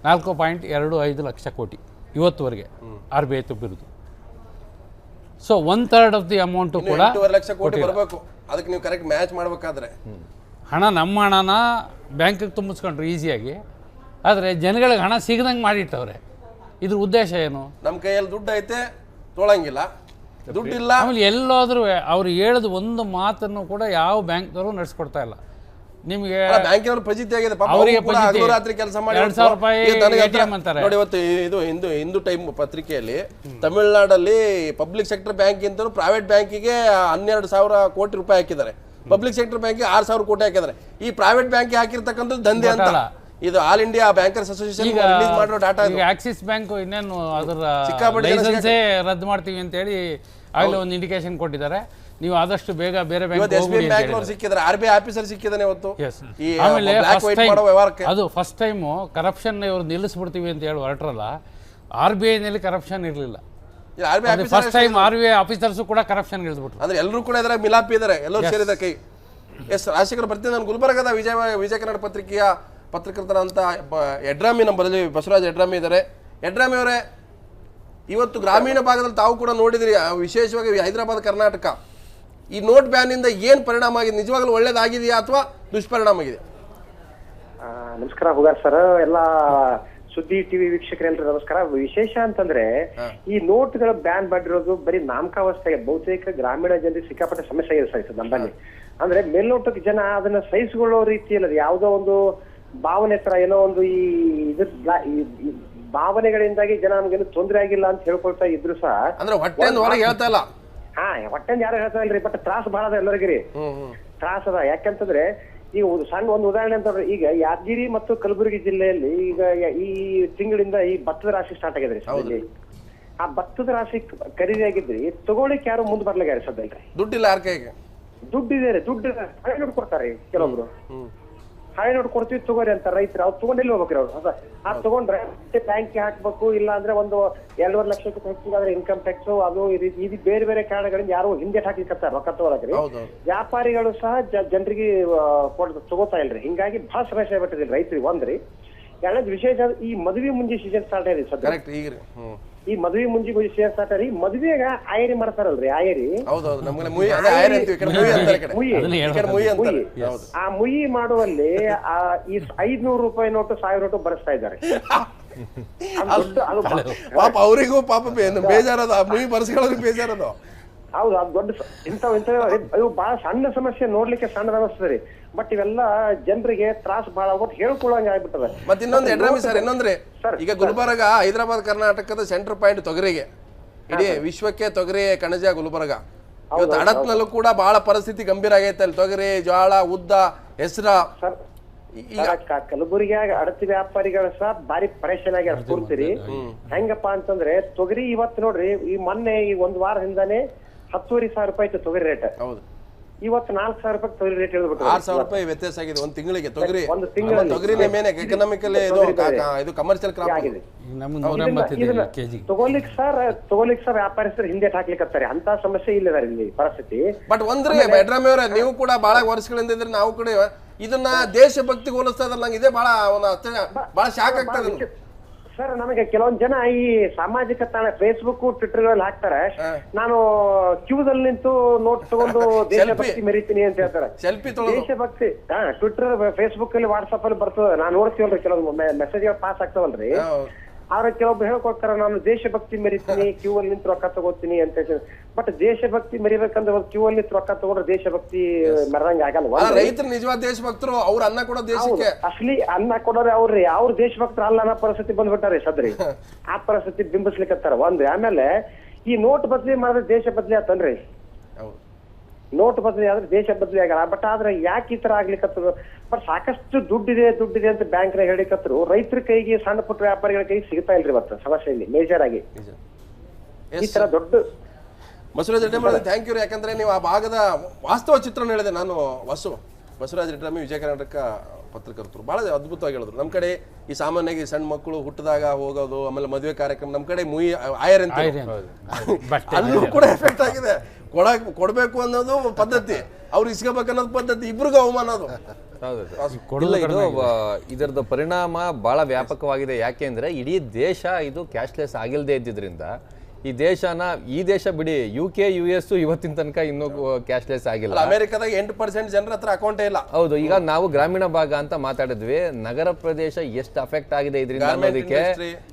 4.25 ಲಕ್ಷ ಕೋಟಿ ಇವತ್ತುವರೆಗೆ RBI ತುಂಬಿರೋದು. ಸೊ 1/3 ಆಫ್ ದಿ ಅಮೌಂಟು ಕೂಡ 8.5 ಲಕ್ಷ ಕೋಟಿ ಬರಬೇಕು. ಅದಕ್ಕೆ ನೀವು ಕರೆಕ್ಟ್ ಮ್ಯಾಚ್ ಮಾಡಬೇಕಾದ್ರೆ ಹಣ ನಮ್ಮ ಹಣನ ಬ್ಯಾಂಕಿಗೆ ತುಂಬಿಸ್ಕೊಂಡ್ರು ಈಸಿಯಾಗಿ. ಆದರೆ ಜನಗಳಿಗೆ ಹಣ ಸಿಗದಂಗೆ ಮಾಡಿಟ್ಟವ್ರೆ. ಇದ್ರ ಉದ್ದೇಶ ಏನು? ನಮ್ಮ ಕೈಯಲ್ಲಿ ದುಡ್ಡು ಐತೆ ತೊಳಂಗಿಲ್ಲ, ದುಡ್ಡಿಲ್ಲ. ಆಮೇಲೆ ಎಲ್ಲೋದ್ರೂ ಅವ್ರು ಹೇಳಿದ ಒಂದು ಮಾತನ್ನು ಕೂಡ ಯಾವ ಬ್ಯಾಂಕ್ದವರು ನಡೆಸ್ಕೊಡ್ತಾ ಇಲ್ಲ. ನಿಮಗೆ ಬ್ಯಾಂಕಿನವ್ರು ಫಜಿತಿ ಆಗಿದೆ ಪಾಪ. ಅವರಿಗೆ ಕೂಡ ಹಗಲು ಕೆಲಸ ಮಾಡಿ 2,000 ರೂಪಾಯಿ ATM ಅಂತಾರೆ. ನೋಡಿ ಇವತ್ತು ಇದು ಹಿಂದೂ ಟೈಮ್ ಪತ್ರಿಕೆಯಲ್ಲಿ ತಮಿಳುನಾಡಲ್ಲಿ ಪಬ್ಲಿಕ್ ಸೆಕ್ಟರ್ ಬ್ಯಾಂಕ್ ಇಂತ ಪ್ರೈವೇಟ್ ಬ್ಯಾಂಕಿಗೆ 12,000 ಕೋಟಿ ರೂಪಾಯಿ ಹಾಕಿದ್ದಾರೆ. ಪಬ್ಲಿಕ್ ಸೆಕ್ಟರ್ ಬ್ಯಾಂಕಿಗೆ 6,000 ಕೋಟಿ ಹಾಕಿದ್ದಾರೆ. ಈ ಪ್ರೈವೇಟ್ ಬ್ಯಾಂಕಿಗೆ ಹಾಕಿರ್ತಕ್ಕಂಥದ್ದು ದಂಧೆ ಅಂತ. ಇದು all India bankers association release ಮಾಡಿರೋ ಡಾಟಾ. ಈಗ ಆಕ್ಸಿಸ್ ಬ್ಯಾಂಕ್ ಇನ್ನೇನು ಅದರ ಲೈಸೆನ್ಸೇ ರದ್ದು ಮಾಡ್ತೀವಿ ಅಂತ ಹೇಳಿ ಆಗಲೇ ಒಂದು ಇಂಡಿಕೇಶನ್ ಕೊಟ್ಟಿದ್ದಾರೆ. ನೀವು ಆದಷ್ಟು ಬೇಗ ಬೇರೆ ಬ್ಯಾಂಕ್ ಸಿಕ್ಕಿದ್ದಾರೆ, RBI ಆಫೀಸರ್ ಸಿಕ್ಕಿದ್ದಾನೆ ಇವತ್ತು. ಆಮೇಲೆ ಅದು ಫಸ್ಟ್ ಟೈಮು ಕರಪ್ಷನ್ ಇವರು ನಿಲ್ಲಿಸ್ಬಿಡ್ತೀವಿ ಅಂತ ಹೇಳಿ ಹೊರಟ್ರಲ್ಲ. RBI ನಲ್ಲಿ ಕರಪ್ಷನ್ ಇರಲಿಲ್ಲ. ಫಸ್ಟ್ ಟೈಮ್ RBI ಆಫೀಸರ್ಸು ಕೂಡ ಕರಪ್ಷನ್ ಇಳಿದ್ಬಿಟ್ರು. ಅಂದ್ರೆ ಎಲ್ಲರೂ ಕೂಡ ಇದರ ಮಿಲಾಪಿ ಇದ್ದಾರೆ, ಎಲ್ಲರೂ ಸೇರಿದ್ದಾರೆ ಕೈ. ರಾಜಶೇಖರ್ ಬರ್ತೀನಿ. ನಾನು ಗುಲ್ಬರ್ಗದ ವಿಜಯ ಕನ್ನಡ ಪತ್ರಿಕೆಯ ಪತ್ರಕರ್ತರಂತ ಯಡ್ರಾಮಿ ನಂಬರಲ್ಲಿ ಬಸವರಾಜ್ ಯಡ್ರಾಮಿ ಇದ್ದಾರೆ. ಯಡ್ರಾಮಿ ಅವರೇ, ಇವತ್ತು ಗ್ರಾಮೀಣ ಭಾಗದಲ್ಲಿ ತಾವು ಕೂಡ ನೋಡಿದ್ರಿ, ವಿಶೇಷವಾಗಿ ಹೈದರಾಬಾದ್, ಕರ್ನಾಟಕ, ಈ ನೋಟ್ ಬ್ಯಾನ್ ಇಂದ ಏನ್ ಪರಿಣಾಮ ಆಗಿದೆ? ನಿಜವಾಗ್ಲೂ ಒಳ್ಳೇದಾಗಿದೆಯಾ ಅಥವಾ ದುಷ್ಪರಿಣಾಮ ಆಗಿದೆ? ನಮಸ್ಕಾರ ಹುಗಾರ್ ಸರ್, ಎಲ್ಲ ಸುದ್ದಿ ಟಿವಿ ವೀಕ್ಷಕರೆಲ್ಲರೂ ನಮಸ್ಕಾರ. ವಿಶೇಷ ಅಂತಂದ್ರೆ ಈ ನೋಟ್ಗಳ ಬ್ಯಾನ್ ಮಾಡಿರೋದು ಬರೀ ನಾಮಕಾವಸ್ಥೆಗೆ, ಬಹುತೇಕ ಗ್ರಾಮೀಣ ಜನರಿಗೆ ಸಿಕ್ಕಾಪಟ್ಟೆ ಸಮಸ್ಯೆ ಆಗಿದೆ ಸರ್ ನಮ್ಮಲ್ಲಿ. ಅಂದ್ರೆ ಮೇಲ್ನೋಟಕ್ಕೆ ಜನ ಅದನ್ನ ಸಹಿಸಿಕೊಳ್ಳೋ ರೀತಿಯಲ್ಲಿ ಯಾವುದೋ ಒಂದು ಭಾವನೆ ತರ ಏನೋ ಒಂದು ಈ ಭಾವನೆಗಳಿಂದಾಗಿ ಜನ ನಮ್ಗೇನು ತೊಂದರೆ ಆಗಿಲ್ಲ ಅಂತ ಹೇಳ್ಕೊಳ್ತಾ ಇದ್ರು ಸಹ, ಅಂದ್ರೆ ಹೊಟ್ಟೆ ಹೇಳ್ತಾ ಇಲ್ಲ. ಹೊಟ್ಟೆಂದ ಯಾರು ಹೇಳ್ತಾ ಇಲ್ರಿ, ಬಟ್ ತ್ರಾಸ ಬಹಳ ಅದ ಎಲ್ಲರಿಗಿರಿ, ತ್ರಾಸ ಅದ. ಯಾಕಂತಂದ್ರೆ ಈಗ ಸಣ್ಣ ಒಂದು ಉದಾಹರಣೆ ಅಂತಂದ್ರೆ, ಈಗ ಯಾದಗಿರಿ ಮತ್ತು ಕಲಬುರಗಿ ಜಿಲ್ಲೆಯಲ್ಲಿ ಈಗ ಈ ತಿಂಗಳಿಂದ ಈ ಭತ್ತದ ರಾಶಿ ಸ್ಟಾರ್ಟ್ ಆಗಿದ್ರಿ. ಆ ಭತ್ತದ ರಾಶಿ ಖರೀದಿ ಆಗಿದ್ರಿ, ತಗೊಳ್ಳಿಕ್ ಯಾರು ಮುಂದ್ ಬರ್ಲಾಗ್ಯಾರ ಸದ್ಯಲ್ರಿ. ದುಡ್ಡಿಲ್ಲ, ಯಾರ ಕೈಗೆ ದುಡ್ಡಿದೆ, ದುಡ್ಡು ಹಳೆ ನೋಡ್ ಕೊಡ್ತಾರೆ ಕೆಲವೊಬ್ರು. ಹಳೆ ನೋಡ್ ಕೊಡ್ತೀವಿ ತಗೋರಿ ಅಂತ ರೈತರು, ಅವ್ರು ತಗೊಂಡೆಲ್ಲಿ ಹೋಗ್ಬೇಕ್ರಿ ಅವ್ರು. ಆ ತಗೊಂಡ್ರೆ ಬ್ಯಾಂಕ್ಗೆ ಹಾಕ್ಬೇಕು, ಇಲ್ಲ ಅಂದ್ರೆ ಒಂದು 2.5 ಲಕ್ಷಕ್ಕೆ ಹೆಚ್ಚಿಗಾದ್ರೆ ಇನ್ಕಮ್ ಟ್ಯಾಕ್ಸ್ ಅದು ಇದು ಬೇರೆ ಬೇರೆ ಕಾರಣಗಳಿಂದ ಯಾರು ಹಿಂದೆ ಹಾಕ್ಲಿಕ್ಕೆ ರೊಕ್ಕ ತಗೊಳಕ್ರಿ. ವ್ಯಾಪಾರಿಗಳು ಸಹ ಜನರಿಗೆ ತಗೋತಾ ಇಲ್ರಿ. ಹಿಂಗಾಗಿ ಬಹಳ ಸಮಸ್ಯೆ ಆಗ್ಬಿಟ್ಟಿದ್ರಿ ರೈತರಿಗೆ. ಒಂದ್ರಿ, ಎರಡನೇದು ವಿಶೇಷ ಈ ಮದುವೆ ಮುಂಜಿ ಸೀಸನ್ ಸ್ಟಾರ್ಟ್ ಆಗಿದೆ ಸದ್ಯ. ಈ ಮದುವೆ ಮುಂಜಿ ಸೀಸನ್ ಸ್ಟಾರ್ಟ್ ಆಗಿ ಮದುವೆಗ ಆಯರಿ ಮಾಡ್ತಾರಲ್ರಿ, ಆಯರಿ. ಆ ಮುಯಿ ಮಾಡುವಲ್ಲಿ ಈ 500 ರೂಪಾಯಿ ನೋಟು 1000 ನೋಟು ಬರೆಸ್ತಾ ಇದ್ದಾರೆ. ಪಾಪ ಅವರಿಗೂ ಪಾಪ ಬೇಜಾರದ, ಮುಯಿ ಬರ್ಸ್ಕೊಳ್ಳೋದು ಬೇಜಾರದು. ಹೌದು, ಅದು ದೊಡ್ಡ ಇವು ಬಹಳ ಸಣ್ಣ ಸಮಸ್ಯೆ, ನೋಡ್ಲಿಕ್ಕೆ ಸಣ್ಣ ಅನಿಸ್ತದೆ, ಬಟ್ ಇವೆಲ್ಲ ಜನರಿಗೆ ತ್ರಾಸ ಬಹಳ ಹೇಳ್ಕೊಳ್ಳಂಗ ಆಗ್ಬಿಟ್ಟದ. ಮತ್ತೆ ಇನ್ನೊಂದು ಯಡ್ರಾಮಿ ಸರ್, ಇನ್ನೊಂದ್ರೆ ಈಗ ಗುಲ್ಬರ್ಗ, ಹೈದರಾಬಾದ್, ಕರ್ನಾಟಕದ ಸೆಂಟರ್ ಪಾಯಿಂಟ್ ತೊಗರಿಗೆ, ಇಡೀ ವಿಶ್ವಕ್ಕೆ ತೊಗರಿ ಕಣಜ ಗುಲ್ಬರ್ಗ. ಇವತ್ತು ಅಡತ್ನಲ್ಲೂ ಕೂಡ ಬಹಳ ಪರಿಸ್ಥಿತಿ ಗಂಭೀರ ಆಗೈತೆ ಅಲ್ಲಿ. ತೊಗರಿ, ಜೋಳ, ಉದ್ದ, ಹೆಸರ. ಕಲಬುರಗಿಯಾಗ ಅಡತಿ ವ್ಯಾಪಾರಿಗಳು ಸಹ ಬಾರಿ ಪರೇಶಾನ್ ಆಗಿ ಕೂರ್ತೀರಿ. ಹೆಂಗಪ್ಪ ಅಂತಂದ್ರೆ ತೊಗರಿ ಇವತ್ತು ನೋಡ್ರಿ, ಈ ಮೊನ್ನೆ ಈ 1 ವಾರ ಹಿಂದಾನೆ 10,500 ರೂಪಾಯಿ ಇತ್ತು ತೊಗರಿ ರೇಟ್. ಇವತ್ತು 4,000 ರೂಪಾಯಿ ತೊಗರಿ ರೇಟ್ ಹೇಳ್ಬಿಟ್ಟು 6,000 ರೂಪಾಯಿ ವ್ಯತ್ಯಾಸ ಆಗಿದೆ ಒಂದು ತಿಂಗಳಿಗೆ. ತೊಗರಿ ಒಂದು ತಿಂಗಳಲ್ಲಿ ತೊಗರಿನೇ ಮೇನ್ ಎಕನಾಮಿಕಲಿ ಇದು ಕಮರ್ಷಿಯಲ್ ಕ್ರಾಪ್ ಆಗಿದೆ. ತಗೊಳ್ಲಿಕ್ಕೆ ಸರ್ ವ್ಯಾಪಾರಸ್ಥರು ಹಿಂದೆ ಹಾಕ್ಲಿಕ್ಕೆ ಅಂತ ಸಮಸ್ಯೆ ಇಲ್ಲ ಇಲ್ಲಿ ಪರಿಸ್ಥಿತಿ. ಬಟ್ ಒಂದ್ರಿ ಬೆಡ್ರಾಮಿ ಅವರೇ, ನೀವು ಕೂಡ ಬಹಳ ವರ್ಷಗಳಿಂದ ಇದ್ರೆ, ನಾವು ಕೂಡ ಇದನ್ನ ದೇಶಭಕ್ತಿಗೆ ಹೋಲಿಸ್ತಾ ಇದ್ರೆ ನಂಗೆ ಇದೇ ಬಹಳ ಶಾಕ್ ಆಗ್ತದೆ ಸರ್. ನಮಗೆ ಕೆಲವೊಂದ್ ಜನ ಈ ಸಾಮಾಜಿಕ ತಾಣ ಫೇಸ್ಬುಕ್, ಟ್ವಿಟರ್ ಗಳಲ್ಲಿ ಹಾಕ್ತಾರೆ, ನಾನು ಕ್ಯೂದಲ್ಲಿ ನಿಂತು ನೋಟ್ ತಗೊಂಡು ದೇಶಭಕ್ತಿ ಮೆರಿತೀನಿ ಅಂತ ಹೇಳ್ತಾರೆ. ದೇಶಭಕ್ತಿ ಟ್ವಿಟರ್, ಫೇಸ್ಬುಕ್ ಅಲ್ಲಿ, ವಾಟ್ಸ್ಆಪ್ ಅಲ್ಲಿ ಬರ್ತದೆ, ನಾನ್ ನೋಡ್ತೀವಲ್ರಿ ಕೆಲವೊಂದು ಮೆಸೇಜ್ ಗಳು ಪಾಸ್ ಆಗ್ತಾವಲ್ರಿ. ಆದ್ರೆ ಕೆಲವೊಬ್ರು ಹೇಳ್ಕೊಡ್ತಾರ, ನಾನು ದೇಶಭಕ್ತಿ ಮೆರಿತೀನಿ, ಕ್ಯೂ ಅಲ್ಲಿ ನಿಂತು ರೊಕ್ಕ ತಗೋತೀನಿ ಅಂತ. ಬಟ್ ದೇಶಭಕ್ತಿ ಮೆರಿಬೇಕಂದ್ರೆ ಒಂದು ಕ್ಯೂ ಅಲ್ಲಿ ನಿಂತು ರೊಕ್ಕ ತಗೊಂಡ್ರೆ ದೇಶಭಕ್ತಿ ಮೆರದಂಗ ಆಗಲ್ಲ. ರೈತರು ನಿಜವಾದ ದೇಶಭಕ್ತರು, ಅವ್ರ ಅನ್ನ ಕೊಡೋ ದೇಶಕ್ಕೆ ಅಸಲಿ ಅನ್ನ ಕೊಡೋರೆ ಅವ್ರಿ, ಅವ್ರ ದೇಶಭಕ್ತರು ಅಲ್ಲ ಅನ್ನೋ ಪರಿಸ್ಥಿತಿ ಬಂದ್ಬಿಟ್ಟಾರೆ ಸದ್ರಿ. ಆ ಪರಿಸ್ಥಿತಿ ಬಿಂಬಿಸ್ಲಿಕ್ಕತ್ತಾರ ಒಂದ್. ಆಮೇಲೆ ಈ ನೋಟ್ ಬದ್ಲಿ ಮಾಡಿದ್ರೆ ದೇಶ ಬದ್ಲಿ ಆತನ್ರಿ. ನೋಟ್ ಬದ್ಲಿ ಆದ್ರೆ ದೇಶ ಬದ್ಲಿ ಆಗಲ್ಲ. ಬಟ್ ಆದ್ರೆ ಯಾಕೆ ಈ ತರ ಆಗ್ಲಿಕ್ಕತ್ತದ? ಬಟ್ ಸಾಕಷ್ಟು ದುಡ್ಡಿದೆ ಅಂತ ಬ್ಯಾಂಕ್ನಾಗ ಹೇಳಿಕತ್ರು, ರೈತರ ಕೈಗೆ, ಸಣ್ಣ ಪುಟ್ಟ ವ್ಯಾಪಾರಿಗಳ ಕೈಗೆ ಸಿಗ್ತಾ ಇಲ್ರಿ ಇವತ್ತು ಸಮಸ್ಯೆ ಇಲ್ಲಿ ಮೇಜರ್ ಆಗಿ. ಈ ತರ ದೊಡ್ಡ ಬಸವರಾಜ್ ರೆಡ್ಡಿ, ಥ್ಯಾಂಕ್ ಯು. ಯಾಕಂದ್ರೆ ನೀವು ಆ ಭಾಗದ ವಾಸ್ತವ ಚಿತ್ರಣ ಹೇಳಿದೆ. ನಾನು ಬಸವರಾಜ್ ರೆಡ್ಡಿ, ವಿಜಯ ಕರ್ನಾಟಕ ಪತ್ರಕರ್ತರು, ಬಹಳ ಅದ್ಭುತವಾಗಿ ಹೇಳಿದ್ರು. ನಮ್ಮ ಕಡೆ ಈ ಸಾಮಾನ್ಯವಾಗಿ ಸಣ್ಣ ಮಕ್ಕಳು ಹುಟ್ಟಿದಾಗ ಹೋಗೋದು, ಆಮೇಲೆ ಮದುವೆ ಕಾರ್ಯಕ್ರಮ, ನಮ್ಮ ಕಡೆ ಮುಯಿ ಆಯರ್ ಅಂತ ಅಲ್ಲೂ ಕೂಡ ಎಫೆಕ್ಟ್ ಆಗಿದೆ. ಕೊಡ್ಬೇಕು ಅನ್ನೋದು ಪದ್ಧತಿ, ಅವ್ರು ಇಸ್ಕೋಬೇಕು ಅನ್ನೋದು ಪದ್ಧತಿ, ಇಬ್ರಿಗೂ ಅವಮಾನ ಅದು. ಇದರದ ಪರಿಣಾಮ ಬಹಳ ವ್ಯಾಪಕವಾಗಿದೆ. ಯಾಕೆಂದ್ರೆ ಇಡೀ ದೇಶ ಇದು ಕ್ಯಾಶ್ಲೆಸ್ ಆಗಿಲ್ಲದೆ ಇದ್ದಿದ್ರಿಂದ ಈ ದೇಶ ಬಿಡಿ UK US ಇವತ್ತಿನ ತನಕ ಇನ್ನೂ ಕ್ಯಾಶ್ಲೆಸ್ ಆಗಿಲ್ಲ. ಅಮೆರಿಕದಾಗ 8% ಜನರ ಹತ್ರ ಅಕೌಂಟೇ ಇಲ್ಲ. ಹೌದು, ಈಗ ನಾವು ಗ್ರಾಮೀಣ ಭಾಗ ಅಂತ ಮಾತಾಡಿದ್ವಿ. ನಗರ ಪ್ರದೇಶ ಎಷ್ಟು ಅಫೆಕ್ಟ್ ಆಗಿದೆ ಇದರಿಂದ ಅನ್ನೋದಕ್ಕೆ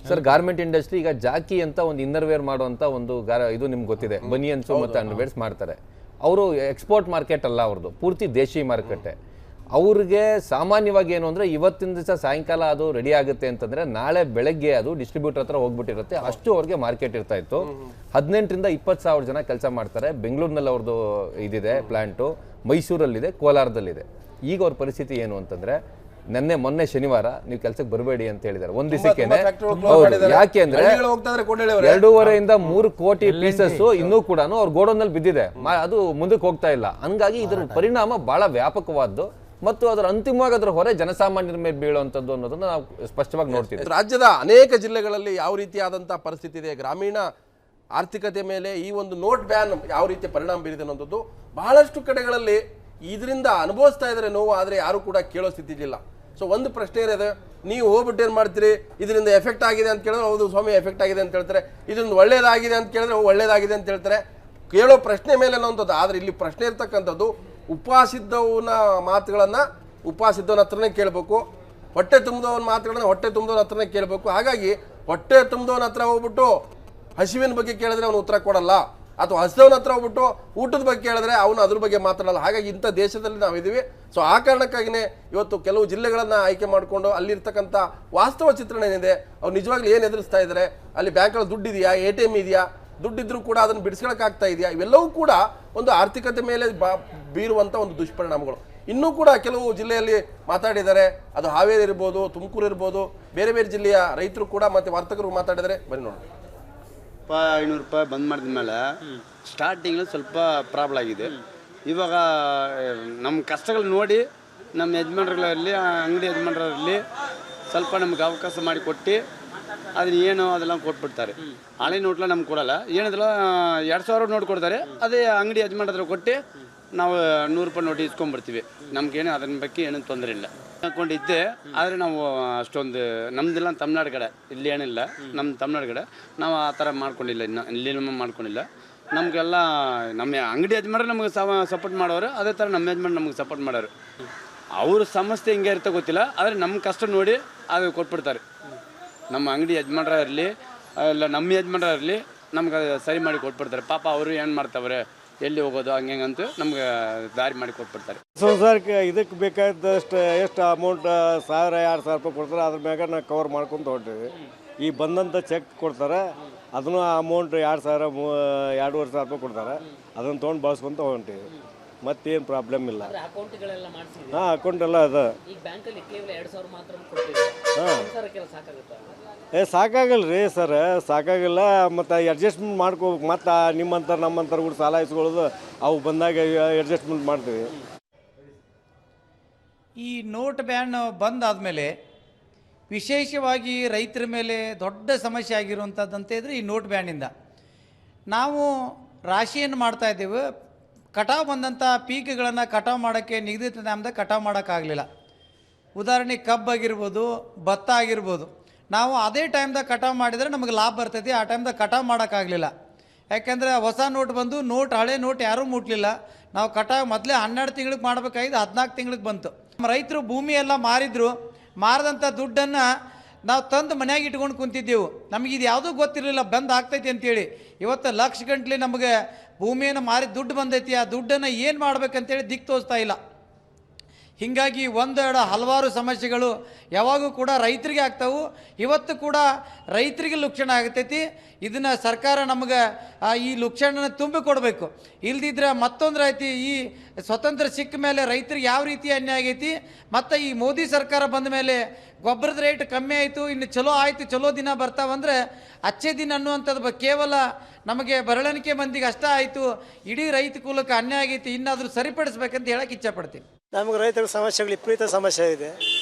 ಸರ್, ಗಾರ್ಮೆಂಟ್ ಇಂಡಸ್ಟ್ರಿ ಈಗ ಜಾಕಿ ಅಂತ ಒಂದು ಇನ್ನರ್ ವೇರ್ ಮಾಡುವಂತ ಒಂದು ಇದು ನಿಮ್ಗೆ ಗೊತ್ತಿದೆ, ಬನಿಯನ್ಸು ಮತ್ತೆ ಅಂಡರ್ವೇರ್ಸ್ ಮಾಡ್ತಾರೆ. ಅವರು ಎಕ್ಸ್ಪೋರ್ಟ್ ಮಾರ್ಕೆಟ್ ಅಲ್ಲ, ಅವ್ರದ್ದು ಪೂರ್ತಿ ದೇಶಿ ಮಾರುಕಟ್ಟೆ. ಅವ್ರಿಗೆ ಸಾಮಾನ್ಯವಾಗಿ ಏನು ಅಂದರೆ ಇವತ್ತಿನ ದಿವಸ ಸಾಯಂಕಾಲ ಅದು ರೆಡಿ ಆಗುತ್ತೆ ಅಂತಂದರೆ ನಾಳೆ ಬೆಳಗ್ಗೆ ಅದು ಡಿಸ್ಟ್ರಿಬ್ಯೂಟರ್ ಹತ್ರ ಹೋಗ್ಬಿಟ್ಟಿರುತ್ತೆ. ಅಷ್ಟು ಅವ್ರಿಗೆ ಮಾರ್ಕೆಟ್ ಇರ್ತಾ ಇತ್ತು. 18,000 to 20,000 ಜನ ಕೆಲಸ ಮಾಡ್ತಾರೆ. ಬೆಂಗಳೂರಿನಲ್ಲಿ ಅವ್ರದ್ದು ಇದಿದೆ ಪ್ಲ್ಯಾಂಟು, ಮೈಸೂರಲ್ಲಿದೆ, ಕೋಲಾರದಲ್ಲಿದೆ. ಈಗ ಅವ್ರ ಪರಿಸ್ಥಿತಿ ಏನು ಅಂತಂದರೆ ಮೊನ್ನೆ ಶನಿವಾರ ನೀವು ಕೆಲಸಕ್ಕೆ ಬರಬೇಡಿ ಅಂತ ಹೇಳಿದ್ದಾರೆ ಒಂದು ದಿವಸಕ್ಕೇನೆ. ಯಾಕೆ ಅಂದರೆ 2.5 to 3 ಕೋಟಿ ಪೀಸಸ್ ಇನ್ನೂ ಕೂಡ ಅವ್ರ ಗೋಡೌನ್ನಲ್ಲಿ ಬಿದ್ದಿದೆ, ಅದು ಮುಂದಕ್ಕೆ ಹೋಗ್ತಾ ಇಲ್ಲ. ಹಂಗಾಗಿ ಇದರ ಪರಿಣಾಮ ಬಹಳ ವ್ಯಾಪಕವಾದ್ದು ಮತ್ತು ಅದರ ಅಂತಿಮವಾಗಿ ಅದರ ಹೊರೆ ಜನಸಾಮಾನ್ಯರ ಮೇಲೆ ಬೀಳುವಂಥದ್ದು ಅನ್ನೋದನ್ನು ನಾವು ಸ್ಪಷ್ಟವಾಗಿ ನೋಡ್ತೀವಿ. ರಾಜ್ಯದ ಅನೇಕ ಜಿಲ್ಲೆಗಳಲ್ಲಿ ಯಾವ ರೀತಿಯಾದಂಥ ಪರಿಸ್ಥಿತಿ ಇದೆ, ಗ್ರಾಮೀಣ ಆರ್ಥಿಕತೆ ಮೇಲೆ ಈ ಒಂದು ನೋಟ್ ಬ್ಯಾನ್ ಯಾವ ರೀತಿ ಪರಿಣಾಮ ಬೀರಿದೆ ಅನ್ನೋದು ಬಹಳಷ್ಟು ಕಡೆಗಳಲ್ಲಿ ಇದರಿಂದ ಅನುಭವಿಸ್ತಾ ಇದ್ದಾರೆ ನೋವು. ಆದರೆ ಯಾರು ಕೂಡ ಕೇಳೋ ಸ್ಥಿತಿ ಇಲ್ಲ. ಸೊ ಒಂದು ಪ್ರಶ್ನೆ ಇದೆ, ನೀವು ಹೋಗ್ಬಿಟ್ಟು ಏನು ಮಾಡ್ತೀರಿ, ಇದರಿಂದ ಎಫೆಕ್ಟ್ ಆಗಿದೆ ಅಂತ ಕೇಳಿದ್ರೆ ಹೌದು ಸ್ವಾಮಿ ಎಫೆಕ್ಟ್ ಆಗಿದೆ ಅಂತ ಹೇಳ್ತಾರೆ, ಇದರಿಂದ ಒಳ್ಳೇದಾಗಿದೆ ಅಂತ ಕೇಳಿದ್ರೆ ಒಳ್ಳೇದಾಗಿದೆ ಅಂತ ಹೇಳ್ತಾರೆ. ಕೇಳೋ ಪ್ರಶ್ನೆ ಮೇಲೆ ಅನ್ನೋಂಥದ್ದು. ಆದರೆ ಇಲ್ಲಿ ಪ್ರಶ್ನೆ ಇರ್ತಕ್ಕಂಥದ್ದು ಉಪವಾಸಿದ್ದವನ ಮಾತುಗಳನ್ನು ಉಪವಾಸಿದ್ದವನ ಹತ್ರನೇ ಕೇಳಬೇಕು, ಹೊಟ್ಟೆ ತುಂಬಿದವನ ಮಾತುಗಳನ್ನ ಹೊಟ್ಟೆ ತುಂಬಿದವನ ಹತ್ರನೇ ಕೇಳಬೇಕು. ಹಾಗಾಗಿ ಹೊಟ್ಟೆ ತುಂಬಿದವನ ಹತ್ರ ಹೋಗ್ಬಿಟ್ಟು ಹಸಿವಿನ ಬಗ್ಗೆ ಕೇಳಿದ್ರೆ ಅವನು ಉತ್ತರ ಕೊಡಲ್ಲ, ಅಥವಾ ಹಸಿದವನ ಹತ್ರ ಹೋಗ್ಬಿಟ್ಟು ಊಟದ ಬಗ್ಗೆ ಕೇಳಿದ್ರೆ ಅವನು ಅದ್ರ ಬಗ್ಗೆ ಮಾತಾಡಲ್ಲ. ಹಾಗಾಗಿ ಇಂಥ ದೇಶದಲ್ಲಿ ನಾವಿದ್ದೀವಿ. ಸೊ ಆ ಕಾರಣಕ್ಕಾಗಿಯೇ ಇವತ್ತು ಕೆಲವು ಜಿಲ್ಲೆಗಳನ್ನು ಆಯ್ಕೆ ಮಾಡಿಕೊಂಡು ಅಲ್ಲಿರ್ತಕ್ಕಂಥ ವಾಸ್ತವ ಚಿತ್ರಣ ಏನಿದೆ, ಅವ್ರು ನಿಜವಾಗ್ಲೂ ಏನು ಎದುರಿಸ್ತಾ ಇದ್ದಾರೆ, ಅಲ್ಲಿ ಬ್ಯಾಂಕ್ಗಳಲ್ಲಿ ದುಡ್ಡಿದೆಯಾ, ATM ಇದೆಯಾ, ದುಡ್ಡಿದ್ರೂ ಕೂಡ ಅದನ್ನು ಬಿಡಿಸ್ಕೊಳಕ್ಕಾಗ್ತಾ ಇದೆಯಾ, ಇವೆಲ್ಲವೂ ಕೂಡ ಒಂದು ಆರ್ಥಿಕತೆ ಮೇಲೆ ಬೀರುವಂಥ ಒಂದು ದುಷ್ಪರಿಣಾಮಗಳು. ಇನ್ನೂ ಕೂಡ ಕೆಲವು ಜಿಲ್ಲೆಯಲ್ಲಿ ಮಾತಾಡಿದ್ದಾರೆ. ಅದು ಹಾವೇರಿ ಇರ್ಬೋದು, ತುಮಕೂರು ಇರ್ಬೋದು, ಬೇರೆ ಬೇರೆ ಜಿಲ್ಲೆಯ ರೈತರು ಕೂಡ ಮತ್ತು ವರ್ತಕರು ಮಾತಾಡಿದರೆ ಬನ್ನಿ ನೋಡಿ. ₹500 ಬಂದ್ ಮಾಡಿದ ಮೇಲೆ ಸ್ಟಾರ್ಟಿಂಗ್ಲಿ ಸ್ವಲ್ಪ ಪ್ರಾಬ್ಲಮ್ ಆಗಿದೆ. ಇವಾಗ ನಮ್ಮ ಕಷ್ಟಗಳು ನೋಡಿ ನಮ್ಮ ಯಜಮಾನರುಗಳಲ್ಲಿ ಅಂಗಡಿ ಯಜಮಾನರಲ್ಲಿ ಸ್ವಲ್ಪ ನಮ್ಗೆ ಅವಕಾಶ ಮಾಡಿಕೊಟ್ಟು ಅದನ್ನ ಏನು ಅದೆಲ್ಲ ಕೊಟ್ಬಿಡ್ತಾರೆ. ಹಳೆ ನೋಟ್ಲ ನಮ್ಗೆ ಕೊಡಲ್ಲ, ಏನಿದ್ರಲ್ಲ 2,000 ನೋಟ್ ಕೊಡ್ತಾರೆ. ಅದೇ ಅಂಗಡಿ ಯಜಮಾನ ಹತ್ರ ಕೊಟ್ಟು ನಾವು ₹100 ನೋಟ್ ಇಸ್ಕೊಂಡ್ಬರ್ತೀವಿ. ನಮ್ಗೇನು ಅದನ್ನ ಬಗ್ಗೆ ಏನೂ ತೊಂದರೆ ಇಲ್ಲ. ಹಾಕೊಂಡಿದ್ದೆ, ಆದರೆ ನಾವು ಅಷ್ಟೊಂದು ನಮ್ದೆಲ್ಲ ತಮಿಳ್ನಾಡು ಕಡೆ, ಇಲ್ಲಿ ಏನಿಲ್ಲ, ನಮ್ಮ ತಮಿಳ್ನಾಡು ಕಡೆ ನಾವು ಆ ಥರ ಮಾಡ್ಕೊಂಡಿಲ್ಲ, ಇಲ್ಲಿ ಮಾಡ್ಕೊಂಡಿಲ್ಲ. ನಮಗೆಲ್ಲ ನಮ್ಮ ಅಂಗಡಿ ಯಜಮಾನರು ನಮಗೆ ಸಪೋರ್ಟ್ ಮಾಡೋರು, ಅದೇ ಥರ ನಮ್ಮ ಯಜಮಾನ ನಮಗೆ ಸಪೋರ್ಟ್ ಮಾಡೋರು. ಅವ್ರ ಸಮಸ್ಯೆ ಹಿಂಗೆ ಇರ್ತಾ ಗೊತ್ತಿಲ್ಲ, ಆದರೆ ನಮ್ಮ ಕಷ್ಟ ನೋಡಿ ಅದು ಕೊಟ್ಬಿಡ್ತಾರೆ. ನಮ್ಮ ಅಂಗಡಿ ಯಜಮಾನರ ಇರಲಿ ಇಲ್ಲ ನಮ್ಮ ಯಜಮಾನರ ಇರಲಿ ನಮ್ಗೆ ಸರಿ ಮಾಡಿ ಕೊಟ್ಬಿಡ್ತಾರೆ. ಪಾಪ ಅವರು ಏನು ಮಾಡ್ತಾವ್ರೆ, ಎಲ್ಲಿ ಹೋಗೋದು ಹಂಗಂತ ನಮ್ಗೆ ದಾರಿ ಮಾಡಿ ಕೊಟ್ಬಿಡ್ತಾರೆ. ಸಂಸಾರಕ್ಕೆ ಇದಕ್ಕೆ ಬೇಕಾದಷ್ಟು ಎಷ್ಟು ಅಮೌಂಟ್ 1,000-2,000 ಕೊಡ್ತಾರೆ, ಅದ್ರ ಮ್ಯಾಗ ನಾವು ಕವರ್ ಮಾಡ್ಕೊಂಡು ಹೊಂಟೀವಿ. ಈ ಬಂದಂಥ ಚೆಕ್ ಕೊಡ್ತಾರೆ, ಅದನ್ನು ಅಮೌಂಟ್ 2,000-2,500 ಕೊಡ್ತಾರೆ, ಅದನ್ನು ತೊಗೊಂಡು ಬಳಸ್ಕೊಂತ ಹೊಂಟೀವಿ. ಮತ್ತೇನು ಪ್ರಾಬ್ಲಮ್ ಇಲ್ಲ. ಹಾಂ, ಅಕೌಂಟ್ ಎಲ್ಲ ಅದ. ಹಾಂ, ಸಾಕಾಗಲ್ಲ ರೀ ಸರ್, ಸಾಕಾಗಿಲ್ಲ. ಮತ್ತು ಅಡ್ಜಸ್ಟ್ಮೆಂಟ್ ಮಾಡ್ಕೋಬೇಕು. ಮತ್ತು ನಿಮ್ಮಂಥವ್ರು ನಮ್ಮಂಥವ್ರು ಕೂಡ ಸಾಲ ಇಸ್ಕೊಳ್ಳೋದು, ಅವು ಬಂದಾಗ ಅಡ್ಜಸ್ಟ್ಮೆಂಟ್ ಮಾಡ್ತೀವಿ. ಈ ನೋಟ್ ಬ್ಯಾನ್ ಬಂದಾದಮೇಲೆ ವಿಶೇಷವಾಗಿ ರೈತರ ಮೇಲೆ ದೊಡ್ಡ ಸಮಸ್ಯೆ ಆಗಿರುವಂಥದ್ದಂತ ಇದ್ರೆ ಈ ನೋಟ್ ಬ್ಯಾನಿಂದ ನಾವು ರಾಶಿಯನ್ನು ಮಾಡ್ತಾ ಇದ್ದೇವೆ. ಕಟಾವು ಬಂದಂಥ ಪೀಕ್ಗಳನ್ನು ಕಟಾವು ಮಾಡೋಕ್ಕೆ ನಿಗದಿತ ಟೈಮ್ದಾಗ ಕಟಾವು ಮಾಡೋಕ್ಕಾಗಲಿಲ್ಲ. ಉದಾಹರಣೆಗೆ ಕಬ್ಬಾಗಿರ್ಬೋದು, ಭತ್ತ ಆಗಿರ್ಬೋದು. ನಾವು ಅದೇ ಟೈಮ್ದಾಗ ಕಟಾವು ಮಾಡಿದರೆ ನಮಗೆ ಲಾಭ ಬರ್ತೈತಿ. ಆ ಟೈಮ್ದಾಗ ಕಟಾವು ಮಾಡೋಕ್ಕಾಗಲಿಲ್ಲ. ಯಾಕೆಂದರೆ ಹೊಸ ನೋಟ್ ಬಂದು ಹಳೆ ನೋಟ್ ಯಾರೂ ಮುಟ್ಲಿಲ್ಲ. ನಾವು ಕಟಾವು ಮೊದಲೇ 12 ತಿಂಗಳಿಗೆ ಮಾಡಬೇಕಾಗಿದ್ದು 14 ತಿಂಗಳಿಗೆ ಬಂತು. ನಮ್ಮ ರೈತರು ಭೂಮಿ ಎಲ್ಲ ಮಾರಿದ್ರು. ಮಾರಿದಂಥ ದುಡ್ಡನ್ನು ನಾವು ತಂದು ಮನೆಯಾಗ ಇಟ್ಕೊಂಡು ಕುಂತಿದ್ದೆವು. ನಮಗಿದು ಯಾವುದೂ ಗೊತ್ತಿರಲಿಲ್ಲ ಬಂದ್ ಆಗ್ತೈತಿ ಅಂತೇಳಿ. ಇವತ್ತು ಲಕ್ಷ ಗಂಟ್ಲೆ ನಮಗೆ ಭೂಮಿಯನ್ನು ಮಾರಿ ದುಡ್ಡು ಬಂದೈತಿ. ಆ ದುಡ್ಡನ್ನು ಏನು ಮಾಡ್ಬೇಕಂತೇಳಿ ದಿಕ್ಕು ತೋರಿಸ್ತಾ ಇಲ್ಲ. ಹೀಗಾಗಿ ಒಂದೆರಡು ಹಲವಾರು ಸಮಸ್ಯೆಗಳು ಯಾವಾಗೂ ಕೂಡ ರೈತರಿಗೆ ಆಗ್ತಾವು. ಇವತ್ತು ಕೂಡ ರೈತರಿಗೆ ಲುಕ್ಷಣ ಆಗ್ತೈತಿ. ಇದನ್ನು ಸರ್ಕಾರ ನಮಗೆ ಈ ಲುಕ್ಷಣನ ತುಂಬಿಕೊಡ್ಬೇಕು. ಇಲ್ದಿದ್ರೆ ಮತ್ತೊಂದು ಐತಿ, ಈ ಸ್ವತಂತ್ರ ಸಿಕ್ಕ ಮೇಲೆ ರೈತರಿಗೆ ಯಾವ ರೀತಿ ಅನ್ಯಾಯ ಆಗೈತಿ. ಮತ್ತು ಈ ಮೋದಿ ಸರ್ಕಾರ ಬಂದ ಮೇಲೆ ಗೊಬ್ಬರದ ರೇಟ್ ಕಮ್ಮಿ ಆಯಿತು, ಇನ್ನು ಚಲೋ ಆಯಿತು, ಚಲೋ ದಿನ ಬರ್ತಾವಂದರೆ ಅಚ್ಚೇ ದಿನ ಅನ್ನುವಂಥದ್ದು ಕೇವಲ ನಮಗೆ ಬರವಣಿಗೆ ಮಂದಿಗೆ ಅಷ್ಟ ಆಯಿತು. ಇಡೀ ರೈತ ಕುಲಕ್ಕೆ ಅನ್ಯಾಯ ಆಗೈತಿ. ಇನ್ನಾದರೂ ಸರಿಪಡಿಸ್ಬೇಕಂತ ಹೇಳಕ್ಕೆ ಇಚ್ಛೆಪಡ್ತೀನಿ. ನಮಗೆ ರೈತರ ಸಮಸ್ಯೆಗಳು ವಿಪರೀತ ಸಮಸ್ಯೆ ಇದೆ.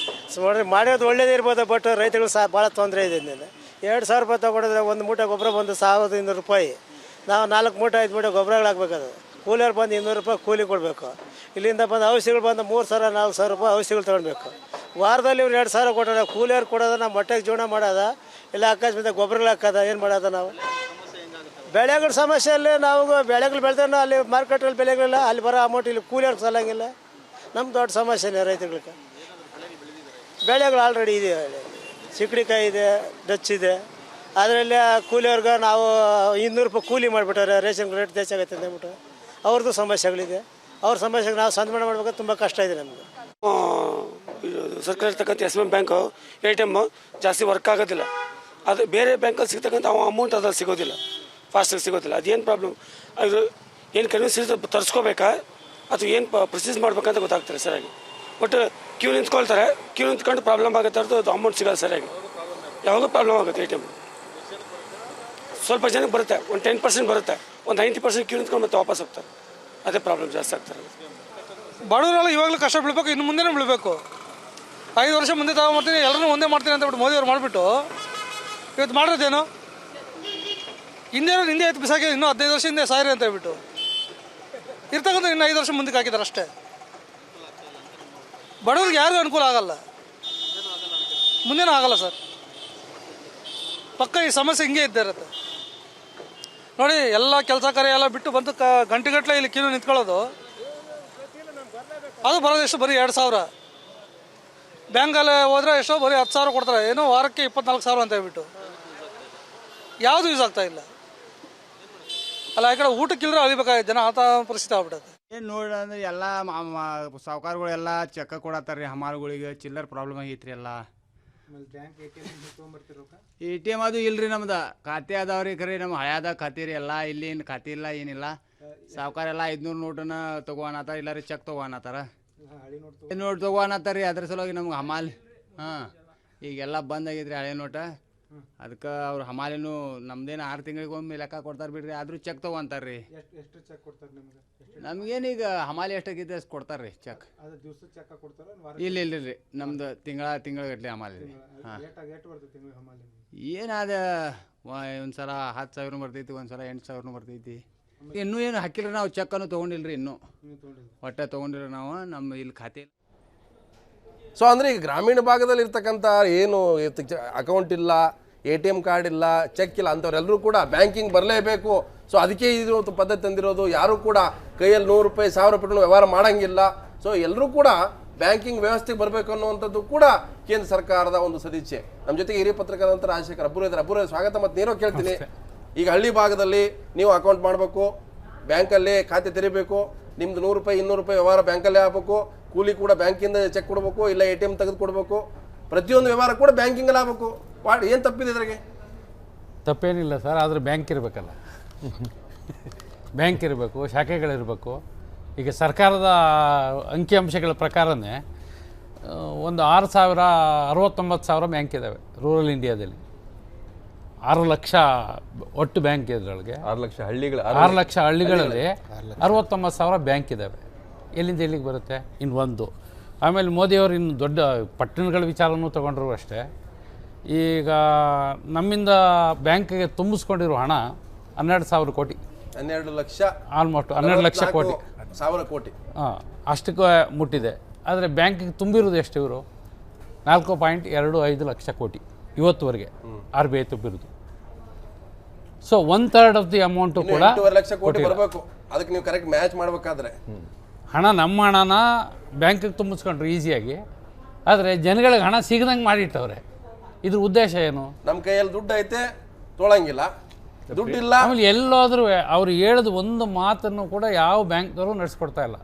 ಸುಮಾರು ಮಾಡೋದು ಒಳ್ಳೇದೇ ಇರ್ಬೋದು, ಬಟ್ ರೈತಗಳು ಭಾಳ ತೊಂದರೆ ಇದೆ. 2,000 ತೊಗೊಂಡಿದ್ರೆ ಒಂದು ಮೂಟೆ ಗೊಬ್ಬರ ಬಂದು ₹1,200. ನಾವು 4 ಮೂಟೆ 5 ಮೂಟೆ ಗೊಬ್ಬರಗಳು ಹಾಕ್ಬೇಕದು. ಕೂಲಿಯವ್ರು ಬಂದು ₹200 ಕೂಲಿ ಕೊಡಬೇಕು. ಇಲ್ಲಿಂದ ಬಂದು ಔಷಧಿಗಳು ಬಂದು ₹3,000-4,000 ಔಷಧಿಗಳು ತೊಗೊಳ್ಬೇಕು. ವಾರದಲ್ಲಿ ಇವ್ರು 2,000 ಕೊಟ್ಟರೆ ಕೂಲಿಯವ್ರು ಕೊಡೋದು, ನಾವು ಮೊಟ್ಟೆಗೆ ಜೀವನ ಮಾಡೋದ ಇಲ್ಲ ಅಕಸ್ಮಾತ್ ಗೊಬ್ಬರಗಳು ಹಾಕೋದ, ಏನು ಮಾಡೋದ ನಾವು? ಬೆಳೆಗಳ ಸಮಸ್ಯೆಯಲ್ಲಿ ನಾವು ಬೆಳೆಗಳು ಬೆಳೆದ್ರೆ ಅಲ್ಲಿ ಮಾರ್ಕೆಟಲ್ಲಿ ಬೆಲೆಗಳಿಲ್ಲ, ಅಲ್ಲಿ ಬರೋ ಅಮೌಂಟ್ ಇಲ್ಲಿ ಕೂಲಿಯವ್ರಿಗೆ ಸಲ್ಲಂಗಿಲ್ಲ. ನಮ್ಮ ದೊಡ್ಡ ಸಮಸ್ಯೆನೇ ರೈತಗಳಿಗೆ. ಬೆಳೆಗಳು ಆಲ್ರೆಡಿ ಇದೆ, ಚಿಕ್ಕಡಿಕಾಯಿ ಇದೆ, ಡಚ್ ಇದೆ, ಅದರಲ್ಲಿ ಕೂಲಿಯವ್ರಿಗೆ ನಾವು 200 ರೂಪಾಯಿ ಕೂಲಿ ಮಾಡಿಬಿಟ್ಟಾರೆ. ರೇಷನ್ ರೇಟ್ ಹೆಚ್ಚಾಗೈತೆ ಅಂದ್ಬಿಟ್ಟು ಅವ್ರದ್ದು ಸಮಸ್ಯೆಗಳಿದೆ. ಅವ್ರ ಸಮಸ್ಯೆಗೆ ನಾವು ಸಂಧಾನ ಮಾಡ್ಬೇಕಾದ್ರೆ ತುಂಬ ಕಷ್ಟ ಇದೆ ನಮಗೆ. ಸರ್ಕಾರ ಇರ್ತಕ್ಕಂಥ SBI ಬ್ಯಾಂಕು ATM ಜಾಸ್ತಿ ವರ್ಕ್ ಆಗೋದಿಲ್ಲ. ಅದು ಬೇರೆ ಬ್ಯಾಂಕಲ್ಲಿ ಸಿಗ್ತಕ್ಕಂಥ ಅಮೌಂಟ್ ಅದ್ರಲ್ಲಿ ಸಿಗೋದಿಲ್ಲ, ಫಾಸ್ಟಾಗಿ ಸಿಗೋದಿಲ್ಲ. ಅದೇನು ಪ್ರಾಬ್ಲಮ್, ಅದು ಏನು ಕನ್ವಿನ್ಸ್ ತರಿಸ್ಕೋಬೇಕಾ ಅಥವಾ ಏನು ಪ್ರೊಸೀಸ್ ಮಾಡ್ಬೇಕಂತ ಗೊತ್ತಾಗ್ತಾರೆ ಸರಿಯಾಗಿ. ಬಟ್ ಕ್ಯೂ ನಿಂತ್ಕೊಳ್ತಾರೆ, ಕ್ಯೂ ನಿಂತ್ಕೊಂಡು ಪ್ರಾಬ್ಲಮ್ ಆಗುತ್ತೆ ಹೊರತು ಅದು ಅಮೌಂಟ್ ಸಿಗೋದು ಸರಿಯಾಗಿ. ಯಾವಾಗೂ ಪ್ರಾಬ್ಲಮ್ ಆಗುತ್ತೆ. ATM ಸ್ವಲ್ಪ ಜನಕ್ಕೆ ಬರುತ್ತೆ, ಒಂದು 10% ಬರುತ್ತೆ, ಒಂದು 90% ಕ್ಯೂ ನಿಂತ್ಕೊಂಡು ಮತ್ತೆ ವಾಪಸ್ ಹೋಗ್ತಾರೆ. ಅದೇ ಪ್ರಾಬ್ಲಮ್ ಜಾಸ್ತಿ ಆಗ್ತಾರೆ. ಬಡವರೆಲ್ಲ ಇವಾಗಲೂ ಕಷ್ಟ ಬೀಳ್ಬೇಕು, ಇನ್ನು ಮುಂದೆನೇ ಬೀಳಬೇಕು. 5 ವರ್ಷ ಮುಂದೆ ತಗೊಂಬರ್ತೀನಿ, ಎಲ್ಲರೂ ಒಂದೇ ಮಾಡ್ತೀನಿ ಅಂತ ಬಿಟ್ಟು ಮೋದಿಯವ್ರು ಮಾಡಿಬಿಟ್ಟು ಇವತ್ತು ಮಾಡಿರೋದೇನು? ಹಿಂದೆ ಎತ್ತು ಬಿಸಾಕಿ ಇನ್ನೂ 15 ವರ್ಷ ಹಿಂದೆ ಸಾಯಿರಿ ಅಂತ ಹೇಳ್ಬಿಟ್ಟು ಇರ್ತಕ್ಕಂಥ ಇನ್ನು 5 ವರ್ಷ ಮುಂದಕ್ಕೆ ಹಾಕಿದ್ದಾರೆ ಅಷ್ಟೇ. ಬಡವ್ರಿಗೆ ಯಾರಿಗೂ ಅನುಕೂಲ ಆಗಲ್ಲ, ಮುಂದೇನೂ ಆಗಲ್ಲ ಸರ್. ಪಕ್ಕ ಈ ಸಮಸ್ಯೆ ಹಿಂಗೆ ಇದ್ದೇ ಇರುತ್ತೆ ನೋಡಿ. ಎಲ್ಲ ಕೆಲಸ ಕಾರ್ಯ ಎಲ್ಲ ಬಿಟ್ಟು ಬಂದು ಗಂಟೆಗಟ್ಟಲೆ ಇಲ್ಲಿ ಕ್ಯೂ ನಿಂತ್ಕೊಳ್ಳೋದು, ಅದು ಬರೋದು ಎಷ್ಟು? ಬರೀ 2,000. ಬ್ಯಾಂಕಲ್ಲಿ ಹೋದರೆ ಎಷ್ಟೋ ಬರೀ 10,000 ಕೊಡ್ತಾರೆ, ಏನೋ ವಾರಕ್ಕೆ 24,000 ಅಂತ ಹೇಳ್ಬಿಟ್ಟು ಯಾವುದು ಯೂಸ್ ಆಗ್ತಾ ಇಲ್ಲ ಅಲ್ಲ. ಈ ಕಡೆ ಊಟಕ್ಕಿಲ್ಲದ್ರೆ ಅಳಿಬೇಕಾಗಿತ್ತು ಜನ, ಆತ ಪರಿಸ್ಥಿತಿ ಆಗ್ಬಿಟ್ಟದೆ. ಏನು ನೋಡಿ ಅಂದ್ರೆ ಎಲ್ಲ ಸಾವುಕಾರಗಳೆಲ್ಲ ಚೆಕ್ಕ ಕೊಡತ್ತಾರ ರೀ. ಹಮಾರುಗಳಿಗೆ ಚಿಲ್ಲರ್ ಪ್ರಾಬ್ಲಮ್ ಆಗೈತ್ರಿ ಎಲ್ಲ. ATM ಅದು ಇಲ್ರಿ, ನಮ್ದು ಖಾತೆ ಅದಾವ್ರಿ. ಖರೀ ನಮ್ಮ ಹಳ್ಯಾದ ಖಾತೆ ರೀ ಎಲ್ಲ. ಇಲ್ಲಿ ಏನು ಖಾತೆ ಇಲ್ಲ, ಏನಿಲ್ಲ. ಸಾವುಕಾರೆಲ್ಲ 500 ನೋಟನ್ನ ತೊಗೋನತ್ತಾರ, ಇಲ್ಲ ರೀ ಚೆಕ್ ತೊಗೋನತ್ತಾರ. ನೋಟ್ ತೊಗೋನತ್ತಾರ ರೀ. ಅದ್ರ ಸಲುವಾಗಿ ನಮ್ಗೆ ಹಮಾಲ್ ಈಗೆಲ್ಲ ಬಂದ್ ಆಗೈತ್ರಿ ಹಳೆ ನೋಟ. ಅದಕ್ಕೆ ಅವ್ರು ಹಮಾಲಿನೂ ನಮ್ದೇನು 6 ತಿಂಗಳಿಗೊಮ್ಮೆ ಲೆಕ್ಕ ಕೊಡ್ತಾರೆ ಬಿಡ್ರಿ, ಆದರೂ ಚೆಕ್ ತೊಗೊಂತಾರೆ ರೀ. ನಮ್ಗೇನೀಗ ಹಮಾಲಿ ಎಷ್ಟಾಗೈತೆ ಅಷ್ಟು ಕೊಡ್ತಾರೆ ರೀ ಚೆಕ್. ಇಲ್ಲ ರೀ, ನಮ್ದು ತಿಂಗಳಗಟ್ಲೆ ಹಮಾಲಿ ರೀ. ಹಾಂ, ಏನಾದ ಒಂದ್ಸಲ 10,000 ಬರ್ತೈತಿ, ಒಂದ್ಸಲ 8,000 ಬರ್ತೈತಿ. ಇನ್ನೂ ಏನು ಹಾಕಿಲ್ಲ ನಾವು, ಚೆಕ್ಕನ್ನು ತೊಗೊಂಡಿಲ್ರಿ ಇನ್ನೂ. ಒಟ್ಟೆ ತೊಗೊಂಡಿಲ್ಲ ನಾವು, ನಮ್ಮ ಇಲ್ಲಿ ಖಾತೆ. ಸೊ ಅಂದರೆ ಈಗ ಗ್ರಾಮೀಣ ಭಾಗದಲ್ಲಿ ಇರ್ತಕ್ಕಂಥ ಏನು ಅಕೌಂಟ್ ಇಲ್ಲ, ATM ಕಾರ್ಡ್ ಇಲ್ಲ, ಚೆಕ್ ಇಲ್ಲ ಅಂಥವ್ರೆಲ್ಲರೂ ಕೂಡ ಬ್ಯಾಂಕಿಂಗ್ ಬರಲೇಬೇಕು. ಸೊ ಅದಕ್ಕೆ ಇದು ಪದ್ಧತಿ ತಂದಿರೋದು. ಯಾರೂ ಕೂಡ ಕೈಯಲ್ಲಿ 100 ರೂಪಾಯಿ 1,000 ರೂಪಾಯಿ ವ್ಯವಹಾರ ಮಾಡೋಂಗಿಲ್ಲ. ಸೊ ಎಲ್ಲರೂ ಕೂಡ ಬ್ಯಾಂಕಿಂಗ್ ವ್ಯವಸ್ಥೆಗೆ ಬರಬೇಕು ಅನ್ನುವಂಥದ್ದು ಕೂಡ ಕೇಂದ್ರ ಸರ್ಕಾರದ ಒಂದು ಸದಿಚ್ಛೆ. ನಮ್ಮ ಜೊತೆಗೆ ಹಿರಿಯ ಪತ್ರಕರ್ತ ರಾಜಶೇಖರ್ ಅಬ್ಬೂರು ಇದ್ದಾರೆ. ಅಬ್ಬೂರು ಸ್ವಾಗತ. ಮತ್ತು ನೀರೋ ಕೇಳ್ತೀನಿ, ಈಗ ಹಳ್ಳಿ ಭಾಗದಲ್ಲಿ ನೀವು ಅಕೌಂಟ್ ಮಾಡಬೇಕು, ಬ್ಯಾಂಕಲ್ಲಿ ಖಾತೆ ತೆರಿಬೇಕು, ನಿಮ್ದು 100 ರೂಪಾಯಿ 200 ರೂಪಾಯಿ ವ್ಯವಹಾರ ಬ್ಯಾಂಕಲ್ಲೇ ಆಗಬೇಕು, ಕೂಲಿ ಕೂಡ ಬ್ಯಾಂಕಿಂದ ಚೆಕ್ ಕೊಡಬೇಕು, ಇಲ್ಲ ATM ತೆಗೆದು ಕೊಡಬೇಕು, ಪ್ರತಿಯೊಂದು ವ್ಯವಹಾರ ಕೂಡ ಬ್ಯಾಂಕಿಂಗಲ್ಲಿ ಆಗಬೇಕು. ಏನು ತಪ್ಪಿದೆ ಇದ್ರಾಗೆ? ತಪ್ಪೇನಿಲ್ಲ ಸರ್, ಆದರೆ ಬ್ಯಾಂಕ್ ಇರಬೇಕಲ್ಲ. ಬ್ಯಾಂಕ್ ಇರಬೇಕು, ಶಾಖೆಗಳಿರಬೇಕು. ಈಗ ಸರ್ಕಾರದ ಅಂಕಿಅಂಶಗಳ ಪ್ರಕಾರನೇ ಒಂದು 6,069,000 ಬ್ಯಾಂಕ್ ಇದ್ದಾವೆ ರೂರಲ್ ಇಂಡಿಯಾದಲ್ಲಿ. 6 ಲಕ್ಷ ಒಟ್ಟು ಬ್ಯಾಂಕ್ ಇದರೊಳಗೆ. 6 ಲಕ್ಷ ಹಳ್ಳಿಗಳ 6 ಲಕ್ಷ ಹಳ್ಳಿಗಳಲ್ಲಿ 69,000 ಬ್ಯಾಂಕ್ ಇದ್ದಾವೆ. ಎಲ್ಲಿಂದ ಎಲ್ಲಿಗೆ ಬರುತ್ತೆ? ಇನ್ನು ಒಂದು. ಆಮೇಲೆ ಮೋದಿಯವರು ಇನ್ನು ದೊಡ್ಡ ಪಟ್ಟಣಗಳ ವಿಚಾರನೂ ತೊಗೊಂಡ್ರು ಅಷ್ಟೇ. ಈಗ ನಮ್ಮಿಂದ ಬ್ಯಾಂಕಿಗೆ ತುಂಬಿಸ್ಕೊಂಡಿರೋ ಹಣ 12,000 ಕೋಟಿ. 12 ಲಕ್ಷ, ಆಲ್ಮೋಸ್ಟ್ 12 ಲಕ್ಷ ಕೋಟಿ, 1,000 ಕೋಟಿ. ಹಾಂ, ಅಷ್ಟಕ್ಕೆ ಮುಟ್ಟಿದೆ. ಆದರೆ ಬ್ಯಾಂಕಿಗೆ ತುಂಬಿರೋದು ಎಷ್ಟು? ಇವರು 4.25 ಲಕ್ಷ ಕೋಟಿ ಇವತ್ತುವರೆಗೆ RBI ತುಂಬಿರೋದು. ಸೊ 1/3 ಆಫ್ ದಿ ಅಮೌಂಟು ಕೂಡ 2.5 ಲಕ್ಷ ಕೋಟಿ ಬರಬೇಕು. ಅದಕ್ಕೆ ನೀವು ಕರೆಕ್ಟ್ ಮ್ಯಾಚ್ ಮಾಡಬೇಕಾದ್ರೆ ಹಣ ನಮ್ಮ ಹಣನ ಬ್ಯಾಂಕಿಗೆ ತುಂಬಿಸ್ಕೊಂಡ್ರು ಈಸಿಯಾಗಿ. ಆದರೆ ಜನಗಳಿಗೆ ಹಣ ಸಿಗದಂಗೆ ಮಾಡಿಟ್ಟವ್ರೆ. ಇದ್ರ ಉದ್ದೇಶ ಏನು? ನಮ್ಮ ಕೈಯಲ್ಲಿ ದುಡ್ಡು ಐತೆ, ತೊಳಂಗಿಲ್ಲ, ದುಡ್ಡಿಲ್ಲ. ಆಮೇಲೆ ಎಲ್ಲೋದ್ರೂ ಅವ್ರು ಹೇಳಿದ ಒಂದು ಮಾತನ್ನು ಕೂಡ ಯಾವ ಬ್ಯಾಂಕ್ದವರು ನಡೆಸ್ಕೊಡ್ತಾ ಇಲ್ಲ.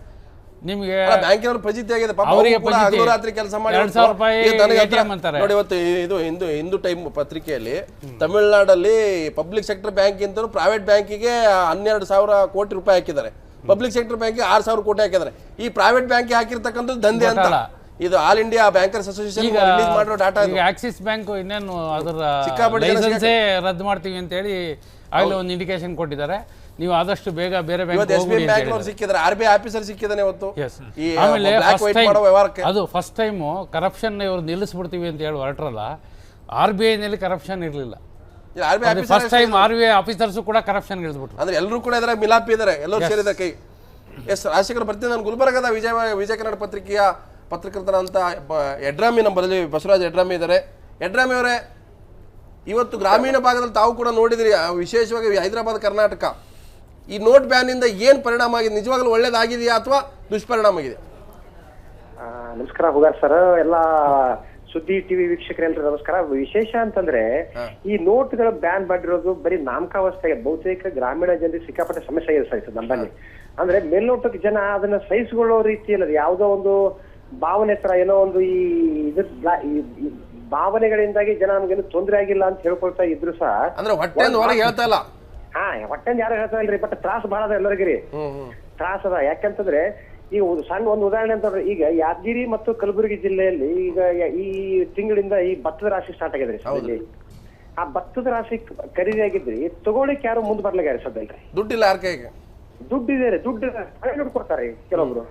ನಿಮಗೆ ಬ್ಯಾಂಕಿನವರು ಫಜಿತಿ ಆಗಿದೆ. ರಾತ್ರಿ ಕೆಲಸ ಮಾಡಿ 2,000 ರೂಪಾಯಿ ಅಂತಾರೆ ನೋಡಿ. ಇವತ್ತು ಇದು ಹಿಂದೂ ಟೈಮ್ ಪತ್ರಿಕೆಯಲ್ಲಿ ತಮಿಳುನಾಡಲ್ಲಿ ಪಬ್ಲಿಕ್ ಸೆಕ್ಟರ್ ಬ್ಯಾಂಕ್ ಅಂತ ಪ್ರೈವೇಟ್ ಬ್ಯಾಂಕಿಗೆ 12,000 ಕೋಟಿ ರೂಪಾಯಿ ಹಾಕಿದ್ದಾರೆ, ಪಬ್ಲಿಕ್ ಸೆಕ್ಟರ್ ಬ್ಯಾಂಕಿಗೆ 6,000 ಕೋಟಿ ಹಾಕಿದ್ದಾರೆ. ಈ ಪ್ರೈವೇಟ್ ಬ್ಯಾಂಕಿಗೆ ಹಾಕಿರ್ತಕ್ಕಂಥದ್ದು ದಂಧೆ ಅಂತ. ಇದು all India bankers association release ಮಾಡಿರೋ ಡಾಟಾ. ಆಕ್ಸಿಸ್ ಬ್ಯಾಂಕ್ ಇನ್ನೇನು ಅದರ ಲೈಸೆನ್ಸೇ ರದ್ದು ಮಾಡ್ತೀವಿ ಅಂತ ಹೇಳಿ ಆಗಲೇ ಒಂದು ಇಂಡಿಕೇಶನ್ ಕೊಟ್ಟಿದ್ದಾರೆ. ನೀವು ಆದಷ್ಟು ಬೇಗ ಬೇರೆ ಬ್ಯಾಂಕ್ ಸಿಕ್ಕಿದ್ದಾರೆ, RBI ಆಫೀಸರ್ ಸಿಕ್ಕಿದ್ದಾನೆ ಇವತ್ತು. ಆಮೇಲೆ ಅದು ಫಸ್ಟ್ ಟೈಮು ಕರಪ್ಷನ್ ಇವರು ನಿಲ್ಲಿಸ್ಬಿಡ್ತೀವಿ ಅಂತ ಹೇಳಿ ಹೊರಟ್ರಲ್ಲ. RBI ನಲ್ಲಿ ಕರಪ್ಷನ್ ಇರಲಿಲ್ಲ. ಫಸ್ಟ್ ಟೈಮ್ RBI ಆಫೀಸರ್ಸು ಕೂಡ ಕರಪ್ಷನ್ ಇಳಿದ್ಬಿಟ್ರು. ಅಂದ್ರೆ ಎಲ್ಲರೂ ಕೂಡ ಇದ್ದಾರೆ, ಮಿಲಾಪಿ ಇದ್ದಾರೆ, ಎಲ್ಲರೂ ಸೇರಿದ ಕೈ. ರಾಜಶೇಖರ್ ಬರ್ತೀನಿ. ನಾನು ಗುಲ್ಬರ್ಗದ ವಿಜಯ ಕನ್ನಡ ಪತ್ರಿಕೆಯ ಪತ್ರಕರ್ತರಂತ ಯಡ್ರಾಮಿ ನಂಬರಲ್ಲಿ ಬಸವರಾಜ್ ಯಡ್ರಾಮಿ ಇದ್ದಾರೆ. ಯಡ್ರಾಮಿ ಅವರೇ, ಇವತ್ತು ಗ್ರಾಮೀಣ ಭಾಗದಲ್ಲಿ ತಾವು ಕೂಡ ನೋಡಿದ್ರಿ, ವಿಶೇಷವಾಗಿ ಹೈದರಾಬಾದ್, ಕರ್ನಾಟಕ, ಈ ನೋಟ್ ಬ್ಯಾನಿಂದ ಏನು ಪರಿಣಾಮ ಆಗಿದೆ? ನಿಜವಾಗ್ಲೂ ಒಳ್ಳೇದಾಗಿದೆಯಾ ಅಥವಾ ದುಷ್ಪರಿಣಾಮ ಆಗಿದೆ? ನಮಸ್ಕಾರ ಹುಗಾರ್ ಸರ್, ಎಲ್ಲ ಸುದ್ದಿ ಟಿವಿ ವೀಕ್ಷಕರೆಲ್ಲರೂ ನಮಸ್ಕಾರ. ವಿಶೇಷ ಅಂತಂದ್ರೆ ಈ ನೋಟ್ಗಳು ಬ್ಯಾನ್ ಮಾಡಿರೋದು ಬರೀ ನಾಮಕಾವಸ್ಥೆ, ಬಹುತೇಕ ಗ್ರಾಮೀಣ ಜನರಿಗೆ ಸಿಕ್ಕಾಪಟ್ಟೆ ಸಮಸ್ಯೆ ಆಗಿದೆ ಸಹಿತ ನಮ್ಮಲ್ಲಿ. ಅಂದ್ರೆ ಮೇಲ್ನೋಟಕ್ಕೆ ಜನ ಅದನ್ನ ಸಹಿಸಿಕೊಳ್ಳೋ ರೀತಿಯಲ್ಲಿ ಯಾವುದೋ ಒಂದು ಭಾವನೆ ತರ ಏನೋ ಒಂದು ಈ ಭಾವನೆಗಳಿಂದಾಗಿ ಜನ ನಮ್ಗೇನು ತೊಂದರೆ ಆಗಿಲ್ಲ ಅಂತ ಹೇಳ್ಕೊಳ್ತಾ ಇದ್ರು ಸಹ, ಅಂದ್ರೆ ಹೊಟ್ಟೆಯಿಂದ ಹೊರಗೆ ಹೇಳ್ತಾ ಇಲ್ಲ. ಹೊಟ್ಟೆಂದ ಯಾರು ಹೇಳ್ತಾ ಇಲ್ರಿ, ಬಟ್ ತ್ರಾಸ ಬಹಳ ಅದ ಎಲ್ಲರಿಗಿರಿ, ತ್ರಾಸ ಅದ. ಯಾಕಂತಂದ್ರೆ ಈಗ ಸಣ್ಣ ಒಂದು ಉದಾಹರಣೆ ಅಂತಂದ್ರೆ, ಈಗ ಯಾದಗಿರಿ ಮತ್ತು ಕಲಬುರಗಿ ಜಿಲ್ಲೆಯಲ್ಲಿ ಈಗ ಈ ತಿಂಗಳಿಂದ ಈ ಭತ್ತದ ರಾಶಿ ಸ್ಟಾರ್ಟ್ ಆಗಿದ್ರಿ. ಆ ಭತ್ತದ ರಾಶಿ ಖರೀದಿ ಆಗಿದ್ರಿ, ತಗೊಳಿಕ್ ಯಾರು ಮುಂದೆ ಬರ್ಲಾಗ್ಯಾರ ಸದ್ಯಲ್ರಿ. ದುಡ್ಡಿಲ್ಲ ಯಾರ ಕೈಗೆ? ದುಡ್ಡಿದೆ ರೀ, ದುಡ್ಡು ಹಳೆ ನೋಡ್ ಕೊಡ್ತಾರೆ ಕೆಲವೊಬ್ರು,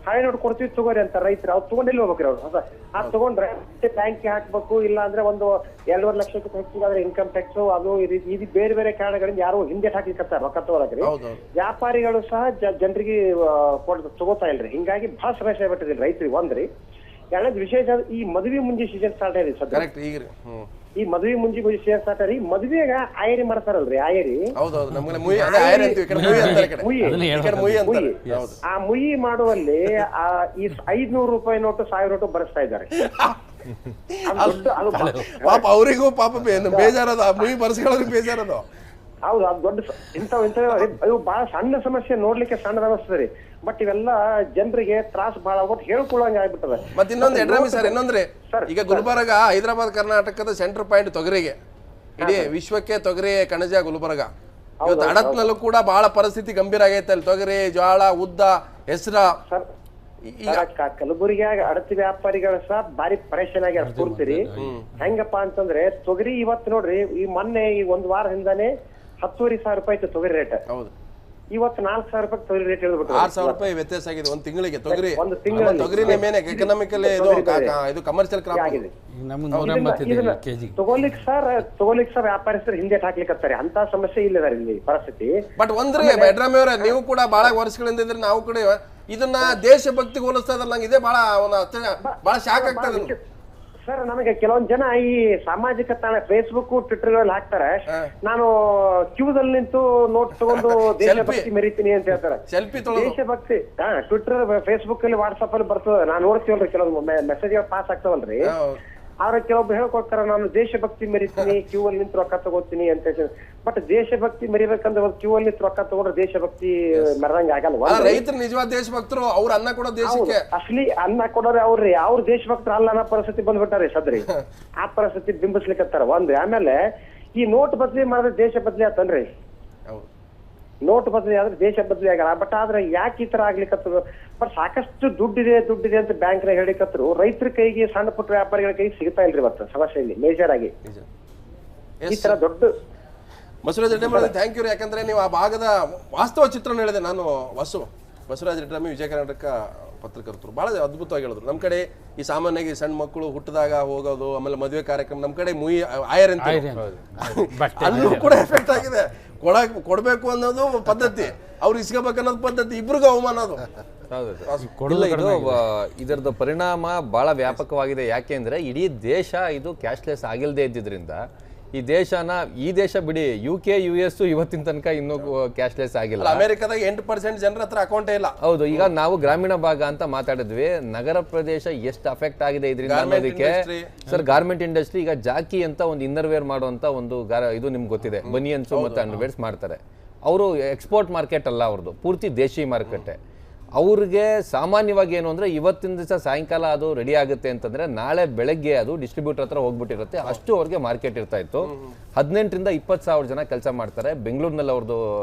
ಹಳೆ ನೋಡ್ ಕೊಡ್ತೀವಿ ತಗೋರಿ ಅಂತ ರೈತರು. ಅವ್ರು ತಗೊಂಡೆಲ್ಲಿ ಹೋಗ್ಬೇಕ್ರಿ ಅವ್ರು. ಆ ತಗೊಂಡ್ರೆ ಬ್ಯಾಂಕ್ಗೆ ಹಾಕ್ಬೇಕು, ಇಲ್ಲ ಅಂದ್ರೆ ಒಂದು 2.5 ಲಕ್ಷಕ್ಕೆ ಹೆಚ್ಚಿಗಾದ್ರೆ ಇನ್ಕಮ್ ಟ್ಯಾಕ್ಸ್ ಅದು ಇದು ಬೇರೆ ಬೇರೆ ಕಾರಣಗಳಿಂದ ಯಾರು ಹಿಂದೆ ಹಾಕ್ಲಿಕ್ಕೆ ರೊಕ್ಕ ತಗೊಳಕ್ರಿ. ವ್ಯಾಪಾರಿಗಳು ಸಹ ಜನರಿಗೆ ತಗೋತಾ ಇಲ್ರಿ. ಹಿಂಗಾಗಿ ಬಹಳ ಸಮಸ್ಯೆ ಆಗ್ಬಿಟ್ಟಿದ್ರಿ ರೈತರಿಗೆ. ಒಂದ್ರಿ, ಎರಡನೇದು ವಿಶೇಷ ಈ ಮದುವೆ ಮುಂಜಿ ಸೀಸನ್ ಸ್ಟಾರ್ಟ್ ಆಗಿದೆ ಸದ್ಯ. ಈ ಮದುವೆ ಮುಂಜಿ ಸೀಸನ್ ಸ್ಟಾರ್ಟ್ ಆಗಿ ಮದುವೆಗ ಆಯರಿ ಮಾಡ್ತಾರಲ್ರಿ, ಆಯರಿ. ಆ ಮುಯಿ ಮಾಡುವಲ್ಲಿ ಈ 500 ರೂಪಾಯಿ ನೋಟು 1000 ನೋಟು ಬರೆಸ್ತಾ ಇದ್ದಾರೆ. ಪಾಪ ಅವರಿಗೂ ಪಾಪ ಬೇಜಾರದ, ಮುಯಿ ಬರ್ಸ್ಕೊಳ್ಳೋರಿಗೆ ಬೇಜಾರದು. ಹೌದು, ಅದು ದೊಡ್ಡ ಇವು ಬಹಳ ಸಣ್ಣ ಸಮಸ್ಯೆ, ನೋಡ್ಲಿಕ್ಕೆ ಸಣ್ಣ ಅನಿಸ್ತದೆ ರೀ, ಬಟ್ ಇವೆಲ್ಲ ಜನರಿಗೆ ತ್ರಾಸ ಬಹಳ ಒಟ್ಟು ಹೇಳ್ಕೊಳ್ಳಂಗ ಆಗ್ಬಿಟ್ಟದ. ಮತ್ತೆ ಇನ್ನೊಂದು ಎಡ್ರಾಮಿ ಸರ್, ಇನ್ನೊಂದ್ರೆ ಈಗ ಗುಲ್ಬರ್ಗ, ಹೈದರಾಬಾದ್, ಕರ್ನಾಟಕದ ಸೆಂಟರ್ ಪಾಯಿಂಟ್ ತೊಗರಿಗೆ, ಇಡೀ ವಿಶ್ವಕ್ಕೆ ತೊಗರಿ ಕಣಜ ಗುಲ್ಬರ್ಗ. ಇವತ್ತು ಅಡತ್ನಲ್ಲೂ ಕೂಡ ಬಹಳ ಪರಿಸ್ಥಿತಿ ಗಂಭೀರ ಆಗೈತೆ ಅಲ್ಲಿ. ತೊಗರಿ, ಜೋಳ, ಉದ್ದ, ಹೆಸರ. ಕಲಬುರಗಿಯಾಗ ಅಡತಿ ವ್ಯಾಪಾರಿಗಳು ಸಹ ಬಾರಿ ಪರೇಶಾನ್ ಆಗ್ಯಾರ ಕೂರ್ತೀರಿ. ಹೆಂಗಪ್ಪ ಅಂತಂದ್ರೆ ತೊಗರಿ ಇವತ್ತು ನೋಡ್ರಿ, ಈ ಮೊನ್ನೆ ಈ 1 ವಾರ ಹಿಂದಾನೆ 10,500 ರೂಪಾಯಿ ಇತ್ತು ತೊಗರಿ ರೇಟ್. ಇವತ್ತು 4,000 ರೂಪಾಯಿ ತೊಗರಿ ರೇಟ್ ಹೇಳ್ಬಿಟ್ಟು 6,000 ರೂಪಾಯಿ ವ್ಯತ್ಯಾಸ ಆಗಿದೆ ಒಂದು ತಿಂಗಳಿಗೆ. ತೊಗರಿ ತೊಗರಿನೇ ಮೇನ್ ಎಕನಾಮಿಕಲ್ ಇದು ಕಮರ್ಷಿಯಲ್ ಕ್ರಾಪ್ ಆಗಿದೆ. ತಗೊಲಿಕ್ ಸರ್ ವ್ಯಾಪಾರಸ್ಥರು ಹಿಂದೆ ಹಾಕ್ಲಿಕ್ಕೆ ಅಂತ ಸಮಸ್ಯೆ ಇಲ್ಲ ಇಲ್ಲಿ ಪರಿಸ್ಥಿತಿ. ಬಟ್ ಒಂದ್ರಿ ಬೆಡ್ರಾಮಿ ಅವರೇ, ನೀವು ಕೂಡ ಬಹಳ ವರ್ಷಗಳಿಂದ ಇದ್ರೆ, ನಾವು ಕೂಡ ಇದನ್ನ ದೇಶಭಕ್ತಿಗೆ ಹೋಲಿಸ್ತಾ ಇದ್ರೆ ನಂಗೆ ಇದೇ ಬಹಳ ಶಾಕ್ ಆಗ್ತದೆ ಸರ್. ನಮಗೆ ಕೆಲವೊಂದ್ ಜನ ಈ ಸಾಮಾಜಿಕ ತಾಣ ಫೇಸ್ಬುಕ್, ಟ್ವಿಟರ್ ಗಳಲ್ಲಿ ಹಾಕ್ತಾರೆ, ನಾನು ಕ್ಯೂದಲ್ಲಿ ನಿಂತು ನೋಟ್ ತಗೊಂಡು ದೇಶಭಕ್ತಿ ಮೆರಿತೀನಿ ಅಂತ ಹೇಳ್ತಾರೆ. ದೇಶಭಕ್ತಿ ಟ್ವಿಟರ್, ಫೇಸ್ಬುಕ್ ಅಲ್ಲಿ, ವಾಟ್ಸ್ಆಪ್ ಅಲ್ಲಿ ಬರ್ತದೆ, ನಾನು ನೋಡ್ತೀವಲ್ರಿ ಕೆಲವೊಂದು ಮೆಸೇಜ್ ಪಾಸ್ ಆಗ್ತಾವಲ್ರಿ. ಅವ್ರ ಕೆಲವೊಬ್ರು ಹೇಳ್ಕೊಡ್ತಾರ, ನಾನು ದೇಶಭಕ್ತಿ ಮೆರಿತೀನಿ, ಕ್ಯೂ ಅಲ್ಲಿ ನಿಂತು ರೊಕ್ಕ ತಗೋತೀನಿ ಅಂತ. ಬಟ್ ದೇಶಭಕ್ತಿ ಮೆರಿಬೇಕಂದ್ರೆ ಒಂದು ಕ್ಯೂ ಅಲ್ಲಿ ನಿಂತು ರೊಕ್ಕ ತಗೊಂಡ್ರೆ ದೇಶಭಕ್ತಿ ಮೆರದಂಗ ಆಗಲ್ವಾ? ರೈತರು ನಿಜವಾದ ದೇಶಭಕ್ತರು, ಅವ್ರ ಅನ್ನ ಕೊಡೋ ದೇಶಕ್ಕೆ ಅಸಲಿ ಅನ್ನ ಕೊಡೋರು ಅವ್ರಿ. ಅವ್ರ ದೇಶಭಕ್ತರು ಅಲ್ಲ ಅನ್ನೋ ಪರಿಸ್ಥಿತಿ ಬಂದ್ಬಿಟ್ಟಾರೆ ಸದ್ರಿ. ಆ ಪರಿಸ್ಥಿತಿ ಬಿಂಬಿಸ್ಲಿಕ್ಕತ್ತಾರ ಒಂದ್. ಆಮೇಲೆ ಈ ನೋಟ್ ಬದ್ಲಿ ಮಾಡಿದ್ರೆ ದೇಶ ಬದ್ಲಿ ಆತನ್ರಿ. ನೋಟ್ ಬದಲಿ ಆದ್ರೆ ದೇಶ ಬದಲಿ ಆಗಲ್ಲ. ಬಟ್ ಆದ್ರೆ ಯಾಕೆ ಈ ತರ ಆಗ್ಲಿಕ್ಕತ್ತದ? ಬಟ್ ಸಾಕಷ್ಟು ದುಡ್ಡಿದೆ ಅಂತ ಬ್ಯಾಂಕ್ನಾಗ ಹೇಳಿಕತ್ರು, ರೈತರ ಕೈಗೆ, ಸಣ್ಣ ಪುಟ್ಟ ವ್ಯಾಪಾರಿಗಳ ಕೈಗೆ ಸಿಗ್ತಾ ಇಲ್ರಿ ಇವತ್ತು ಸಮಸ್ಯೆ ಇಲ್ಲಿ ಮೇಜರ್ ಆಗಿ. ಈ ತರ ದೊಡ್ಡ ಬಸವರಾಜ ರೆಡ್ಡಿ ಥ್ಯಾಂಕ್ ಯು. ಯಾಕಂದ್ರೆ ನೀವು ಆ ಭಾಗದ ವಾಸ್ತವ ಚಿತ್ರಣ ಹೇಳಿದೆ. ನಾನು ಬಸವರಾಜ ರೆಡ್ಡಿ, ವಿಜಯ ಕರ್ನಾಟಕ ಪತ್ರಕರ್ತರು, ಬಹಳ ಅದ್ಭುತವಾಗಿ ಹೇಳಿದ್ರು. ನಮ್ಮ ಕಡೆ ಈ ಸಾಮಾನ್ಯವಾಗಿ ಸಣ್ಣ ಮಕ್ಕಳು ಹುಟ್ಟಿದಾಗ ಹೋಗೋದು, ಆಮೇಲೆ ಮದುವೆ ಕಾರ್ಯಕ್ರಮ, ನಮ್ಮ ಕಡೆ ಮುಯಿ ಆಯರ್ ಅಂತ ಅಲ್ಲೂ ಕೂಡ ಎಫೆಕ್ಟ್ ಆಗಿದೆ. ಕೊಡ್ಬೇಕು ಅನ್ನೋದು ಪದ್ಧತಿ, ಅವ್ರು ಇಸ್ಕೋಬೇಕು ಅನ್ನೋದು ಪದ್ಧತಿ, ಇಬ್ರಿಗೂ ಅವಮಾನ ಅದು. ಇದರದ ಪರಿಣಾಮ ಬಹಳ ವ್ಯಾಪಕವಾಗಿದೆ. ಯಾಕೆಂದ್ರೆ ಇಡೀ ದೇಶ ಇದು ಕ್ಯಾಶ್ಲೆಸ್ ಆಗಿಲ್ಲದೆ ಇದ್ದಿದ್ರಿಂದ ಈ ದೇಶ ಬಿಡಿ, UK US ಇವತ್ತಿನ ತನಕ ಇನ್ನೂ ಕ್ಯಾಶ್ಲೆಸ್ ಆಗಿಲ್ಲ. ಅಮೆರಿಕದಾಗ 8% ಜನರ ಹತ್ರ ಅಕೌಂಟೇ ಇಲ್ಲ. ಹೌದು, ಈಗ ನಾವು ಗ್ರಾಮೀಣ ಭಾಗ ಅಂತ ಮಾತಾಡಿದ್ವಿ. ನಗರ ಪ್ರದೇಶ ಎಷ್ಟು ಅಫೆಕ್ಟ್ ಆಗಿದೆ ಇದರಿಂದ ಅನ್ನೋದಕ್ಕೆ ಸರ್, ಗಾರ್ಮೆಂಟ್ ಇಂಡಸ್ಟ್ರಿ ಈಗ ಜಾಕಿ ಅಂತ ಒಂದು ಇನ್ನರ್ ವೇರ್ ಮಾಡುವಂತ ಒಂದು ಇದು ನಿಮ್ಗೆ ಗೊತ್ತಿದೆ, ಬನಿಯನ್ಸ್ ಮತ್ತೆ ಅಂಡರ್ವೇರ್ಸ್ ಮಾಡ್ತಾರೆ. ಅವರು ಎಕ್ಸ್ಪೋರ್ಟ್ ಮಾರ್ಕೆಟ್ ಅಲ್ಲ, ಅವ್ರದ್ದು ಪೂರ್ತಿ ದೇಶಿ ಮಾರುಕಟ್ಟೆ. ಅವ್ರಿಗೆ ಸಾಮಾನ್ಯವಾಗಿ ಏನು ಅಂದರೆ, ಇವತ್ತಿನ ದಿವಸ ಸಾಯಂಕಾಲ ಅದು ರೆಡಿ ಆಗುತ್ತೆ ಅಂತಂದರೆ ನಾಳೆ ಬೆಳಗ್ಗೆ ಅದು ಡಿಸ್ಟ್ರಿಬ್ಯೂಟರ್ ಹತ್ರ ಹೋಗ್ಬಿಟ್ಟಿರುತ್ತೆ. ಅಷ್ಟು ಅವ್ರಿಗೆ ಮಾರ್ಕೆಟ್ ಇರ್ತಾ ಇತ್ತು. 18,000 to 20,000 ಜನ ಕೆಲಸ ಮಾಡ್ತಾರೆ. ಬೆಂಗಳೂರಿನಲ್ಲಿ ಅವ್ರದ್ದು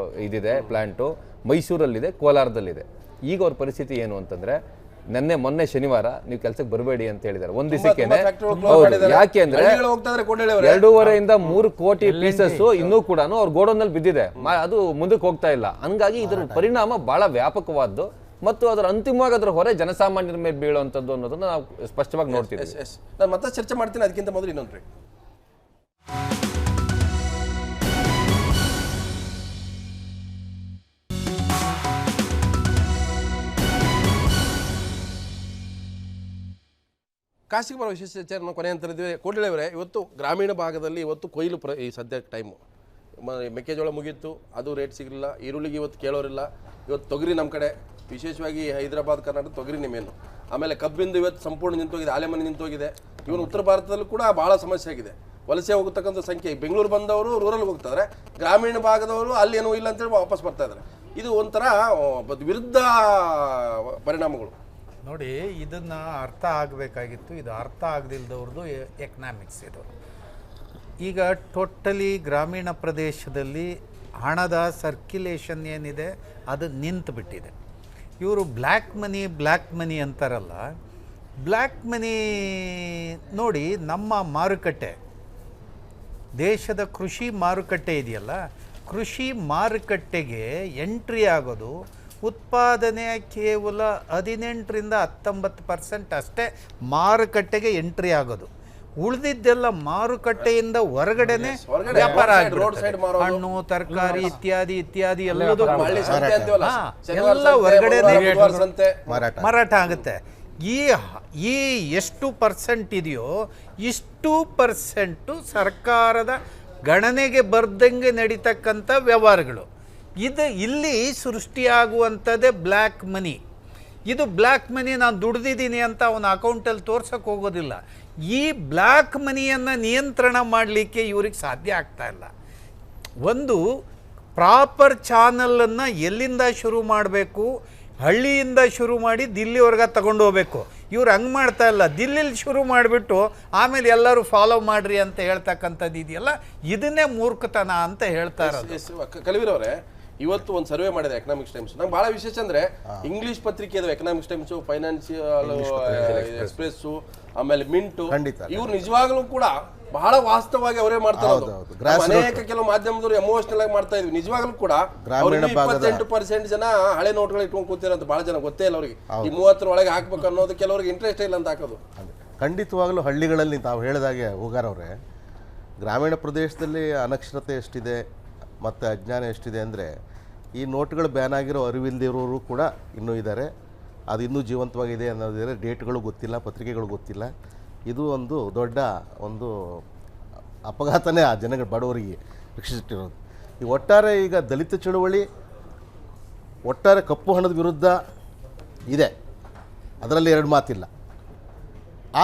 ಇದಿದೆ ಪ್ಲಾಂಟು, ಮೈಸೂರಲ್ಲಿದೆ, ಕೋಲಾರದಲ್ಲಿದೆ. ಈಗ ಅವ್ರ ಪರಿಸ್ಥಿತಿ ಏನು ಅಂತಂದರೆ, ಮೊನ್ನೆ ಶನಿವಾರ ನೀವು ಕೆಲಸಕ್ಕೆ ಬರಬೇಡಿ ಅಂತ ಹೇಳಿದ್ದಾರೆ ಒಂದು ದಿವಸಕ್ಕೇನೆ. ಯಾಕೆ ಅಂದ್ರೆ 2.5 to 3 ಕೋಟಿ ಪೀಸಸ್ ಇನ್ನೂ ಕೂಡ ಅವ್ರ ಗೋಡೌನ್ನಲ್ಲಿ ಬಿದ್ದಿದೆ, ಅದು ಮುಂದಕ್ಕೆ ಹೋಗ್ತಾ ಇಲ್ಲ. ಹಂಗಾಗಿ ಇದರ ಪರಿಣಾಮ ಬಹಳ ವ್ಯಾಪಕವಾದ್ದು ಮತ್ತು ಅದರ ಅಂತಿಮವಾಗಿ ಅದರ ಹೊರೆ ಜನಸಾಮಾನ್ಯರ ಮೇಲೆ ಬೀಳುವಂಥದ್ದು ಅನ್ನೋದನ್ನ ನಾವು ಸ್ಪಷ್ಟವಾಗಿ ನೋಡ್ತೀವಿ. ನಾನು ಮತ್ತೆ ಚರ್ಚೆ ಮಾಡ್ತೀನಿ, ಅದಕ್ಕಿಂತ ಮೊದಲು ಇನ್ನೊಂದು ಖಾಸಗಿ ಪರ ವಿಶೇಷ ಚರ್ಚೆ ಕೊನೆ ಅಂತ ಇದ್ದೀವಿ. ಕೋಟಳೆಯವರೇ, ಇವತ್ತು ಗ್ರಾಮೀಣ ಭಾಗದಲ್ಲಿ ಇವತ್ತು ಕೊಯ್ಲು ಈ ಸದ್ಯ ಟೈಮು ಮೆಕ್ಕೆಜೋಳ ಮುಗೀತು, ಅದು ರೇಟ್ ಸಿಗಲಿಲ್ಲ. ಈರುಳ್ಳಿಗೆ ಇವತ್ತು ಕೇಳೋರಿಲ್ಲ. ಇವತ್ತು ತೊಗರಿ ನಮ್ಮ ಕಡೆ ವಿಶೇಷವಾಗಿ ಹೈದರಾಬಾದ್ ಕರ್ನಾಟಕ ತೊಗರಿನೇ ಮೇನು. ಆಮೇಲೆ ಕಬ್ಬಿಂದು ಇವತ್ತು ಸಂಪೂರ್ಣ ನಿಂತೋಗಿದೆ, ಆಲೆಮನೆ ನಿಂತೋಗಿದೆ. ಇವನು ಉತ್ತರ ಭಾರತದಲ್ಲೂ ಕೂಡ ಭಾಳ ಸಮಸ್ಯೆ ಆಗಿದೆ. ವಲಸೆ ಹೋಗತಕ್ಕಂಥ ಸಂಖ್ಯೆ, ಬೆಂಗಳೂರು ಬಂದವರು ರೂರಲ್ಗೆ ಹೋಗ್ತಾರೆ, ಗ್ರಾಮೀಣ ಭಾಗದವರು ಅಲ್ಲಿ ಏನೂ ಇಲ್ಲ ಅಂತೇಳಿ ವಾಪಸ್ ಬರ್ತಾ ಇದ್ದಾರೆ. ಇದು ಒಂಥರ ವಿರುದ್ಧ ಪರಿಣಾಮಗಳು. ನೋಡಿ, ಇದನ್ನು ಅರ್ಥ ಆಗಬೇಕಾಗಿತ್ತು. ಇದು ಅರ್ಥ ಆಗದಿಲ್ಲದವ್ರದ್ದು ಎಕನಾಮಿಕ್ಸ್. ಇದು ಈಗ ಟೋಟಲಿ ಗ್ರಾಮೀಣ ಪ್ರದೇಶದಲ್ಲಿ ಹಣದ ಸರ್ಕ್ಯುಲೇಷನ್ ಏನಿದೆ ಅದು ನಿಂತು ಬಿಟ್ಟಿದೆ. ಇವರು ಬ್ಲ್ಯಾಕ್ ಮನಿ ಅಂತಾರಲ್ಲ, ಬ್ಲ್ಯಾಕ್ ಮನಿ ನೋಡಿ, ನಮ್ಮ ಮಾರುಕಟ್ಟೆ, ದೇಶದ ಕೃಷಿ ಮಾರುಕಟ್ಟೆ ಇದೆಯಲ್ಲ, ಕೃಷಿ ಮಾರುಕಟ್ಟೆಗೆ ಎಂಟ್ರಿ ಆಗೋದು ಉತ್ಪಾದನೆಯ ಕೇವಲ 18ರಿಂದ 19% ಅಷ್ಟೇ ಮಾರುಕಟ್ಟೆಗೆ ಎಂಟ್ರಿ ಆಗೋದು. ಉಳಿದಿದ್ದೆಲ್ಲ ಮಾರುಕಟ್ಟೆಯಿಂದ ಹೊರಗಡೆನೆ ವ್ಯಾಪಾರ ಆಗಿಬಿಡುತ್ತೆ. ಹಣ್ಣು, ತರಕಾರಿ ಇತ್ಯಾದಿ ಎಲ್ಲದೂ ಎಲ್ಲ ಹೊರಗಡೆನೆ ಮಾರಾಟ ಆಗುತ್ತೆ. ಈ ಎಷ್ಟು ಪರ್ಸೆಂಟ್ ಇದೆಯೋ ಇಷ್ಟು ಪರ್ಸೆಂಟು ಸರ್ಕಾರದ ಗಣನೆಗೆ ಬರ್ದಂಗೆ ನಡೀತಕ್ಕಂಥ ವ್ಯವಹಾರಗಳು. ಇಲ್ಲಿ ಸೃಷ್ಟಿಯಾಗುವಂಥದ್ದೇ ಬ್ಲ್ಯಾಕ್ ಮನಿ. ಇದು ಬ್ಲ್ಯಾಕ್ ಮನಿ ನಾನು ದುಡ್ದಿದ್ದೀನಿ ಅಂತ ಅವನ ಅಕೌಂಟಲ್ಲಿ ತೋರ್ಸಕ್ಕೆ ಹೋಗೋದಿಲ್ಲ. ಈ ಬ್ಲ್ಯಾಕ್ ಮನಿಯನ್ನು ನಿಯಂತ್ರಣ ಮಾಡಲಿಕ್ಕೆ ಇವ್ರಿಗೆ ಸಾಧ್ಯ ಆಗ್ತಾ ಇಲ್ಲ. ಒಂದು ಪ್ರಾಪರ್ ಚಾನಲನ್ನು ಎಲ್ಲಿಂದ ಶುರು ಮಾಡಬೇಕು, ಹಳ್ಳಿಯಿಂದ ಶುರು ಮಾಡಿ ದಿಲ್ಲಿವರೆಗೆ ತಗೊಂಡು ಹೋಗ್ಬೇಕು. ಇವ್ರು ಹಂಗೆ ಮಾಡ್ತಾ ಇಲ್ಲ. ದಿಲ್ಲಿಲಿ ಶುರು ಮಾಡಿಬಿಟ್ಟು ಆಮೇಲೆ ಎಲ್ಲರೂ ಫಾಲೋ ಮಾಡಿರಿ ಅಂತ ಹೇಳ್ತಕ್ಕಂಥದ್ದು ಇದೆಯಲ್ಲ, ಇದನ್ನೇ ಮೂರ್ಖತನ ಅಂತ ಹೇಳ್ತಾ ಇರೋದು. ಕಲಿವಿರವ್ರೆ, ಇವತ್ತು ಒಂದು ಸರ್ವೆ ಮಾಡಿದೆ ಎಕನಾಮಿಕ್ಸ್ ಟೈಮ್ಸ್. ನಂಗೆ ಭಾಳ ವಿಶೇಷ ಅಂದರೆ ಇಂಗ್ಲೀಷ್ ಪತ್ರಿಕೆ ಇದಾವೆ, ಎಕನಾಮಿಕ್ಸ್ ಟೈಮ್ಸು, ಫೈನಾನ್ಷಿಯಲ್ ಎಕ್ಸ್ಪ್ರೆಸ್ಸು, ಆಮೇಲೆ ಮಿಂಟು. ಇವ್ರು ನಿಜವಾಗ್ಲೂ ಕೂಡ ಬಹಳ ವಾಸ್ತವವಾಗಿ ಅವರೇ ಮಾಡ್ತಾ ಇರೋದು. ಅನೇಕ ಕೆಲವು ಮಾಧ್ಯಮದವರು ಎಮೋಷನಲ್ ಆಗಿ ಮಾಡ್ತಾ ಇದ್ವಿ. ನಿಜವಾಗ್ಲೂ ಕೂಡ 28% ಜನ ಹಳೆ ನೋಟ್ಗಳು ಇಟ್ಕೊಂಡು ಕೂತಿರಂತ. ಬಹಳ ಜನ ಗೊತ್ತೇ ಇಲ್ಲ ಅವ್ರಿಗೆ ಈ 30 ಒಳಗೆ ಹಾಕ್ಬೇಕು ಅನ್ನೋದು. ಕೆಲವರಿಗೆ ಇಂಟ್ರೆಸ್ಟ್ ಇಲ್ಲ ಅಂತ ಹಾಕೋದು. ಖಂಡಿತವಾಗ್ಲೂ ಹಳ್ಳಿಗಳಲ್ಲಿ ತಾವು ಹೇಳಿದಾಗೆ ಹೋಗಾರವ್ರೆ, ಗ್ರಾಮೀಣ ಪ್ರದೇಶದಲ್ಲಿ ಅನಕ್ಷರತೆ ಎಷ್ಟಿದೆ ಮತ್ತು ಅಜ್ಞಾನ ಎಷ್ಟಿದೆ ಅಂದರೆ, ಈ ನೋಟ್ಗಳು ಬ್ಯಾನ್ ಆಗಿರೋ ಅರಿವಿಲ್ಲದಿರೋರು ಕೂಡ ಇನ್ನೂ ಇದ್ದಾರೆ. ಅದು ಇನ್ನೂ ಜೀವಂತವಾಗಿದೆ ಅನ್ನೋದಿದೆ. ಡೇಟ್ಗಳು ಗೊತ್ತಿಲ್ಲ, ಪತ್ರಿಕೆಗಳು ಗೊತ್ತಿಲ್ಲ. ಇದು ಒಂದು ದೊಡ್ಡ ಒಂದು ಅಪಘಾತನೇ ಆ ಜನಗಳು, ಬಡವರಿಗೆ ರಕ್ಷಿಸಿಟ್ಟಿರೋದು. ಈ ಒಟ್ಟಾರೆ ಈಗ ದಲಿತ ಚಳುವಳಿ ಒಟ್ಟಾರೆ ಕಪ್ಪು ಹಣದ ವಿರುದ್ಧ ಇದೆ, ಅದರಲ್ಲಿ ಎರಡು ಮಾತಿಲ್ಲ.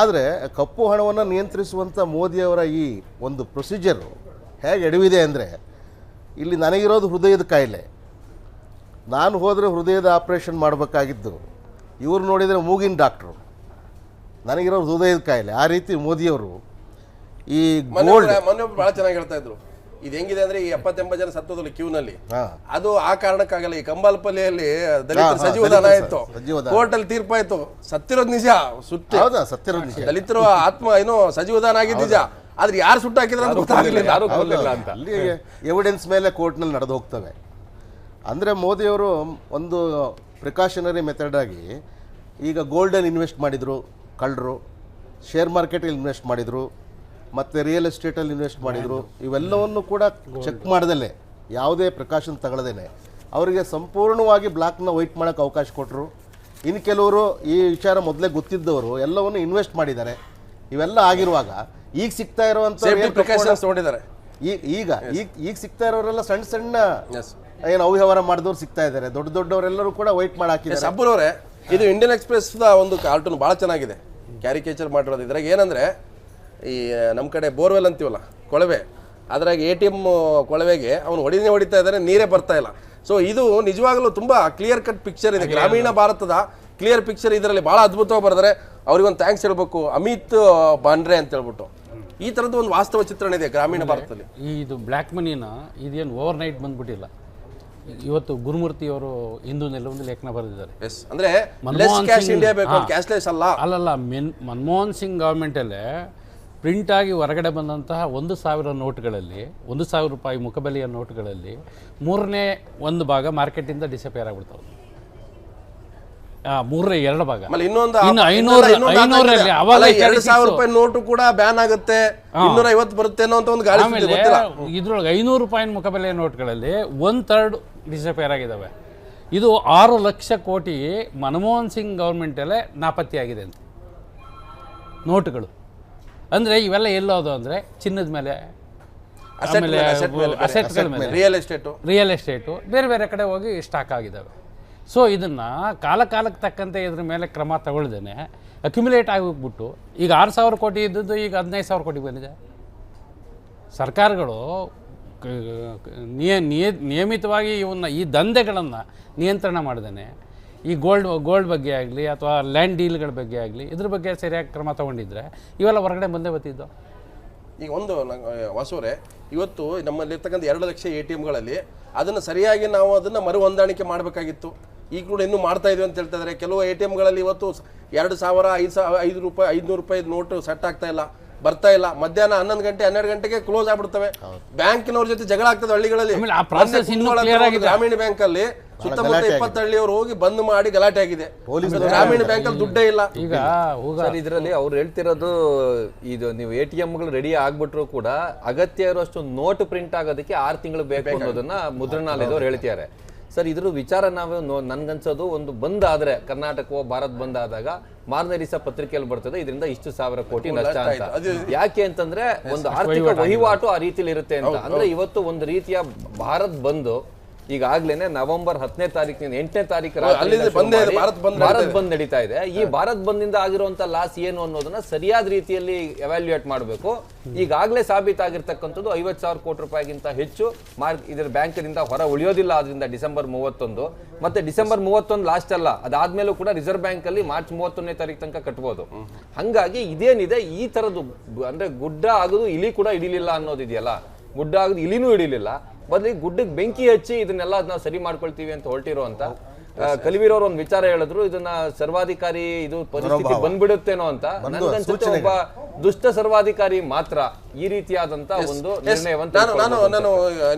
ಆದರೆ ಕಪ್ಪು ಹಣವನ್ನು ನಿಯಂತ್ರಿಸುವಂಥ ಮೋದಿಯವರ ಈ ಒಂದು ಪ್ರೊಸೀಜರು ಹೇಗೆ ಎಡವಿದೆ ಅಂದರೆ, ಇಲ್ಲಿ ನನಗಿರೋದು ಹೃದಯದ ಕಾಯಿಲೆ. ನಾನು ಹೋದರೆ ಹೃದಯದ ಆಪ್ರೇಷನ್ ಮಾಡಬೇಕಾಗಿದ್ದು, ಇವರು ನೋಡಿದರೆ ಮೂಗಿನ ಡಾಕ್ಟ್ರು. ನನಗಿರೋದು ಹೃದಯದ ಕಾಯಿಲೆ. ಆ ರೀತಿ ಮೋದಿಯವರು ಈ ಮೊನ್ನೆ ಭಾಳ ಚೆನ್ನಾಗಿ ಹೇಳ್ತಾ ಇದ್ರು. ಇದು ಹೆಂಗಿದೆ ಅಂದ್ರೆ, ಈ 70-80 ಜನ ಸತ್ತೋದಲ್ಲ ಕ್ಯೂನಲ್ಲಿ, ಅದು ಆ ಕಾರಣಕ್ಕಾಗಲ್ಲ. ಈ ಕಂಬಾಲಪಲ್ಲಿಯಲ್ಲಿ ದಲಿತರ ಸಜೀವದಾನ ಆಯ್ತು, ಕೋರ್ಟಲ್ಲಿ ತೀರ್ಪಾಯ್ತು. ಸತ್ತಿರೋದು ನಿಜ, ಸತ್ತಿರೋದು ನಿಜ. ದಲಿತರು ಆತ್ಮ ಏನೋ ಸಜೀವದಾನ ಆಗಿದ್ದು ನಿಜ. ಆದ್ರೆ ಯಾರು ಸುಟ್ಟು ಹಾಕಿದ್ರೆ ಅಂತ ಗೊತ್ತಾಗಲಿಲ್ಲ ಅಂತ ಅಲ್ಲಿ ಎವಿಡೆನ್ಸ್ ಮೇಲೆ ಕೋರ್ಟ್ನಲ್ಲಿ ನಡೆದು ಹೋಗ್ತವೆ. ಅಂದರೆ ಮೋದಿಯವರು ಒಂದು ಪ್ರಿಕಾಷನರಿ ಮೆಥಡ್ ಆಗಿ ಈಗ ಗೋಲ್ಡನ್ ಇನ್ವೆಸ್ಟ್ ಮಾಡಿದರು ಕಳ್ಳರು, ಶೇರ್ ಮಾರ್ಕೆಟಲ್ಲಿ ಇನ್ವೆಸ್ಟ್ ಮಾಡಿದರು, ಮತ್ತು ರಿಯಲ್ ಎಸ್ಟೇಟಲ್ಲಿ ಇನ್ವೆಸ್ಟ್ ಮಾಡಿದರು. ಇವೆಲ್ಲವನ್ನು ಕೂಡ ಚೆಕ್ ಮಾಡ್ದಲೇ, ಯಾವುದೇ ಪ್ರಿಕಾಷನ್ ತಗೊಳ್ಳದೇನೆ ಅವರಿಗೆ ಸಂಪೂರ್ಣವಾಗಿ ಬ್ಲಾಕ್ನ ವೈಟ್ ಮಾಡೋಕ್ಕೆ ಅವಕಾಶ ಕೊಟ್ಟರು. ಇನ್ನು ಕೆಲವರು ಈ ವಿಚಾರ ಮೊದಲೇ ಗೊತ್ತಿದ್ದವರು ಎಲ್ಲವನ್ನು ಇನ್ವೆಸ್ಟ್ ಮಾಡಿದ್ದಾರೆ. ಇವೆಲ್ಲ ಆಗಿರುವಾಗ ಈಗ ಸಿಗ್ತಾ ಇರುವಂಥ ಈಗ ಸಿಗ್ತಾ ಇರೋರೆಲ್ಲ ಸಣ್ಣ ಸಣ್ಣ ಏನು ಅವ್ಯವಹಾರ ಮಾಡಿದವ್ರು ಸಿಗ್ತಾ ಇದ್ದಾರೆ. ದೊಡ್ಡವರೆಲ್ಲರೂ ಕೂಡ ವೈಟ್ ಮಾಡಿ ಹಾಕಿದ್ದಾರೆ. ಸಬ್ಬೂರವ್ರೆ, ಇದು ಇಂಡಿಯನ್ ಎಕ್ಸ್ಪ್ರೆಸ್ ಒಂದು ಕಾರ್ಟೂನ್ ಭಾಳ ಚೆನ್ನಾಗಿದೆ, ಕ್ಯಾರಿಕೇಚರ್ ಮಾಡಿರೋದು. ಇದ್ರಾಗ ಏನಂದರೆ, ಈ ನಮ್ಮ ಕಡೆ ಬೋರ್ವೆಲ್ ಅಂತೀವಲ್ಲ, ಕೊಳವೆ, ಅದ್ರಾಗ ATM ಕೊಳವೆಗೆ ಅವನು ಹೊಡಿತಾ ಇದ್ದಾರೆ, ನೀರೇ ಬರ್ತಾ ಇಲ್ಲ. ಸೊ ಇದು ನಿಜವಾಗಲೂ ತುಂಬ ಕ್ಲಿಯರ್ ಕಟ್ ಪಿಕ್ಚರ್ ಇದೆ. ಗ್ರಾಮೀಣ ಭಾರತದ ಕ್ಲಿಯರ್ ಪಿಕ್ಚರ್ ಇದರಲ್ಲಿ ಭಾಳ ಅದ್ಭುತವಾಗಿ ಬರೆದರೆ. ಅವ್ರಿಗೊಂದು ಥ್ಯಾಂಕ್ಸ್ ಹೇಳ್ಬೇಕು, ಅಮಿತ್ ಬಾಂಡ್ರೆ ಅಂತ ಹೇಳ್ಬಿಟ್ಟು. ಈ ಥರದ್ದು ಒಂದು ವಾಸ್ತವ ಚಿತ್ರಣ ಇದೆ ಗ್ರಾಮೀಣ ಭಾರತದಲ್ಲಿ. ಇದು ಬ್ಲ್ಯಾಕ್ ಮನಿನ ಇದೇನು ಓವರ್ ನೈಟ್ ಬಂದ್ಬಿಟ್ಟಿಲ್ಲ. ಇವತ್ತು ಗುರುಮೂರ್ತಿ ಅವರು ಹಿಂದೂ ನೆಲವೊಂದು ಲೇಖನ ಬರೆದಿದ್ದಾರೆ. ಅಂದ್ರೆ ಅಲ್ಲಲ್ಲ, ಮನಮೋಹನ್ ಸಿಂಗ್ ಗವರ್ಮೆಂಟಲ್ಲೇ ಪ್ರಿಂಟ್ ಆಗಿ ಹೊರಗಡೆ ಬಂದಂತಹ 1,000 ನೋಟ್ಗಳಲ್ಲಿ, 1,000 ರೂಪಾಯಿ ಮುಖಬೆಲೆಯ ನೋಟ್ಗಳಲ್ಲಿ 3ನೇ 1 ಭಾಗ ಮಾರ್ಕೆಟಿಂದ ಡಿಸಪೇರ್ ಆಗ್ಬಿಡ್ತಾವೆ. 2 ಭಾಗ. ಇನ್ನೊಂದು 500 ಅವಾಗ 2,000 ರೂಪಾಯಿ ನೋಟು ಕೂಡ ಬ್ಯಾನ್ ಆಗುತ್ತೆ, 250 ಬರುತ್ತೆ ಅನ್ನೋ ಒಂದು ಗಾಳಿ. ಇದ್ರೊಳಗೆ 500 ರೂಪಾಯಿ ಮುಖಬೆಲೆಯ ನೋಟ್ಗಳಲ್ಲಿ 1/3 ಡಿಸಪೇರ್ ಆಗಿದ್ದಾವೆ. ಇದು 6 ಲಕ್ಷ ಕೋಟಿ ಮನಮೋಹನ್ ಸಿಂಗ್ ಗೌರ್ಮೆಂಟಲ್ಲೇ ನಾಪತ್ತೆಯಾಗಿದೆ ಅಂತ. ನೋಟುಗಳು. ಅಂದರೆ ಇವೆಲ್ಲ ಎಲ್ಲೋದು ಅಂದರೆ ಚಿನ್ನದ ಮೇಲೆ, ಆಮೇಲೆ ಅಸೆಟ್ಗಳ ಮೇಲೆ, ರಿಯಲ್ ಎಸ್ಟೇಟು ಬೇರೆ ಬೇರೆ ಕಡೆ ಹೋಗಿ ಸ್ಟಾಕ್ ಆಗಿದ್ದಾವೆ. ಸೊ ಇದನ್ನು ಕಾಲಕ್ಕೆ ತಕ್ಕಂತೆ ಇದ್ರ ಮೇಲೆ ಕ್ರಮ ತಗೊಳ್ದೇನೆ ಅಕ್ಯುಮುಲೇಟ್ ಆಗೋಗ್ಬಿಟ್ಟು ಈಗ 6,000 ಕೋಟಿ ಇದ್ದದ್ದು ಈಗ 15,000 ಕೋಟಿ ಬಂದಿದೆ. ಸರ್ಕಾರಗಳು ನಿಯಮಿತವಾಗಿ ಈ ದಂಧೆಗಳನ್ನು ನಿಯಂತ್ರಣ ಮಾಡ್ದೇನೆ ಈ ಗೋಲ್ಡ್ ಬಗ್ಗೆ ಆಗಲಿ ಅಥವಾ ಲ್ಯಾಂಡ್ ಡೀಲ್ಗಳ ಬಗ್ಗೆ ಆಗಲಿ ಇದ್ರ ಬಗ್ಗೆ ಸರಿಯಾಗಿ ಕ್ರಮ ತೊಗೊಂಡಿದ್ರೆ ಇವೆಲ್ಲ ಹೊರಗಡೆ ಬಂದೇ ಬರ್ತಿದ್ದವು. ಈಗ ಒಂದು ವಾಸುವರೇ, ಇವತ್ತು ನಮ್ಮಲ್ಲಿರ್ತಕ್ಕಂಥ 2 ಲಕ್ಷ ATMಗಳಲ್ಲಿ ಅದನ್ನು ಸರಿಯಾಗಿ ನಾವು ಅದನ್ನು ಮರು ಹೊಂದಾಣಿಕೆ ಮಾಡಬೇಕಾಗಿತ್ತು. ಈಗ ಕೂಡ ಇನ್ನೂ ಮಾಡ್ತಾ ಇದೀವಿ ಅಂತ ಹೇಳ್ತಾ ಇದ್ದಾರೆ. ಕೆಲವು ATMಗಳಲ್ಲಿ ಇವತ್ತು 2,000, 5 ರೂಪಾಯಿ, 500 ರೂಪಾಯಿ ನೋಟು ಸೆಟ್ ಆಗ್ತಾ ಇಲ್ಲ, ಬರ್ತಾ ಇಲ್ಲ. ಮಧ್ಯಾಹ್ನ 11 ಗಂಟೆ 12 ಗಂಟೆಗೆ ಕ್ಲೋಸ್ ಆಗ್ಬಿಡ್ತವೆ. ಬ್ಯಾಂಕಿನವ್ರ ಜೊತೆ ಜಗಳ ಆಗ್ತದೆ ಹಳ್ಳಿಗಳಲ್ಲಿ. ಗ್ರಾಮೀಣ ಬ್ಯಾಂಕ್ ಅಲ್ಲಿ ಸುತ್ತಮುತ್ತ 20 ಹಳ್ಳಿಯವರು ಹೋಗಿ ಬಂದ್ ಮಾಡಿ ಗಲಾಟೆ ಆಗಿದೆ. ಗ್ರಾಮೀಣ ಬ್ಯಾಂಕ್ ಅಲ್ಲಿ ದುಡ್ಡೇ ಇಲ್ಲ. ಈಗ ಇದರಲ್ಲಿ ಅವ್ರು ಹೇಳ್ತಿರೋದು ಇದು ನೀವು ATMಗಳು ರೆಡಿ ಆಗ್ಬಿಟ್ರು ಕೂಡ ಅಗತ್ಯ ಇರುವಷ್ಟು ನೋಟ್ ಪ್ರಿಂಟ್ ಆಗೋದಕ್ಕೆ 6 ತಿಂಗಳು ಬೇಕು ಅನ್ನೋದನ್ನ ಮುದ್ರಣಾಲಯದವ್ರು ಹೇಳ್ತಿದ್ದಾರೆ. ಸರ್ ಇದ್ರ ವಿಚಾರ ನಾವು ನನ್ಗನ್ಸೋದು ಒಂದು ಬಂದ್ ಆದ್ರೆ ಕರ್ನಾಟಕವೋ ಭಾರತ್ ಬಂದ್ ಆದಾಗ ಮಾರನೇ ದಿವಸ ಪತ್ರಿಕೆಯಲ್ಲಿ ಬರ್ತದೆ ಇದರಿಂದ ಇಷ್ಟು 1,000 ಕೋಟಿ ನಷ್ಟ ಅಂತ. ಯಾಕೆ ಅಂತಂದ್ರೆ ಒಂದು ಆರ್ಥಿಕ ವಹಿವಾಟು ಆ ರೀತಿಯಲ್ಲಿ ಇರುತ್ತೆ ಅಂತ. ಅಂದ್ರೆ ಇವತ್ತು ಒಂದು ರೀತಿಯ ಭಾರತ್ ಬಂದು ಈಗಾಗ್ಲೇನೆ ನವೆಂಬರ್ 10ನೇ ತಾರೀಕಿನಿಂದ 8ನೇ ತಾರೀಕು ಭಾರತ್ ಬಂದ್ ನಡೀತಾ ಇದೆ. ಈ ಭಾರತ್ ಬಂದಿಂದ ಆಗಿರುವಂತ ಲಾಸ್ ಏನು ಅನ್ನೋದನ್ನ ಸರಿಯಾದ ರೀತಿಯಲ್ಲಿ ಎವ್ಯಾಲ್ಯೂಯೇಟ್ ಮಾಡಬೇಕು. ಈಗಾಗಲೇ ಸಾಬೀತಾಗಿರ್ತಕ್ಕಂಥದ್ದು 50,000 ಕೋಟಿ ರೂಪಾಯಿಗಿಂತ ಹೆಚ್ಚು ಇದರ ಬ್ಯಾಂಕಿನಿಂದ ಹೊರ ಉಳಿಯೋದಿಲ್ಲ. ಆದ್ರಿಂದ ಡಿಸೆಂಬರ್ 31 ಮತ್ತೆ ಡಿಸೆಂಬರ್ 31 ಲಾಸ್ಟ್ ಅಲ್ಲ, ಅದಾದ್ಮೇಲೂ ಕೂಡ ರಿಸರ್ವ್ ಬ್ಯಾಂಕ್ ಅಲ್ಲಿ ಮಾರ್ಚ್ 31ನೇ ತಾರೀಕು ತನಕ ಕಟ್ಬೋದು. ಹಂಗಾಗಿ ಇದೇನಿದೆ ಈ ತರದ್ದು ಅಂದ್ರೆ ಗುಡ್ಡ ಆಗೋದು ಇಲಿ ಕೂಡ ಹಿಡಿಲಿಲ್ಲ ಅನ್ನೋದಿದೆಯಲ್ಲ, ಗುಡ್ಡ ಆಗೋದು ಇಲಿನೂ ಹಿಡಿಲಿಲ್ಲ, ಬದಲಿಗೆ ಗುಡ್ಡಕ್ಕೆ ಬೆಂಕಿ ಹಚ್ಚಿ ಇದನ್ನೆಲ್ಲ ನಾವು ಸರಿ ಮಾಡ್ಕೊಳ್ತೀವಿ ಅಂತ ಹೊರಟಿರೋ ಅಂತ ಕಲಿವಿರೋರು ಒಂದು ವಿಚಾರ ಹೇಳಿದ್ರು. ಇದನ್ನ ಸರ್ವಾಧಿಕಾರಿ ಇದು ಪರಿಸ್ಥಿತಿ ಬಂದ್ಬಿಡುತ್ತೇನೋ ಅಂತ. ನನ್ಗನ್ಸುತ್ತೆ ಒಬ್ಬ ದುಷ್ಟ ಸರ್ವಾಧಿಕಾರಿ ಮಾತ್ರ ಈ ರೀತಿಯಾದಂತ ಒಂದು ನಿರ್ಣಯವಂತ. ನಾನು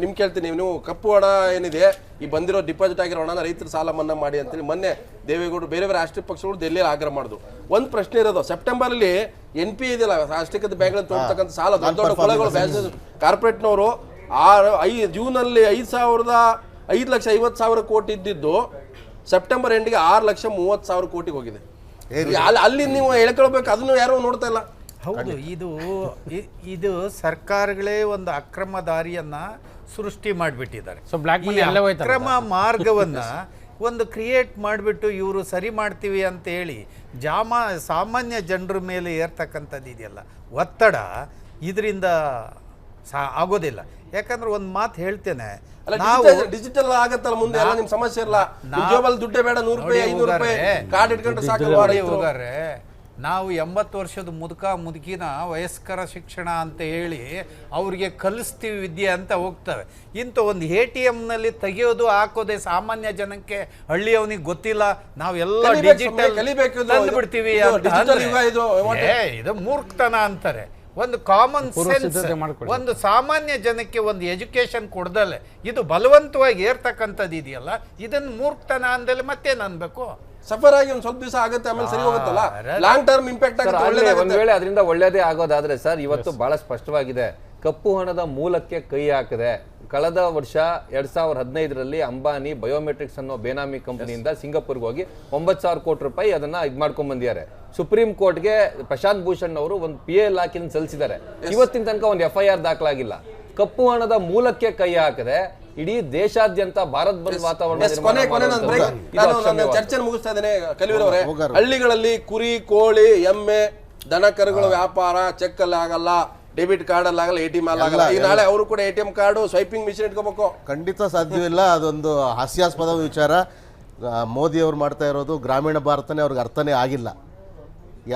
ನಿಮ್ ಕೇಳ್ತೀನಿ, ನೀವು ಕಪ್ಪು ಹಣ ಏನಿದೆ ಈ ಬಂದಿರೋ ಡಿಪಾಸಿಟ್ ಆಗಿರೋ ಹಣ ರೈತರ ಸಾಲ ಮನ್ನಾ ಮಾಡಿ ಅಂತೇಳಿ ಮೊನ್ನೆ ದೇವೇಗೌಡರು ಬೇರೆ ಬೇರೆ ರಾಷ್ಟ್ರೀಯ ಪಕ್ಷಗಳು ದೆಹಲಿಯಲ್ಲಿ ಆಗ್ರಹ ಮಾಡಿದ್ರು. ಒಂದು ಪ್ರಶ್ನೆ ಇರೋದು, ಸೆಪ್ಟೆಂಬರ್ ಅಲ್ಲಿ NPA ಇದೆಯಲ್ಲ ರಾಷ್ಟ್ರೀಕೃತ ಬ್ಯಾಂಕ್ ತೋರ್ತಕ್ಕಂಥ ಸಾಲ ದೊಡ್ಡ ದೊಡ್ಡ ಕೊಳೆಗಳು ಕಾರ್ಪೊರೇಟ್ನವರು ಜೂನಲ್ಲಿ 5,50,000 ಕೋಟಿ ಇದ್ದಿದ್ದು ಸೆಪ್ಟೆಂಬರ್ ಎಂಡಿಗೆ 6,30,000 ಕೋಟಿಗೆ ಹೋಗಿದೆ. ಅಲ್ಲಿ ನೀವು ಹೇಳ್ಕೊಳ್ಬೇಕು, ಅದನ್ನು ಯಾರು ನೋಡ್ತಾ ಇಲ್ಲ. ಹೌದು, ಇದು ಸರ್ಕಾರಗಳೇ ಒಂದು ಅಕ್ರಮ ದಾರಿಯನ್ನ ಸೃಷ್ಟಿ ಮಾಡಿಬಿಟ್ಟಿದ್ದಾರೆ. ಅಕ್ರಮ ಮಾರ್ಗವನ್ನ ಒಂದು ಕ್ರಿಯೇಟ್ ಮಾಡಿಬಿಟ್ಟು ಇವರು ಸರಿ ಮಾಡ್ತೀವಿ ಅಂತ ಹೇಳಿ ಸಾಮಾನ್ಯ ಜನರ ಮೇಲೆ ಏರ್ತಕ್ಕಂಥದ್ದು ಇದೆಯಲ್ಲ ಒತ್ತಡ, ಇದರಿಂದ ಆಗೋದಿಲ್ಲ. ಯಾಕಂದ್ರೆ ಒಂದು ಮಾತು ಹೇಳ್ತೇನೆ, ಡಿಜಿಟಲ್ ಆಗತ್ತಲ್ಲ ಮುಂದೆ ಎಲ್ಲ ನಿಮ್ ಸಮಸ್ಯೆ ಇಲ್ಲ. ದುಡ್ಡೇ ಬೇಡ, 100 ರೂಪಾಯಿ 500 ರೂಪಾಯಿ ಕಾರ್ಡ್ ಇಟ್ಕೊಂಡ್ರೆ ಸಾಕು. ನಾವು 80 ವರ್ಷದ ಮುದುಕಿನ ವಯಸ್ಕರ ಶಿಕ್ಷಣ ಅಂತ ಹೇಳಿ ಅವ್ರಿಗೆ ಕಲಿಸ್ತೀವಿ ವಿದ್ಯೆ ಅಂತ ಹೋಗ್ತವೆ. ಇಂಥ ಒಂದು ATMನಲ್ಲಿ ತೆಗೆಯೋದು ಹಾಕೋದೆ ಸಾಮಾನ್ಯ ಜನಕ್ಕೆ, ಹಳ್ಳಿಯವನಿಗೆ ಗೊತ್ತಿಲ್ಲ. ನಾವೆಲ್ಲ ಡಿಜಿಟಲ್ ತಂದುಬಿಡ್ತೀವಿ ಅಂತ ಇದು ಮೂರ್ಖತನ ಅಂತಾರೆ. ಒಂದು ಕಾಮನ್ ಸೆನ್ಸ್, ಒಂದು ಸಾಮಾನ್ಯ ಜನಕ್ಕೆ ಒಂದು ಎಜುಕೇಶನ್ ಕೊಡ್ದಲೆ ಇದು ಬಲವಂತವಾಗಿ ಏರ್ತಕ್ಕಂಥದ್ದು ಇದೆಯಲ್ಲ, ಇದನ್ನ ಮೂರ್ಖತನ ಅಂದಲೆ ಮತ್ತೇನು ಅನ್ಬೇಕು? ಸಫರ್ ಆಗಿ ಒಂದು ಸ್ವಲ್ಪ ದಿವಸ ಆಗುತ್ತೆ, ಆಮೇಲೆ ಸರಿ ಹೋಗುತ್ತಲ್ಲ, ಲಾಂಗ್ ಟರ್ಮ್ ಇಂಪ್ಯಾಕ್ಟ್ ಆಗುತ್ತೆ. ಒಂದ್ ವೇಳೆ ಅದರಿಂದ ಒಳ್ಳೇದೇ ಆಗೋದಾದ್ರೆ ಸರ್, ಇವತ್ತು ಬಹಳ ಸ್ಪಷ್ಟವಾಗಿದೆ, ಕಪ್ಪು ಹಣದ ಮೂಲಕ್ಕೆ ಕೈ ಹಾಕಿದೆ. ಕಳೆದ ವರ್ಷ 2015ರಲ್ಲಿ ಅಂಬಾನಿ ಬಯೋಮೆಟ್ರಿಕ್ಸ್ ಅನ್ನೋ ಬೇನಾಮಿ ಕಂಪನಿಯಿಂದ ಸಿಂಗಾಪುರ್ಗೆ ಹೋಗಿ 9,000 ಕೋಟಿ ರೂಪಾಯಿ ಅದನ್ನ ಇದ್ ಮಾಡ್ಕೊಂಡ್ ಬಂದಿದ್ದಾರೆ. ಸುಪ್ರೀಂ ಕೋರ್ಟ್ಗೆ ಪ್ರಶಾಂತ್ ಭೂಷಣ್ ಅವರು ಒಂದು PA ಲಾಕಿನ ಸಲ್ಲಿಸಿದ್ದಾರೆ. ಇವತ್ತಿನ ತನಕ ಒಂದು FIR ದಾಖಲಾಗಿಲ್ಲ. ಕಪ್ಪು ಹಣದ ಮೂಲಕ್ಕೆ ಕೈ ಹಾಕಿದೆ. ಇಡೀ ದೇಶಾದ್ಯಂತ ಭಾರತ್ ಬಂದ್ ವಾತಾವರಣ ಚರ್ಚೆ ಮುಗಿಸ್ತಾ ಇದ್ದೇನೆ. ಕಲಿವಿರವರೇ, ಹಳ್ಳಿಗಳಲ್ಲಿ ಕುರಿ, ಕೋಳಿ, ಎಮ್ಮೆ, ದನ ಕರುಗಳ ವ್ಯಾಪಾರ ಚೆಕ್ ಅಲ್ಲಿ ಆಗಲ್ಲ, ಡೆಬಿಟ್ ಕಾರ್ಡ್ ಅಲ್ಲಿ ಆಗಲ್ಲ, ATM ಅಲ್ಲಿ ಆಗಲ್ಲ. ಈ ನಾಳೆ ಅವರು ಕೂಡ ATM ಕಾರ್ಡ್ ಸ್ವೈಪಿಂಗ್ ಮಿಷಿನ್ ಇಟ್ಕೋಬೇಕು. ಖಂಡಿತ ಸಾಧ್ಯವಿಲ್ಲ. ಅದೊಂದು ಹಾಸ್ಯಾಸ್ಪದ ವಿಚಾರ. ಮೋದಿ ಅವರು ಮಾಡ್ತಾ ಇರೋದು ಗ್ರಾಮೀಣ ಭಾರತನೇ ಅವ್ರಿಗೆ ಅರ್ಥನೇ ಆಗಿಲ್ಲ.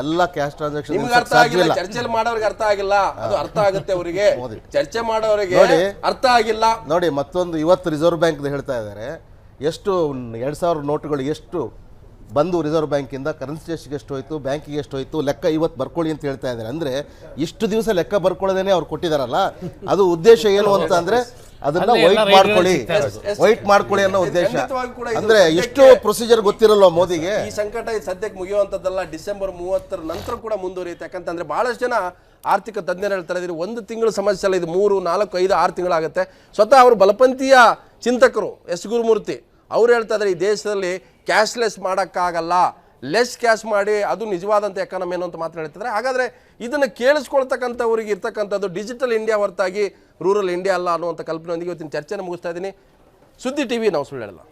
ಎಲ್ಲ ಕ್ಯಾಶ್ ಟ್ರಾನ್ಸಾಕ್ಷನ್ ಅರ್ಥ ಆಗಿಲ್ಲ, ಚರ್ಚೆಯಲ್ಲಿ ಮಾಡೋರಿಗೆ ಅರ್ಥ ಆಗಿಲ್ಲ. ಅದು ಅರ್ಥ ಆಗುತ್ತೆ ಅವರಿಗೆ, ಚರ್ಚೆ ಮಾಡೋರಿಗೆ ಅರ್ಥ ಆಗಿಲ್ಲ. ನೋಡಿ, ಮತ್ತೊಂದು ಇವತ್ತು ರಿಸರ್ವ್ ಬ್ಯಾಂಕ್ ಹೇಳ್ತಾ ಇದ್ದಾರೆ, ಎಷ್ಟು 2,000 ನೋಟುಗಳು ಎಷ್ಟು ಬಂದು ರಿಸರ್ವ್ ಬ್ಯಾಂಕಿಂದ ಕರೆನ್ಸಿ ಎಷ್ಟು ಹೋಯ್ತು, ಬ್ಯಾಂಕಿಗೆ ಎಷ್ಟು ಹೋಯ್ತು, ಲೆಕ್ಕ ಇವತ್ತು ಬರ್ಕೊಳ್ಳಿ ಅಂತ ಹೇಳ್ತಾ ಇದ್ದಾರೆ. ಅಂದ್ರೆ ಇಷ್ಟು ದಿವಸ ಲೆಕ್ಕ ಬರ್ಕೊಳ್ಳೋದೇನೆ ಅವ್ರು ಕೊಟ್ಟಿದಾರಲ್ಲ, ಅದು ಉದ್ದೇಶ ಏನು ಅಂತ ಅಂದ್ರೆ ಅದನ್ನ ವೈಟ್ ಮಾಡ್ಕೊಳ್ಳಿ ಅನ್ನೋ ಉದ್ದೇಶ. ಅಂದ್ರೆ ಎಷ್ಟು ಪ್ರೊಸೀಜರ್ ಗೊತ್ತಿರಲ್ವ ಮೋದಿಗೆ. ಈ ಸಂಕಟ ಸದ್ಯಕ್ಕೆ ಮುಗಿಯುವಂತದ್ದಲ್ಲ, ಡಿಸೆಂಬರ್ 30 ನಂತರ ಕೂಡ ಮುಂದುವರಿಯುತ್ತೆ. ಯಾಕಂತಂದ್ರೆ ಬಹಳಷ್ಟು ಜನ ಆರ್ಥಿಕ ತಜ್ಞರು ಹೇಳ್ತಾರೆ, ಇದು 1 ತಿಂಗಳು ಸಮಸ್ಯೆ ಅಲ್ಲ, ಇದು 3, 4, 5, 6 ತಿಂಗಳಾಗುತ್ತೆ. ಸ್ವತಃ ಅವರು ಬಲಪಂಥೀಯ ಚಿಂತಕರು S ಗುರುಮೂರ್ತಿ ಅವ್ರು ಹೇಳ್ತಾ ಇದ್ದಾರೆ, ಈ ದೇಶದಲ್ಲಿ ಕ್ಯಾಶ್ಲೆಸ್ ಮಾಡೋಕ್ಕಾಗಲ್ಲ, ಲೆಸ್ ಕ್ಯಾಶ್ ಮಾಡಿ ಅದು ನಿಜವಾದಂಥ ಎಕಾನಮಿ ಏನು ಅಂತ ಮಾತನಾಡ್ತಿದ್ದಾರೆ. ಹಾಗಾದರೆ ಇದನ್ನು ಕೇಳಿಸ್ಕೊಳ್ತಕ್ಕಂಥವ್ರಿಗೆ ಇರ್ತಕ್ಕಂಥದ್ದು ಡಿಜಿಟಲ್ ಇಂಡಿಯಾ ಹೊರತಾಗಿ ರೂರಲ್ ಇಂಡಿಯಾ ಅಲ್ಲ ಅನ್ನುವಂಥ ಕಲ್ಪನೆಯೊಂದಿಗೆ ಇವತ್ತಿನ ಚರ್ಚೆನ ಮುಗಿಸ್ತಾ ಇದ್ದೀನಿ. ಸುದ್ದಿ TV ನಾವು ಸುಳ್ಳು ಹೇಳಲ್ಲ.